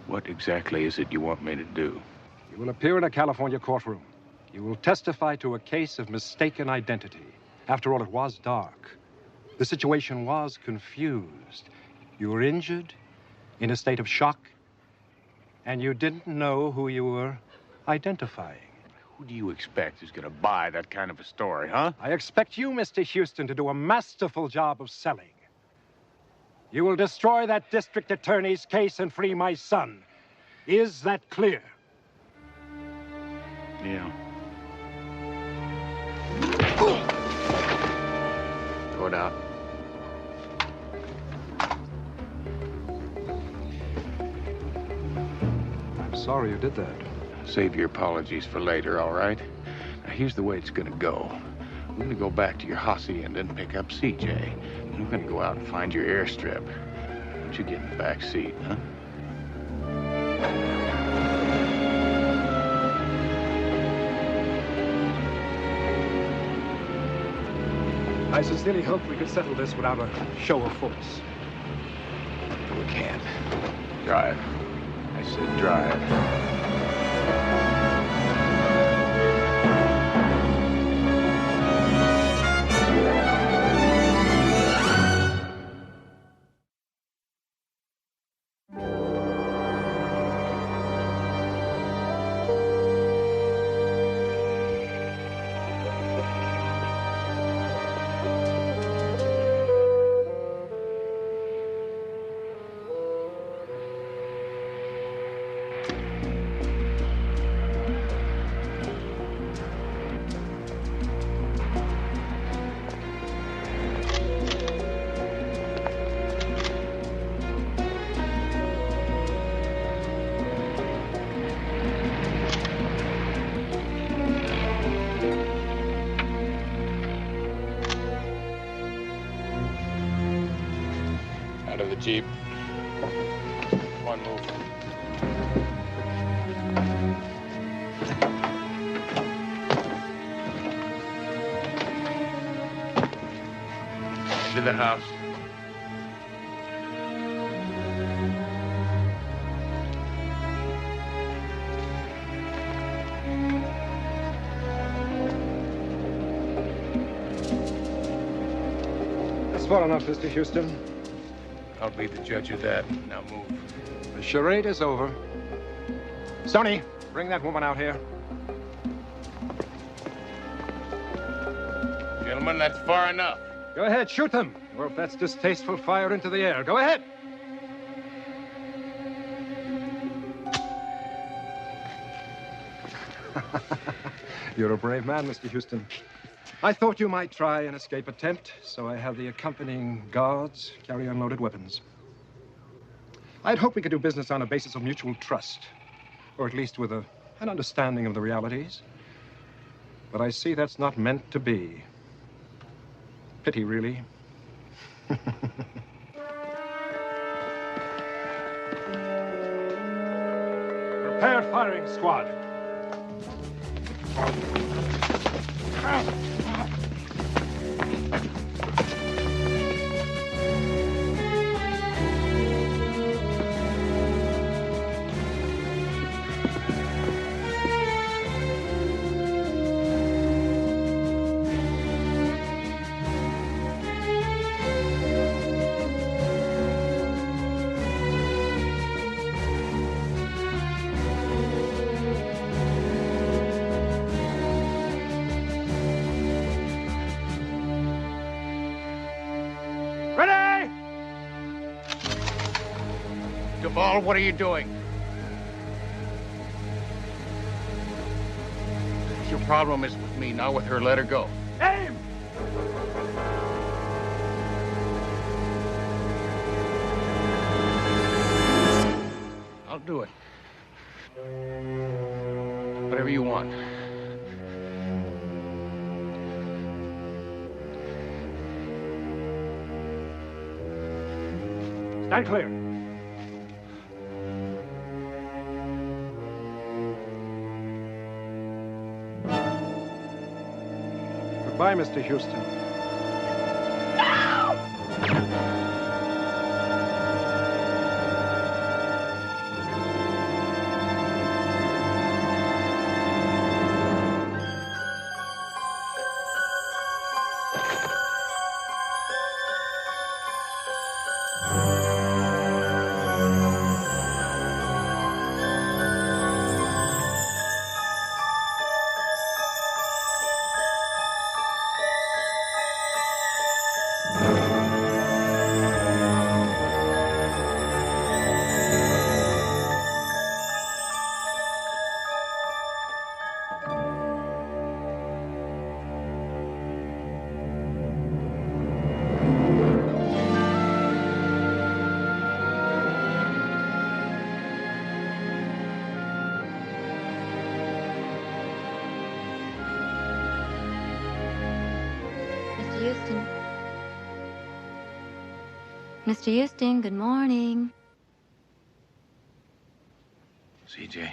What exactly is it you want me to do? You will appear in a California courtroom. You will testify to a case of mistaken identity. After all, it was dark. The situation was confused. You were injured, in a state of shock, and you didn't know who you were identifying. Who do you expect is going to buy that kind of a story, huh? I expect you, Mr. Houston, to do a masterful job of selling. You will destroy that district attorney's case and free my son. Is that clear? Yeah. Throw it out. I'm sorry you did that. Save your apologies for later, all right? Now, here's the way it's gonna go. We're gonna go back to your hacienda and pick up CJ. And we're gonna go out and find your airstrip. Why don't you get in the back seat, huh? I sincerely hope we could settle this without a show of force. We can't. Drive. I said drive. Out of the Jeep. One move. the house. That's far enough, Mr. Houston. I'll be the judge of that. Now move. The charade is over. Sonny, bring that woman out here. Gentlemen, that's far enough. Go ahead, shoot them. Or if that's distasteful, fire into the air. Go ahead. You're a brave man, Mr. Houston. I thought you might try an escape attempt, so I have the accompanying guards carry unloaded weapons. I'd hoped we could do business on a basis of mutual trust, or at least with an understanding of the realities. But I see that's not meant to be. Pity, really. Prepare firing squad. Duvall, what are you doing? Your problem is with me, not with her. Let her go. Aim! I'll do it. Whatever you want. Stand clear. Goodbye, Mr. Houston. Houston. Mr. Houston, good morning. CJ.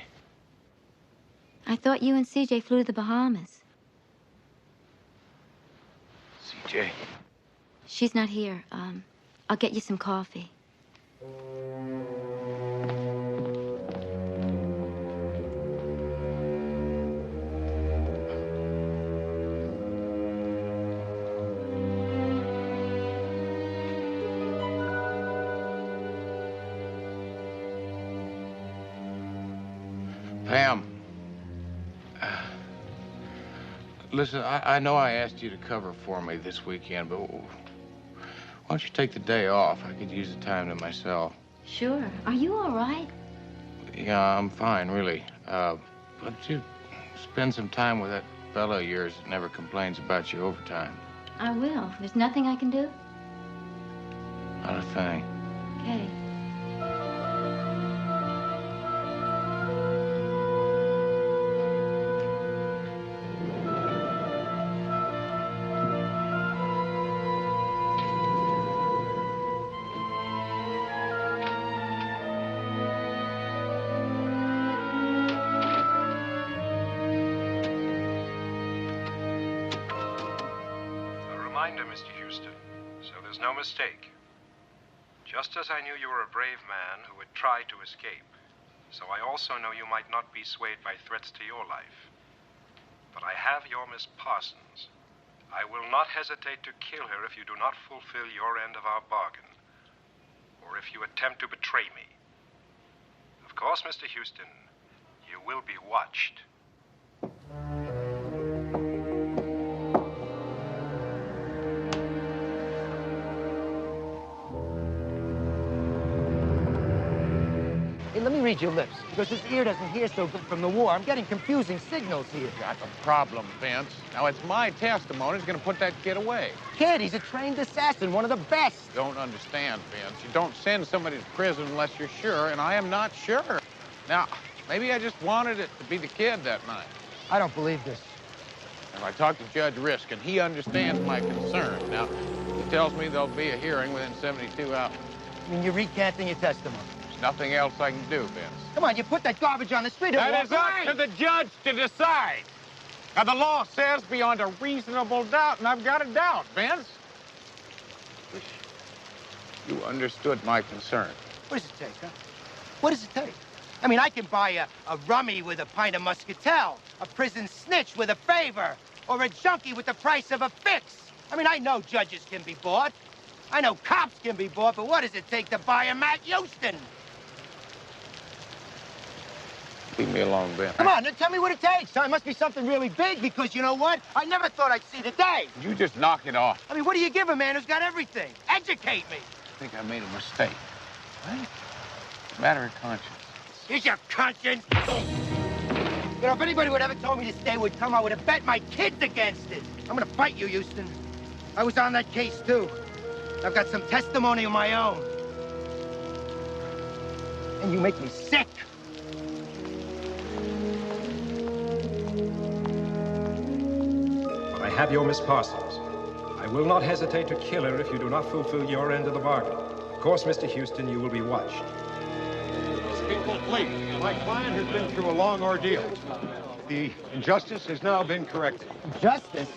I thought you and CJ flew to the Bahamas. CJ. She's not here. I'll get you some coffee. Pam, listen, I know I asked you to cover for me this weekend, but why don't you take the day off? I could use the time to myself. Sure. Are you all right? Yeah, I'm fine, really. But you spend some time with that fellow of yours that never complains about your overtime. I will. There's nothing I can do? Not a thing. Okay. A reminder, Mr. Houston. So there's no mistake. Just as I knew you were a brave man who would try to escape, so I also know you might not be swayed by threats to your life. But I have your Miss Parsons. I will not hesitate to kill her if you do not fulfill your end of our bargain, or if you attempt to betray me. Of course, Mr. Houston, you will be watched. Hey, let me read your lips, because his ear doesn't hear so good from the war. I'm getting confusing signals here. Got a problem, Vince. Now, it's my testimony that's gonna put that kid away. Kid, he's a trained assassin, one of the best. Don't understand, Vince. You don't send somebody to prison unless you're sure, and I am not sure. Now, maybe I just wanted it to be the kid that night. I don't believe this. And I talked to Judge Risk, and he understands my concern. Now, he tells me there'll be a hearing within 72 hours. I mean, you're recanting your testimony. There's nothing else I can do, Vince. Come on, you put that garbage on the street. That is up to the judge to decide. Now, the law says beyond a reasonable doubt, and I've got a doubt, Vince. Wish you understood my concern. What does it take, huh? What does it take? I mean, I can buy a rummy with a pint of Muscatel, a prison snitch with a favor, or a junkie with the price of a fix. I mean, I know judges can be bought. I know cops can be bought, but what does it take to buy a Matt Houston? Leave me alone, Ben. Come on, tell me what it takes. It must be something really big, because you know what? I never thought I'd see the day. You just knock it off. I mean, what do you give a man who's got everything? Educate me. I think I made a mistake. What? Matter of conscience. Here's your conscience. You know, if anybody would ever told me to stay would come, I would have bet my kids against it. I'm gonna fight you, Houston. I was on that case, too. I've got some testimony of my own. And you make me sick. But I have your Miss Parsons. I will not hesitate to kill her if you do not fulfill your end of the bargain. Of course, Mr. Houston, you will be watched. People, please. My client has been through a long ordeal. The injustice has now been corrected. Justice?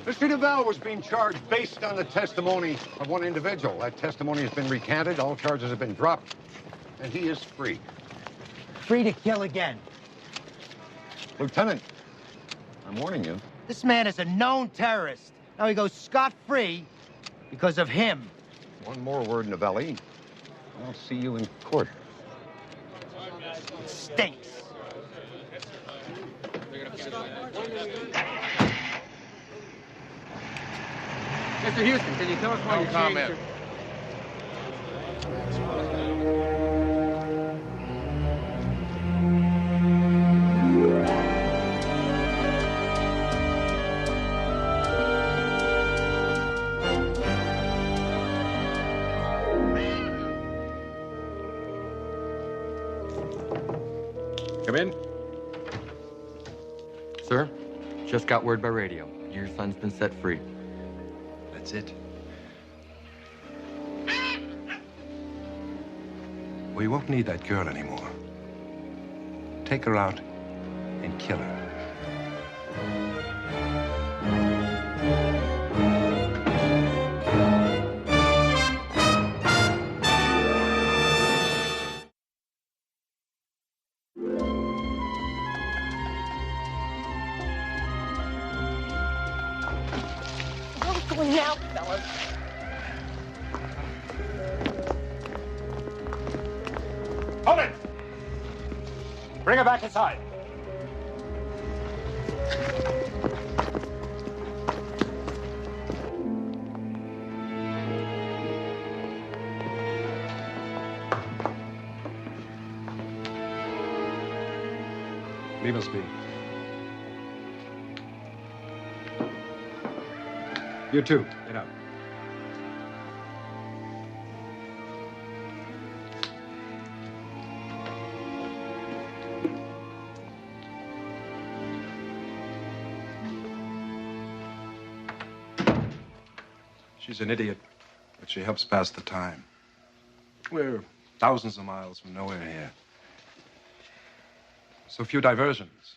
Mr. DeVal was being charged based on the testimony of one individual. That testimony has been recanted, all charges have been dropped, and he is free. Free to kill again. Lieutenant, I'm warning you. This man is a known terrorist. Now he goes scot-free because of him. One more word, Novelli. I'll see you in court. It stinks. Mr. Houston, can you tell us why you changed your... Come in. Sir, just got word by radio. Your son's been set free. That's it. We won't need that girl anymore. Take her out and kill her. Now, fellas. Hold it! Bring her back inside. Leave us be. You too. Get out. She's an idiot, but she helps pass the time. We're thousands of miles from nowhere here. So few diversions.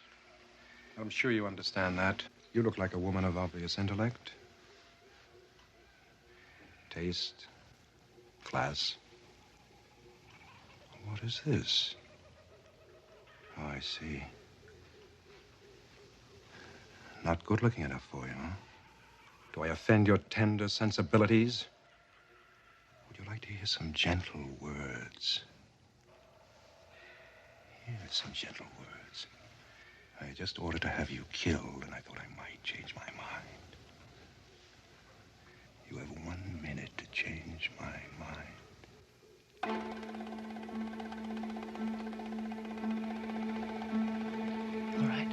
I'm sure you understand that. You look like a woman of obvious intellect. taste, class. What is this? Oh, I see. Not good looking enough for you, huh? Do I offend your tender sensibilities? Would you like to hear some gentle words? Here's some gentle words. I just ordered to have you killed, and I thought I might change my mind. You have 1 minute to change my mind. All right.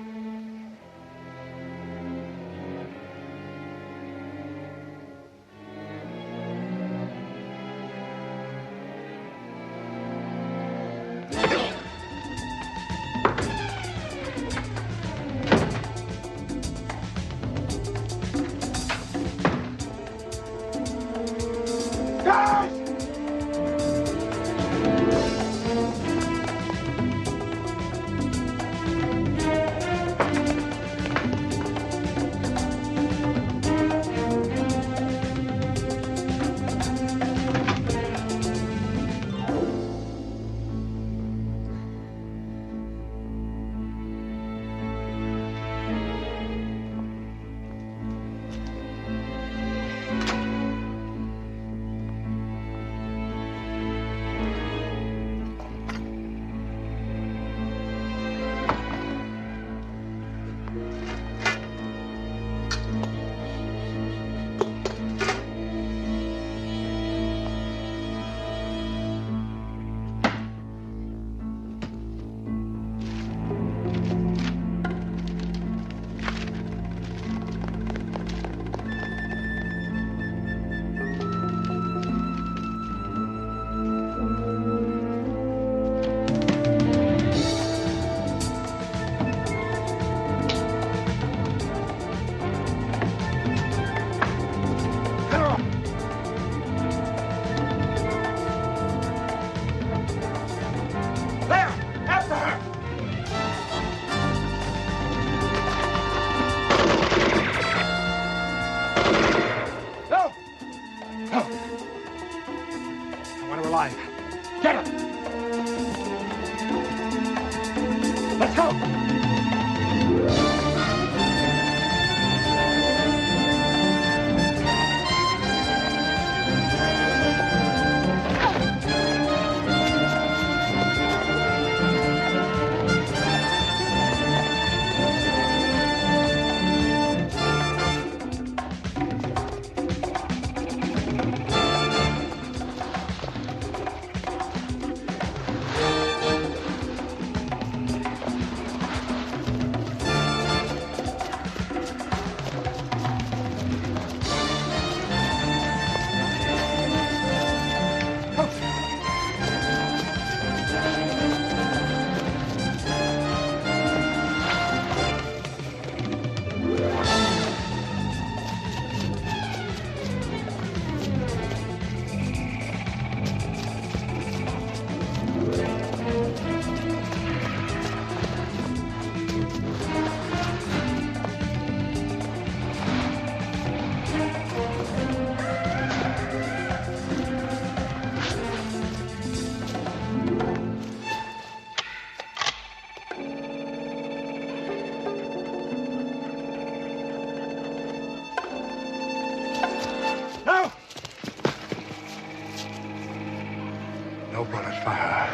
No bullet fire.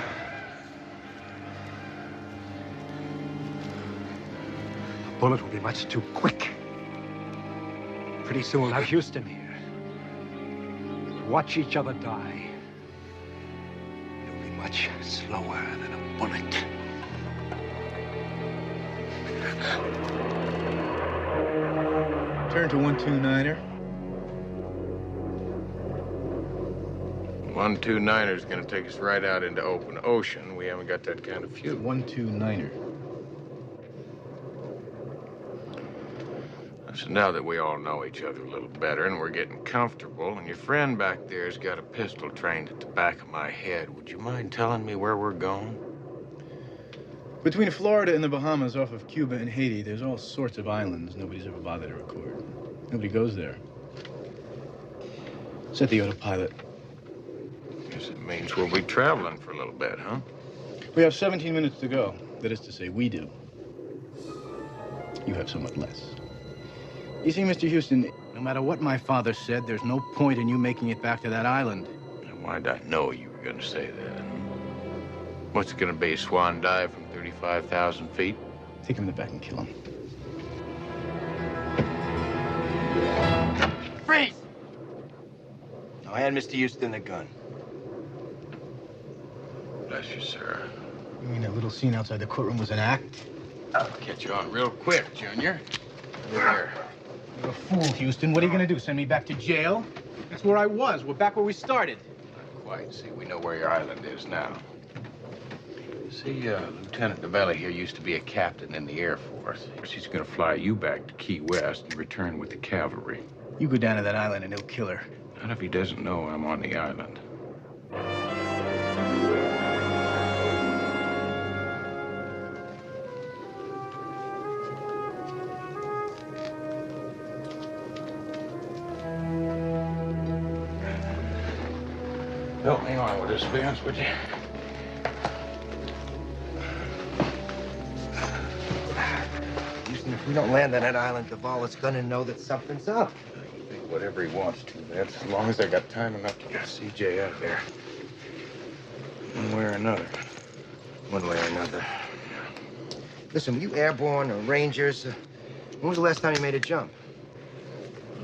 The bullet will be much too quick. Pretty soon we'll have Houston here. Watch each other die. It'll be much slower than a bullet. Turn to 129er. 129er is going to take us right out into open ocean. We haven't got that kind of fuel. 129er. So now that we all know each other a little better and we're getting comfortable, and your friend back there's got a pistol trained at the back of my head, would you mind telling me where we're going? Between Florida and the Bahamas, off of Cuba and Haiti, there's all sorts of islands nobody's ever bothered to record. Nobody goes there. Set the autopilot. Guess it means we'll be traveling for a little bit, huh? We have 17 minutes to go. That is to say, we do. You have somewhat less. You see, Mr. Houston, no matter what my father said, there's no point in you making it back to that island. And why'd I know you were going to say that? What's it going to be, a swan dive from 35,000 feet? Take him in the back and kill him. Freeze! Now hand Mr. Houston the gun. Bless you, sir. You mean that little scene outside the courtroom was an act? I'll catch you on real quick, Junior. Over there. You're a fool, Houston. What are you going to do, send me back to jail? That's where I was. We're back where we started. Not quite. See, we know where your island is now. See, Lieutenant Novelli here used to be a captain in the Air Force. He's going to fly you back to Key West and return with the cavalry. You go down to that island and he'll kill her. Not if he doesn't know I'm on the island. Help me on with this, Vance, would you? Houston, if we don't land on that island, Duvall is gonna know that something's up. You think whatever he wants to, Vance, as long as I got time enough to get CJ out of there. One way or another. One way or another. Listen, were you airborne or Rangers? When was the last time you made a jump?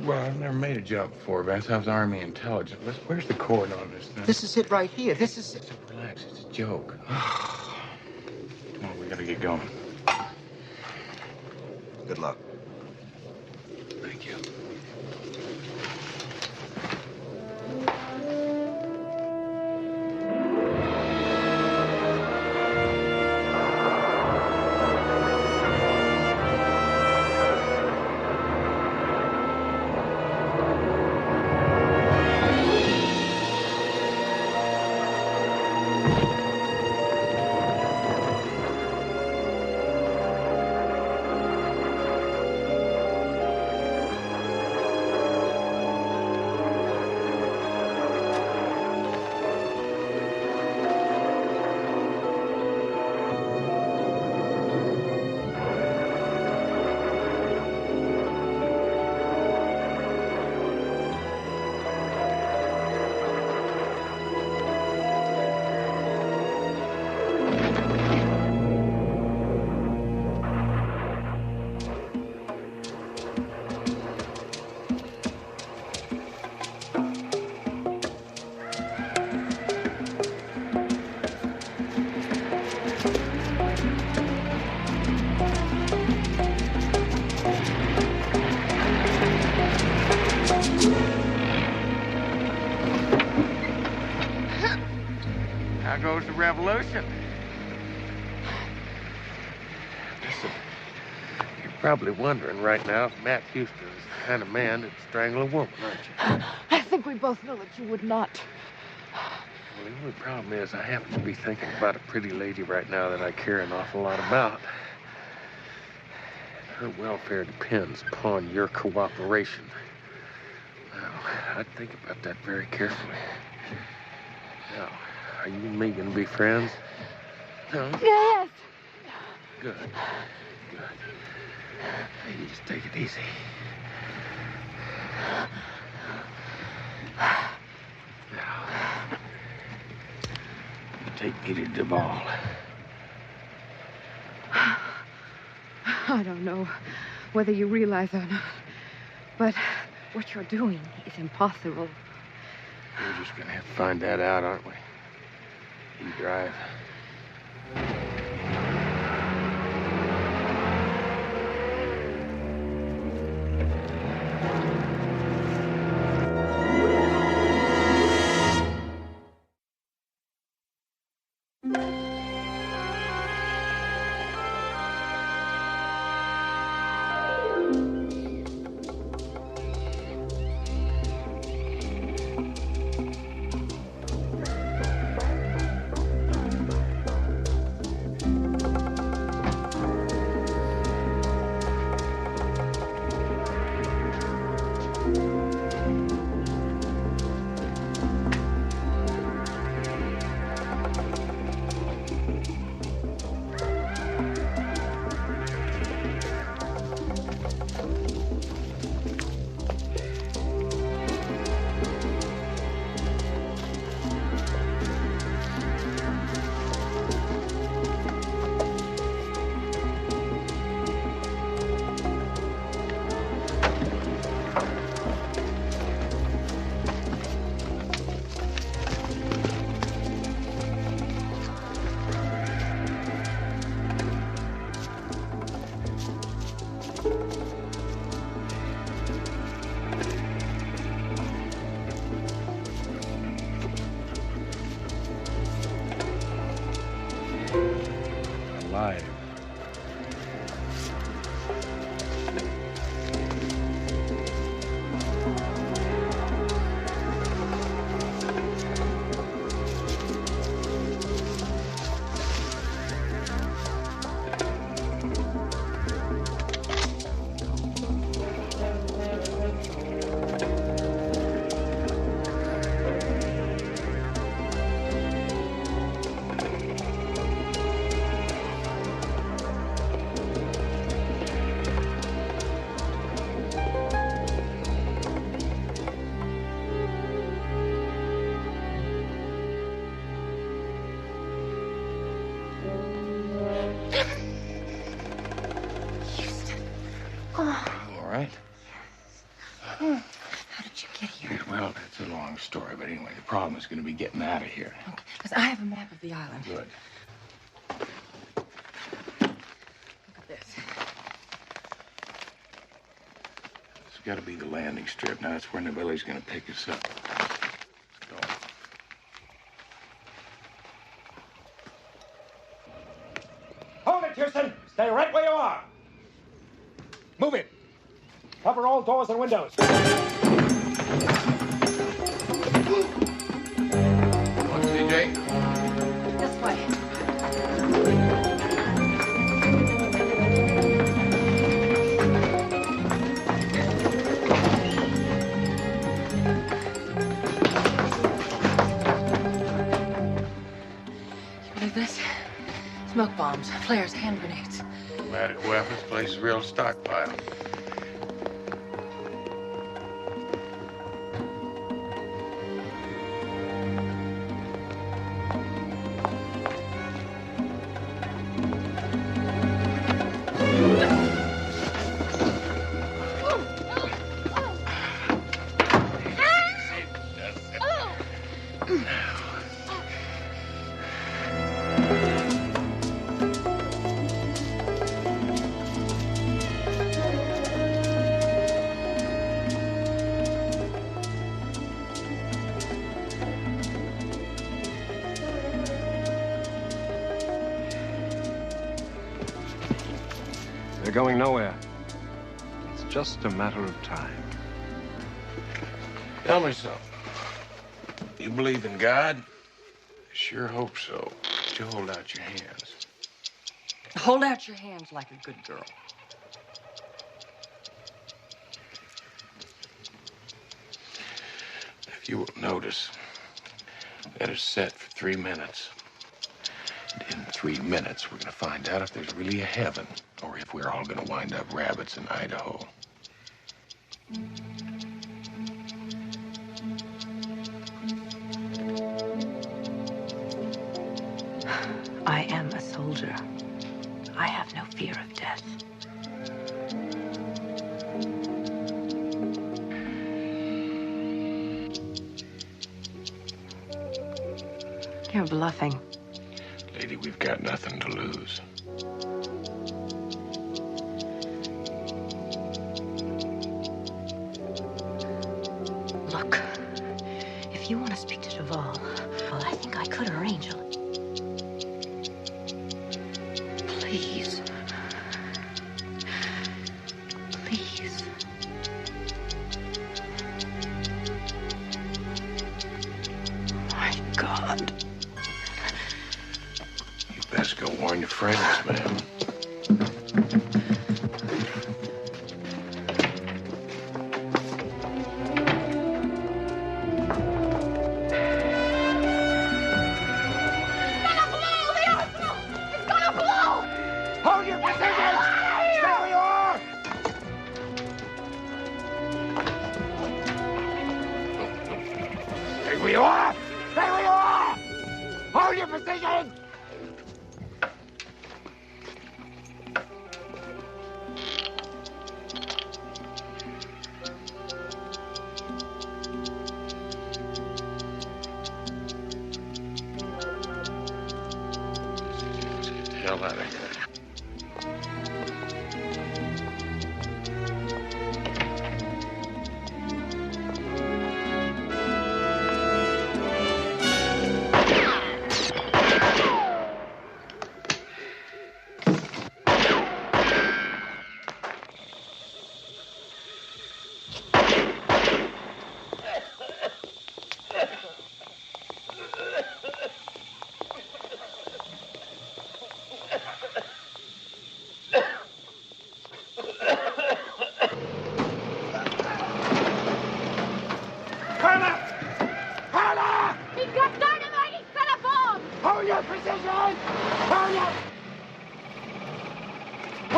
Well, I've never made a jump before, Vance. I was Army intelligence. Where's the cord on this thing? This is it right here. This is it. Relax, it's a joke. Come on, we gotta get going. Good luck. Thank you. How goes the revolution? Listen, you're probably wondering right now if Matt Houston is the kind of man that'd strangle a woman, aren't you? I think we both know that you would not. Well, the only problem is I happen to be thinking about a pretty lady right now that I care an awful lot about. Her welfare depends upon your cooperation. Now, I'd think about that very carefully. Now, are you and me going to be friends? No? Yes. Good. Good. Hey, you just take it easy. Now, take me to Duvall. I don't know whether you realize or not, but what you're doing is impossible. We're just going to have to find that out, aren't we? You drive. Alive. All right. How did you get here? Well, it's a long story, but anyway, the problem is going to be getting out of here. Okay, because I have a map of the island. Good. Look at this. It's got to be the landing strip. Now, that's where Novelli's going to pick us up. Let's go. Hold it, Houston! Stay right where you are! Move it! Cover all doors and windows. Look, CJ. This way. You believe this? Smoke bombs, flares, hand grenades. Automatic weapons, place is real stockpile. They're going nowhere. It's just a matter of time. Tell me something. You believe in God? I sure hope so. But you hold out your hands. Hold out your hands like a good girl. If you will notice, that is set for 3 minutes. And in 3 minutes, we're going to find out if there's really a heaven or if we're all going to wind up rabbits in Idaho. I am a soldier. I have no fear of death. You're bluffing. Lady, we've got nothing to lose. Look, if you want to speak to Duval, well, I think I could arrange it. Please. Please. My God. You best go warn your friends, ma'am. Hold your position! Stay where you are! Stay where you are! Stay where you are! Hold your position! Let's get the hell out of here.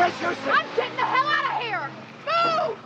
place, Houston! I'm getting the hell out of here! Move!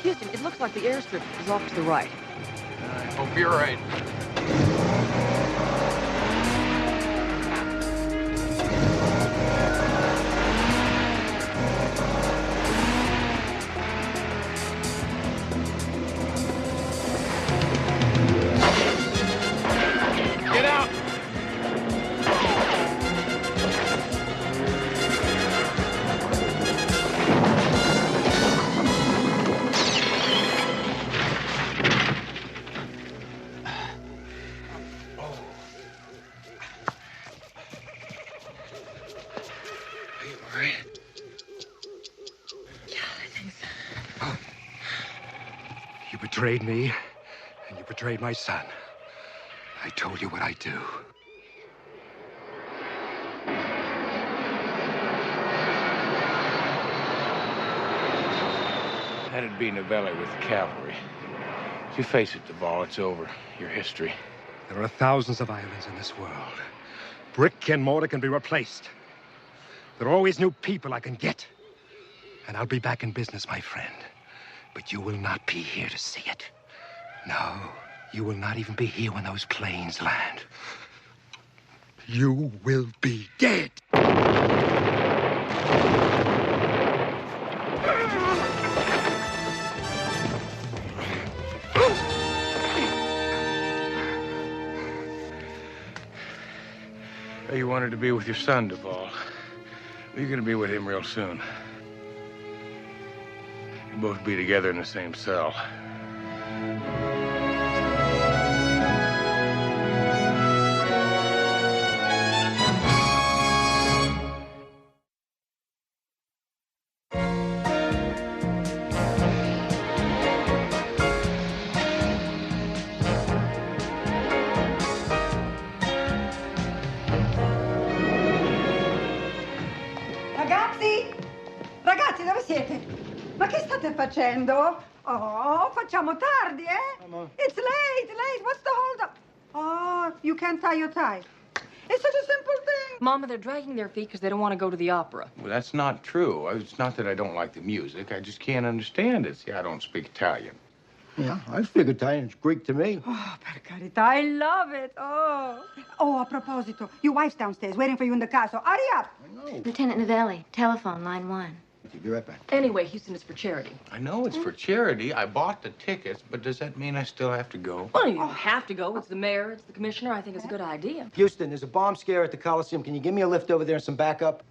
Houston, it looks like the airstrip is off to the right. I hope you're right. Get out! You betrayed me, and you betrayed my son. I told you what I'd do. That'd be Novelli with the cavalry. If you face it, Duvall, it's over. Your history. There are thousands of islands in this world. Brick and mortar can be replaced. There are always new people I can get. And I'll be back in business, my friend. But you will not be here to see it. No, you will not even be here when those planes land. You will be dead. You wanted to be with your son, Duvall. You're going to be with him real soon. You'll both be together in the same cell. Ragazzi, dove siete? Ma che state facendo? Oh, facciamo tardi, eh? It's late. What's the hold up? Oh, you can't tie your tie. It's such a simple thing. Mama, they're dragging their feet because they don't want to go to the opera. Well, that's not true. It's not that I don't like the music. I just can't understand it. See, I don't speak Italian. Yeah, I speak Italian. It's Greek to me. Oh, per carità, I love it. Oh, a proposito, your wife's downstairs waiting for you in the car, so hurry up. Lieutenant Novelli, telephone, line 1. Be right back. Anyway, Houston, it's for charity. I know it's for charity. I bought the tickets, but does that mean I still have to go? Well, you don't have to go. It's the mayor, it's the commissioner. I think it's a good idea. Houston, there's a bomb scare at the Coliseum. Can you give me a lift over there and some backup?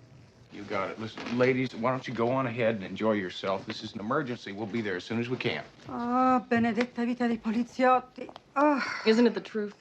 You got it. Listen, ladies, why don't you go on ahead and enjoy yourself? This is an emergency. We'll be there as soon as we can. Oh, benedetta vita dei poliziotti. Oh. Isn't it the truth?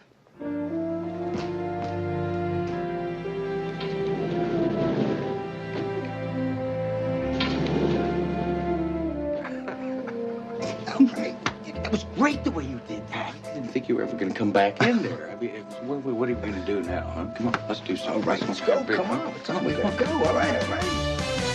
It was great the way you did that. I didn't think you were ever going to come back in there. I mean, what are you going to do now, huh? Come on, let's do something. All right, let's go. Come on. Let's go. All right.